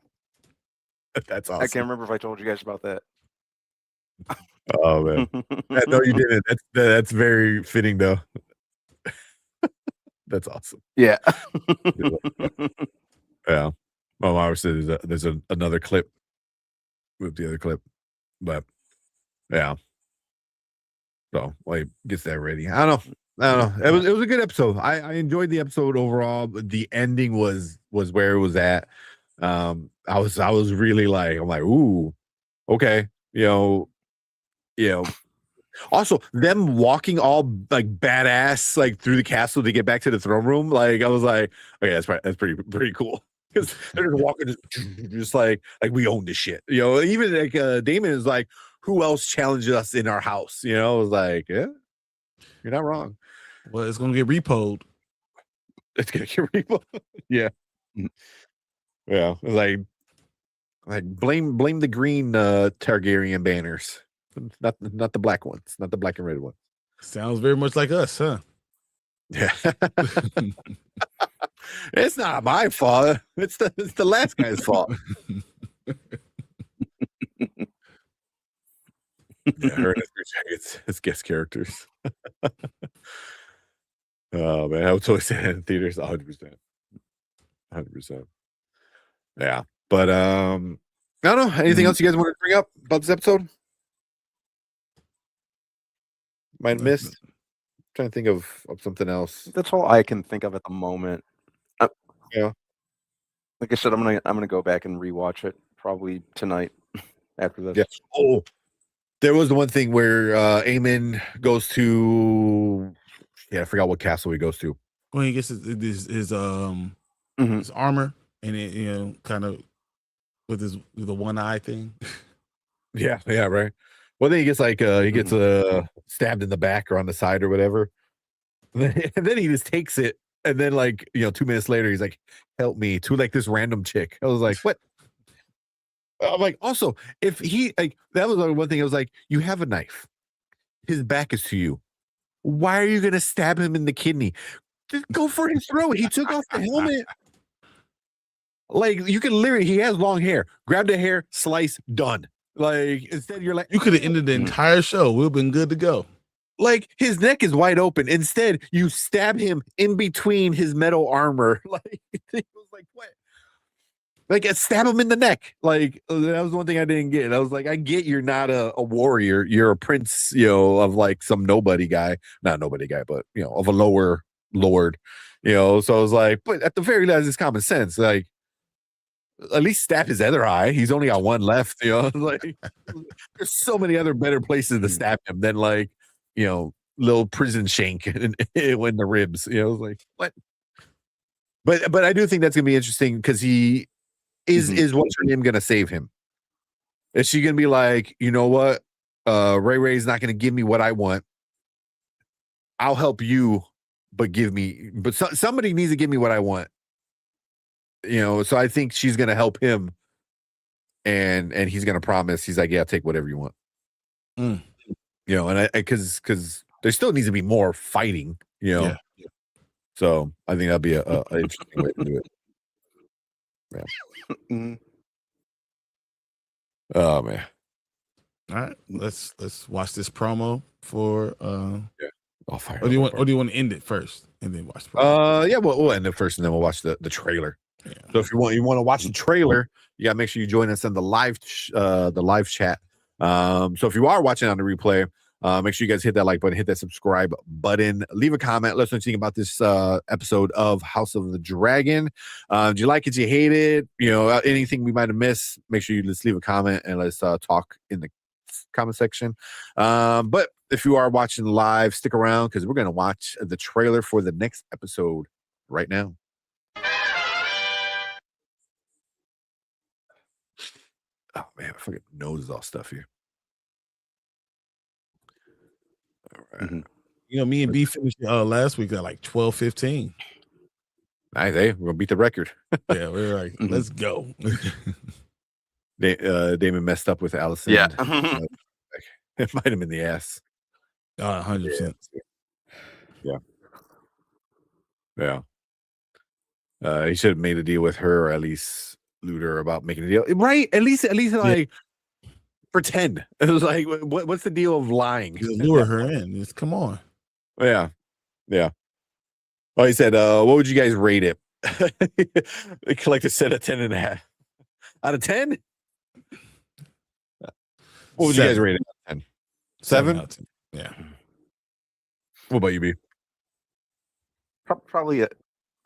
That's awesome. I can't remember if I told you guys about that. Oh man. No, you didn't. That's very fitting though. That's awesome. Yeah. Yeah. My mom said there's another clip. Move the other clip. But yeah. So gets that ready. I don't know. It was a good episode. I enjoyed the episode overall, but the ending was where it was at. I was really I'm like, ooh, okay. Also, them walking all badass through the castle to get back to the throne room. I was like, okay, that's pretty cool. Because they're just walking just like we own this shit. Even Damon is like, who else challenged us in our house? I was like, yeah, you're not wrong. Well, it's gonna get repoed. It's gonna get repoed. Yeah. Yeah. Like blame the green Targaryen banners. Not the black ones, not the black and red ones. Sounds very much like us, huh? Yeah. It's not my fault. It's the last guy's fault. Yeah, her and it's guest characters. Oh man, I would totally say that in theaters 100%. 100%. Yeah, but I don't know. Anything else you guys want to bring up about this episode? Might have missed. Trying to think of something else. That's all I can think of at the moment. Yeah. Like I said, I'm gonna go back and rewatch it probably tonight after this. Yeah. Oh, there was the one thing where Eamon goes to. Yeah, I forgot what castle he goes to. When he gets his armor and it, kind of with the one eye thing. Yeah, right. Well, then he gets he gets stabbed in the back or on the side or whatever. And then he just takes it, and then 2 minutes later, he's like, "Help me!" to this random chick. I was like, "What?" I'm like, also, if he that was one thing. I was like, "You have a knife. His back is to you. Why are you gonna stab him in the kidney? Just go for his throat." He took off the helmet. You can literally, he has long hair. Grab the hair, slice, done. Instead, you're like, you could have ended the entire show. We've been good to go. His neck is wide open. Instead, you stab him in between his metal armor. It was like, what? Stab him in the neck. That was one thing I didn't get. I was like, I get you're not a warrior. You're a prince, of some nobody guy. Not nobody guy, but, of a lower lord. So I was like, but at the very least, it's common sense. At least stab his other eye. He's only got one left. There's so many other better places to stab him than little prison shank in the ribs. I was like, what? But I do think that's gonna be interesting because he is what's her name gonna save him? Is she gonna be like, you know what? Ray Ray's not gonna give me what I want. I'll help you, but somebody needs to give me what I want. So I think she's gonna help him, and he's gonna promise. He's like, yeah, take whatever you want. And because there still needs to be more fighting. Yeah. So I think that'd be a interesting way to do it. Yeah. Oh man. All right, let's watch this promo for I'll fire. Or do you want to end it first and then watch the promo? Yeah, we'll end it first and then we'll watch the trailer. Yeah. So if you want to watch the trailer, you gotta make sure you join us in the live chat. So if you are watching on the replay, make sure you guys hit that like button, hit that subscribe button, leave a comment. Let us know what you think about this episode of House of the Dragon. Do you like it? Do you hate it? Anything we might have missed, make sure you just leave a comment and let's talk in the comment section. But if you are watching live, stick around because we're going to watch the trailer for the next episode right now. Oh man, I forget nose all stuff here. All right. Me and B finished last week at 12:15. Nice, hey, we're gonna beat the record. Yeah, we're like, let's go. Damon messed up with Allison. Yeah. It might have been the ass. 100%. Yeah. He should have made a deal with her, or at least lure her about making a deal. Right? At least pretend. It was like, what's the deal of lying? Just lure her in. Just come on. Yeah. Oh, he said, what would you guys rate it? The collector said a 10.5. Out of 10? What would you guys rate it out of 10? 7? Out of 10. Yeah. What about you, B? Probably a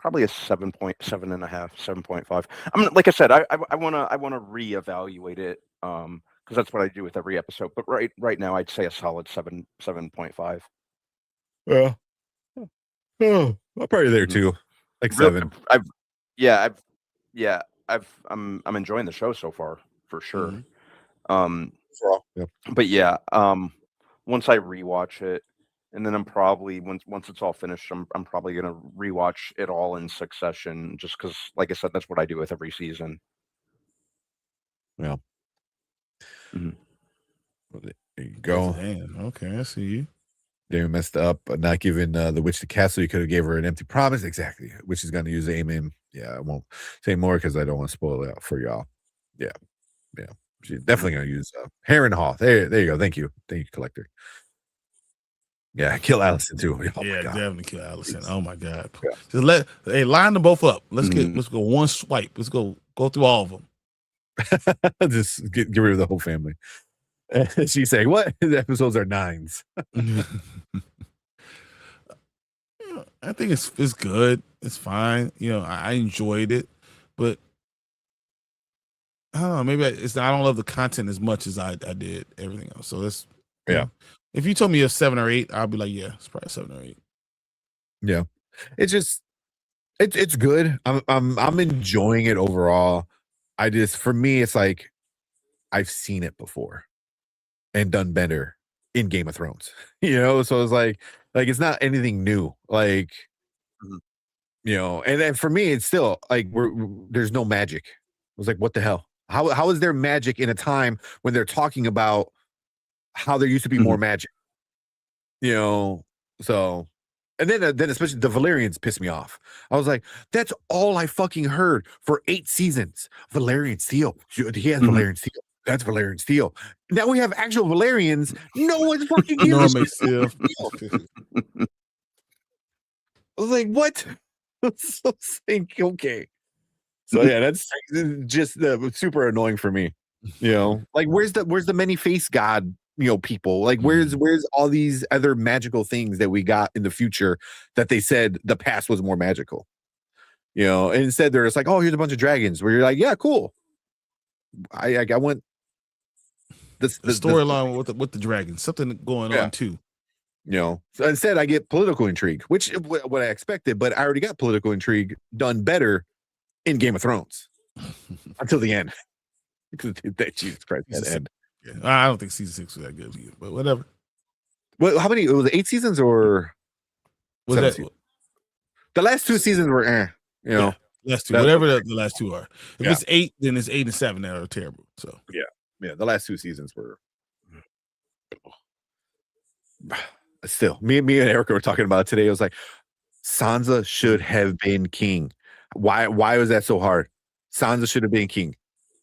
7.7.5, 7.5. I mean, like I said, I want to reevaluate it because that's what I do with every episode. But right now, I'd say a solid 7.5. Yeah. Oh, I'm probably there too. Like 7. I'm enjoying the show so far for sure. Yeah. But yeah, once I rewatch it, and then I'm probably once it's all finished, I'm probably gonna rewatch it all in succession, just because, like I said, that's what I do with every season. Yeah. There you go. Damn. Okay, I see you. Damon messed up, not giving the witch the castle. You could have gave her an empty promise. Exactly. Which is going to use Amen. Yeah, I won't say more because I don't want to spoil it out for y'all. Yeah. She's definitely going to use Heron Hall. There you go. Thank you, collector. Yeah, kill Allison too. Oh my Yeah, God. definitely kill Allison. Please. Oh my God. Yeah. Just line them both up. Let's Mhm. go one swipe. Let's go through all of them. Just get rid of the whole family. She's saying, what? The episodes are 9s. I think it's good. It's fine. I enjoyed it, but I don't know. Maybe I don't love the content as much as I did everything else. So that's Yeah. If you told me a 7 or 8, I'll be like, yeah, it's probably 7 or 8. Yeah. It's just it's good. I'm enjoying it overall. For me, it's like I've seen it before and done better in Game of Thrones. So it's like it's not anything new. Like, Mhm. and then for me, it's still like there's no magic. I was like, what the hell? How is there magic in a time when they're talking about how there used to be more magic? So and then especially the Valerians pissed me off. I was like, that's all I fucking heard for 8 seasons. Valerian steel. He has Valerian steel. That's Valerian steel. Now we have actual Valerians. No one's fucking gives a makes shit. sense. I was like, what? So think, okay. So yeah, that's just super annoying for me. Like where's the many face god people? Like where's all these other magical things that we got in the future that they said the past was more magical? And instead they're just like, oh, here's a bunch of dragons, where you're like, yeah, cool. I want the storyline with the dragons, something going on too. So instead I get political intrigue, which what I expected, but I already got political intrigue done better in Game of Thrones until the end. Jesus Christ, that end. Yeah, I don't think season 6 was that good either, but whatever. Well, how many? It was 8 seasons or was that? Seasons? The last 2 seasons were, last 2, whatever the last 2 are. If it's 8, then it's 8 and 7 that are terrible. So yeah, the last 2 seasons were. Still, me and Erica were talking about it today. I was like, Sansa should have been king. Why was that so hard? Sansa should have been king.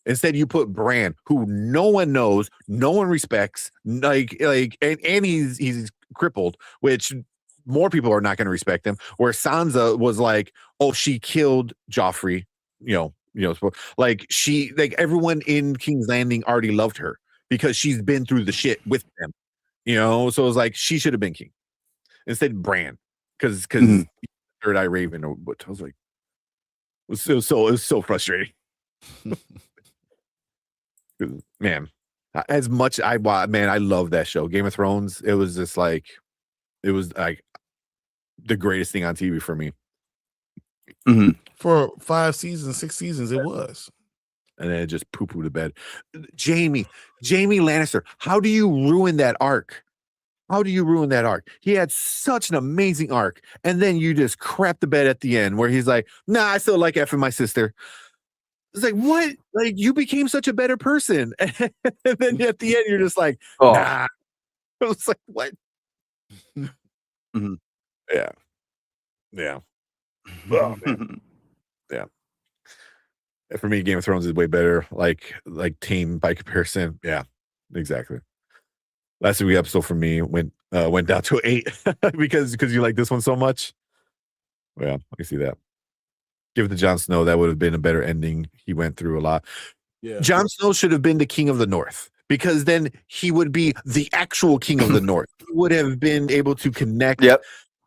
Instead, you put Bran, who no one knows, no one respects, and he's crippled, which more people are not going to respect him. Where Sansa was like, oh, she killed Joffrey, everyone in King's Landing already loved her because she's been through the shit with them, so it was like she should have been king. Instead, Bran, because Third Eye Raven, or what I was like, it was so frustrating. Man, as much I love that show, Game of Thrones. It was like the greatest thing on TV for me. For 5 seasons, 6 seasons, it was. And then it just poo-poo to bed. Jamie Lannister, how do you ruin that arc? He had such an amazing arc, and then you just crap the bed at the end where he's like, nah, I still like effing my sister. It's like, what? Like, you became such a better person. And then at the end, you're just like, nah. I was like, what? Yeah. Oh, man. Yeah. For me, Game of Thrones is way better. Like tame by comparison. Yeah, exactly. Last week episode for me went down to 8 because you like this one so much. Yeah, I can see that. Give it to Jon Snow. That would have been a better ending. He went through a lot. Yeah. Jon Snow should have been the king of the North, because then he would be the actual king of the North. He would have been able to connect the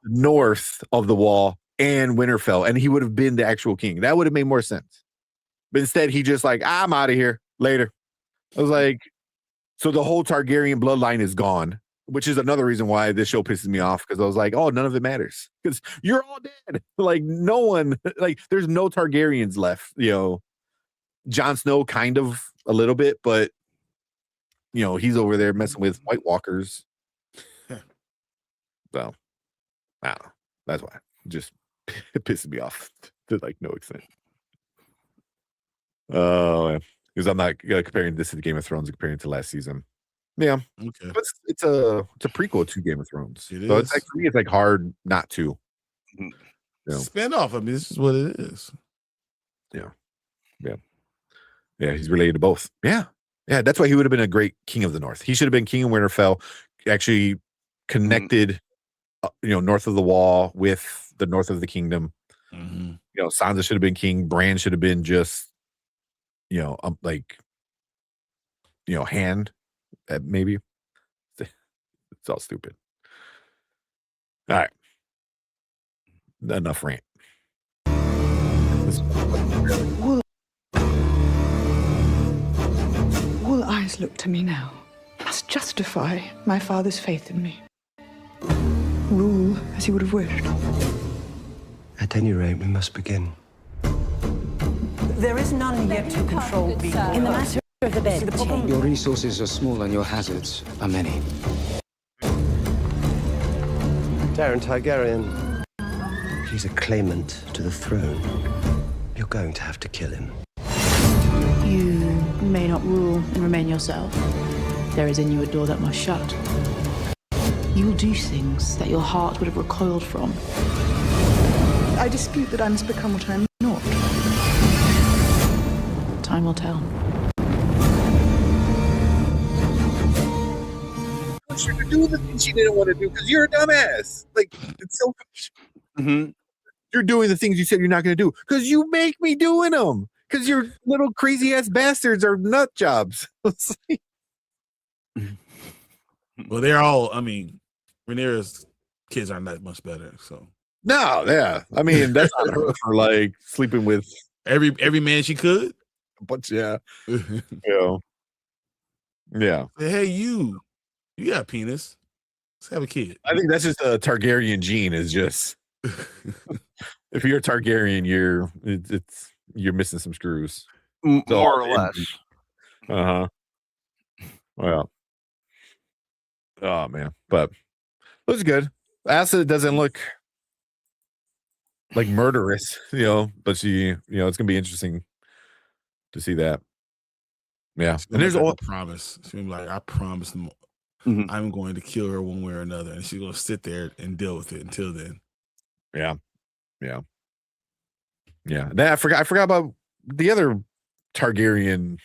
north of the wall and Winterfell, and he would have been the actual king. That would have made more sense. But instead, he just like, I'm out of here later. I was like, so the whole Targaryen bloodline is gone, which is another reason why this show pisses me off, because I was like, oh, none of it matters because you're all dead. Like, no one, like, there's no Targaryens left. Jon Snow kind of a little bit, but he's over there messing with White Walkers. So, I don't know. That's why just it pisses me off to like no extent. Oh, because I'm not comparing this to the Game of Thrones, comparing it to last season. Yeah, okay. But it's a prequel to Game of Thrones, so it's like, for me, it's like hard not to. Spin off. I mean, this is what it is. Yeah. He's related to both. Yeah. That's why he would have been a great king of the North. He should have been king of Winterfell. Actually connected north of the wall with the north of the kingdom. Mhm. Sansa should have been king. Bran should have been just, hand, maybe. It's all stupid. All right. Enough rant. All eyes look to me now. Must justify my father's faith in me. Rule as he would have wished. At any rate, we must begin. There is none yet to control the In the matter of the bed chain. Your resources are small and your hazards are many. Darren Targaryen. He's a claimant to the throne. You're going to have to kill him. You may not rule and remain yourself. There is in you a door that must shut. You will do things that your heart would have recoiled from. I dispute that I must become what I am not. Time will tell. I want you to do the things you didn't want to do because you're a dumbass. Like, it's so. Mm-hmm. You're doing the things you said you're not going to do because you make me doing them. Because your little crazy ass bastards are nut jobs. Well, they're all. I mean, Rhaenyra's kids are not much better. So No, yeah. I mean, that's not her for like sleeping with every man she could. a bunch. Yeah. Say, Yeah. hey, you got a penis. Let's have a kid. I think that's just a Targaryen gene. Is just if you're a Targaryen, you're missing some screws. More or less. Uh-huh. Well. Oh man. But it was good. Asa doesn't look like murderous, but she, it's gonna be interesting to see that. Yeah. And there's a promise. She's gonna be like, I promise them I'm going to kill her one way or another. And she's gonna sit there and deal with it until then. Yeah. Yeah. Yeah. Then I forgot about the other Targaryen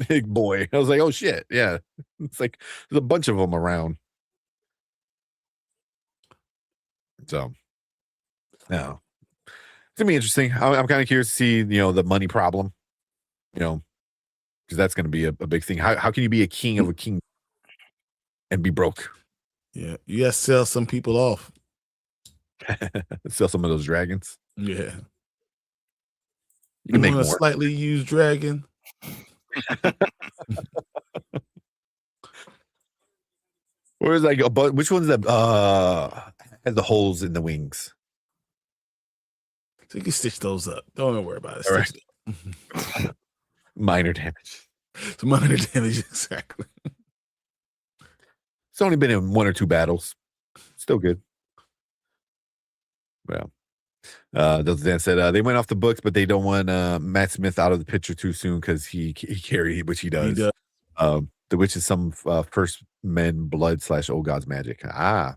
big boy. I was like, oh shit. Yeah. It's like there's a bunch of them around. So yeah. It's gonna be interesting. I'm kind of curious to see, the money problem. Because that's gonna be a big thing. How can you be a king of a king and be broke? Yeah. You gotta sell some people off. Sell some of those dragons. Yeah. You can make want a more. slightly used dragon. Or is like which one's that has the holes in the wings? So you can stitch those up. Don't even worry about it. All right. Stitch it up. Minor damage. It's minor damage, exactly. It's only been in 1 or 2 battles. Still good. Well, Dan said they went off the books, but they don't want Matt Smith out of the picture too soon because he carried, which he does. He does. The witch is some first men blood / old gods magic. Yeah,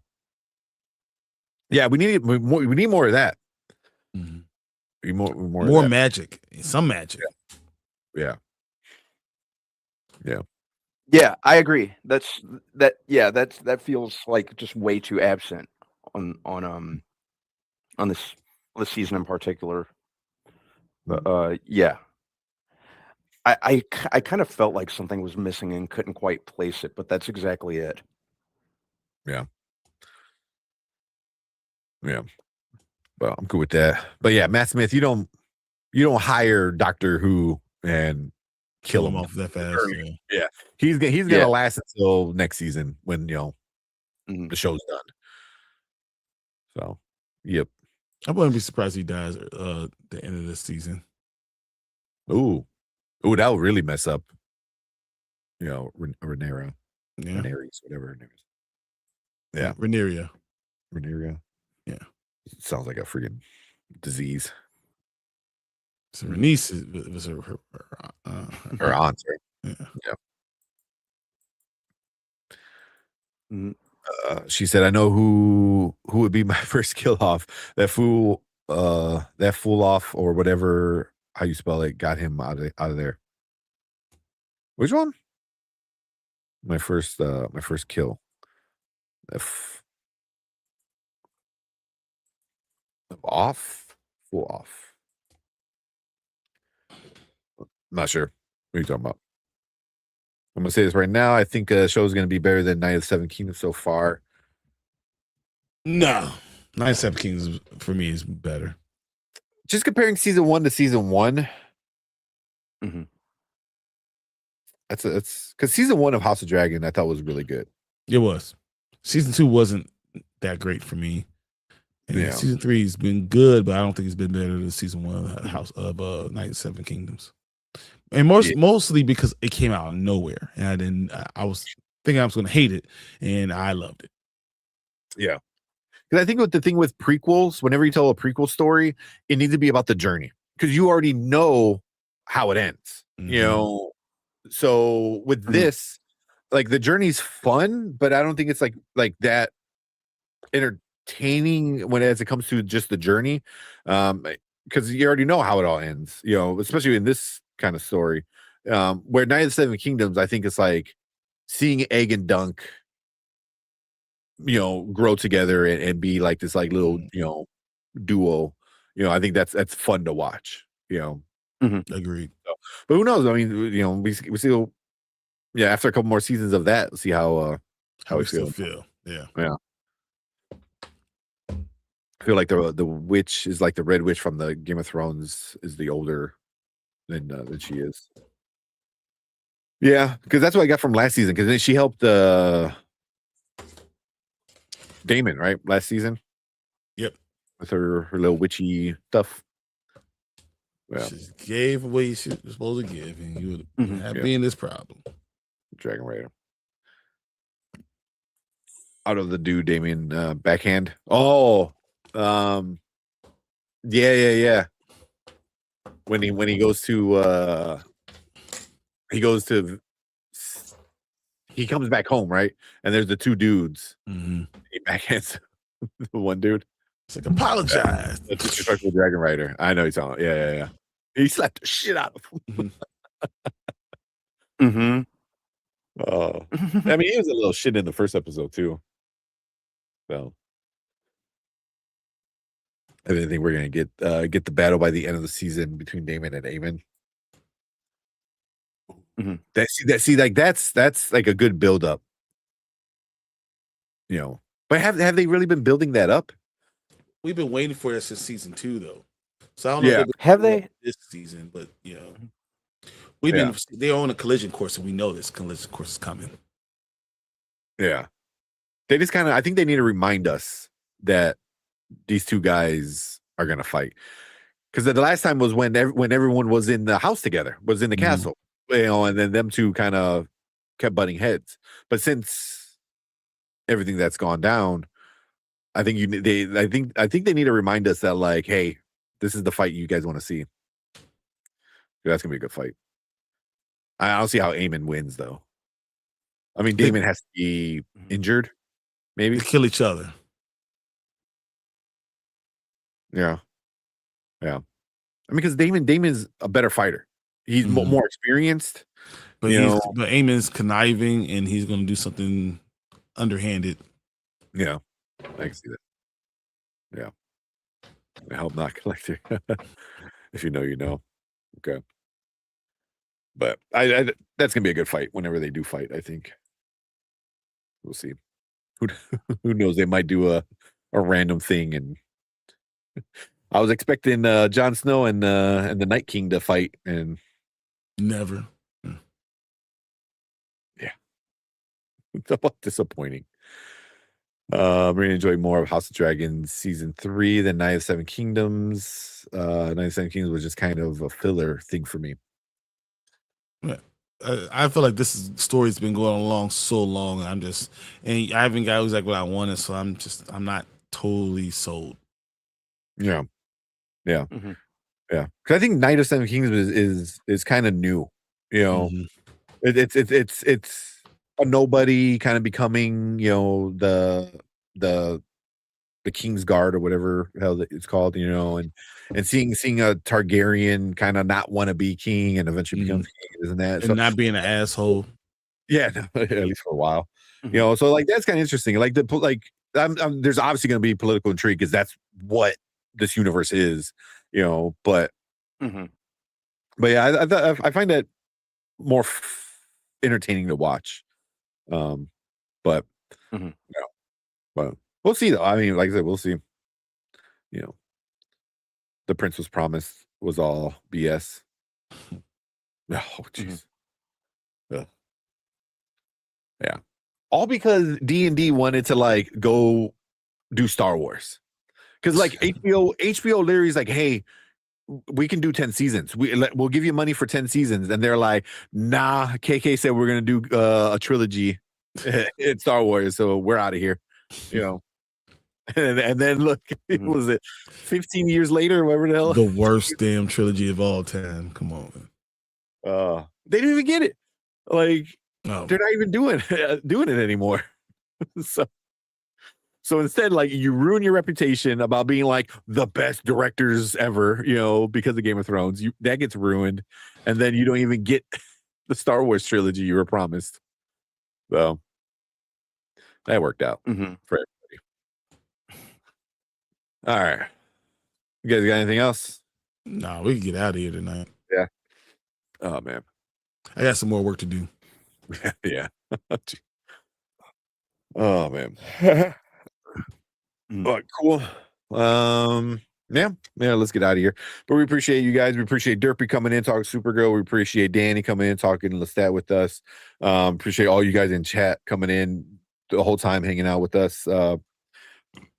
we need more of that. Mm-hmm. More More of that. magic. Some magic. Yeah. Yeah, I agree. That feels like just way too absent on this season in particular. But yeah. I kind of felt like something was missing and couldn't quite place it, but that's exactly it. Yeah. Well, I'm cool with that. But yeah, Matt Smith, you don't hire Doctor Who and kill him off that fast. Yeah. He's gonna last until next season when the show's done. So, yep. I wouldn't be surprised if he dies at the end of this season. Ooh, that would really mess up. Rhaenyra. Yeah. Rhaenyra, whatever her name is. Yeah. Rhaenyra. Yeah. Sounds like a freaking disease. So her niece was her aunt, right? Yeah. She said, "I know who would be my first kill off. That fool off or whatever how you spell it got him out of there." Which one? My first kill. Off, full off. Not sure. What are you talking about? I'm gonna say this right now. I think the show is gonna be better than Night of the Seven Kingdoms so far. No, Night of Seven Kings for me is better. Just comparing season 1 to season 1. Mm-hmm. That's because season 1 of House of Dragon I thought was really good. It was. Season 2 wasn't that great for me. And season 3 has been good, but I don't think it's been better than season 1 of House of Night of Seven Kingdoms. And mostly because it came out of nowhere, and I was thinking I was going to hate it, and I loved it. Yeah, because I think the thing with prequels, whenever you tell a prequel story, it needs to be about the journey because you already know how it ends. Mm-hmm. You know, so with this, like the journey's fun, but I don't think it's like that entertaining as it comes to just the journey, because you already know how it all ends. You know, especially in this kind of story, where Night of the Seven Kingdoms, I think it's like seeing Egg and Dunk, you know, grow together and be like this like little, you know, duo. You know, I think that's fun to watch. You know, Agreed. So, but who knows? I mean, you know, we still, after a couple more seasons of that, we'll see how we still feel. Yeah. I feel like the witch is like the Red Witch from the Game of Thrones is the older than she is. Yeah, because that's what I got from last season. Because then she helped Damon, right? Last season. Yep. With her little witchy stuff. Yeah. She gave away what she was supposed to give, and you would have been this problem. Dragon Raider. Out of the dude, Damien backhand. Oh, yeah. When he goes to he comes back home, right? And there's the two dudes. He backhands the one dude. It's like apologize. That's disrespectful Dragon Rider. I know he's talking. Yeah. He slapped the shit out of him. Oh, I mean, he was a little shit in the first episode too. So I didn't think we're gonna get the battle by the end of the season between Damon and Aemon. That's like a good build up. You know, but have they really been building that up? We've been waiting for it since season 2, though. So I don't know. Have they this season? But you know, they're on a collision course, and we know this collision course is coming. Yeah, they just kind of. I think they need to remind us that these two guys are gonna fight. Because the last time was when everyone was in the house together, was in the castle, you know, and then them two kind of kept butting heads. But since everything that's gone down, I think I think they need to remind us that, like, hey, this is the fight you guys want to see. That's gonna be a good fight. I don't see how Aemon wins though. I mean, Damon has to be injured, maybe to kill each other. Yeah. I mean, because Damon's a better fighter. He's more experienced, but but Aemon's conniving, and he's going to do something underhanded. Yeah, I can see that. Yeah, I hope not, Collector. If you know, you know. Okay, but I that's gonna be a good fight whenever they do fight. I think we'll see. Who knows? They might do a random thing, and I was expecting Jon Snow and the Night King to fight, and never. Yeah, it's about disappointing. I'm really enjoying more of House of Dragons season 3 than Night of Seven Kingdoms. Night of Seven Kingdoms was just kind of a filler thing for me. Yeah. I feel like this story's been going along so long, and I haven't got exactly what I wanted, so I'm not totally sold. Yeah. Because I think Night of Seven Kingdoms is kind of new. You know, it's a nobody kind of becoming, you know, the King's Guard or whatever the hell it's called, you know, and seeing a Targaryen kind of not want to be king and eventually becomes king, isn't that? And so, not being an asshole. Yeah, no, at least for a while. You know, so like that's kind of interesting. Like there's obviously going to be political intrigue because that's what this universe is, but Mhm. yeah, I find that more entertaining to watch. But Mhm. yeah, but we'll see though. I mean, like I said, we'll see. The Prince was promised was all BS. Oh, jeez. Ugh. Yeah. All because D&D wanted to like go do Star Wars. Because like HBO literally is like, hey, we can do 10 seasons. We'll give you money for 10 seasons. And they're like, nah, KK said we're gonna do a trilogy in Star Wars, so we're out of here. And then look, was it 15 years later, whatever the hell? The worst damn trilogy of all time. Come on, man. They didn't even get it. Like No. they're not even doing it anymore. So instead, like you ruin your reputation about being like the best directors ever, because of Game of Thrones. That gets ruined, and then you don't even get the Star Wars trilogy you were promised. So that worked out for everybody. All right, you guys got anything else? Nah, we can get out of here tonight. Yeah. Oh man, I got some more work to do. yeah. Oh man. All right, cool. Yeah, let's get out of here. But we appreciate you guys. We appreciate Derpy coming in, talking Supergirl. We appreciate Danny coming in, talking Lestat with us. Appreciate all you guys in chat coming in the whole time, hanging out with us.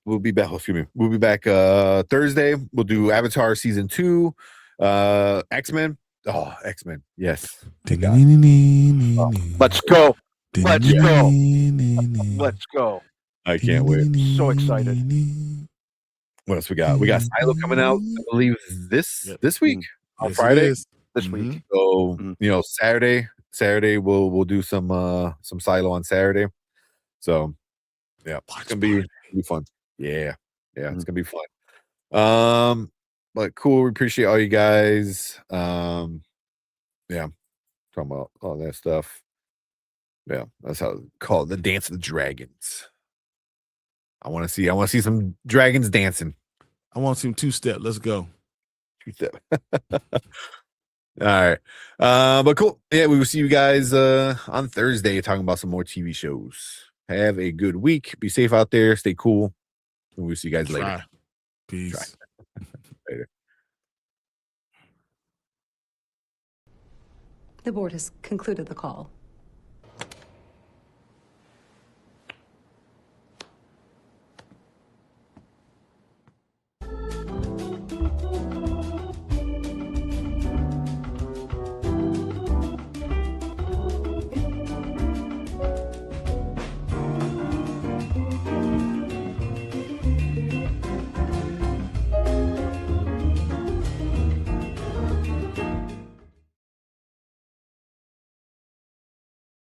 We'll be back. Excuse me. We'll be back Thursday. We'll do Avatar season 2, X-Men. Oh, X-Men. Yes. Let's go. Let's go. Let's go. I can't wait. So excited. What else we got? We got Silo coming out, I believe, this week on Yes, Friday. This week. So Saturday we'll do some Silo on Saturday. So yeah, it's gonna be fun. Yeah, it's gonna be fun. But cool. We appreciate all you guys. Yeah, talking about all that stuff. Yeah, that's how it's called, the Dance of the Dragons. I want to see some dragons dancing. I want to see them two-step. Let's go. Two-step. All right. But cool. Yeah, we will see you guys on Thursday talking about some more TV shows. Have a good week. Be safe out there. Stay cool. And we'll see you guys later. Peace. Later. The board has concluded the call.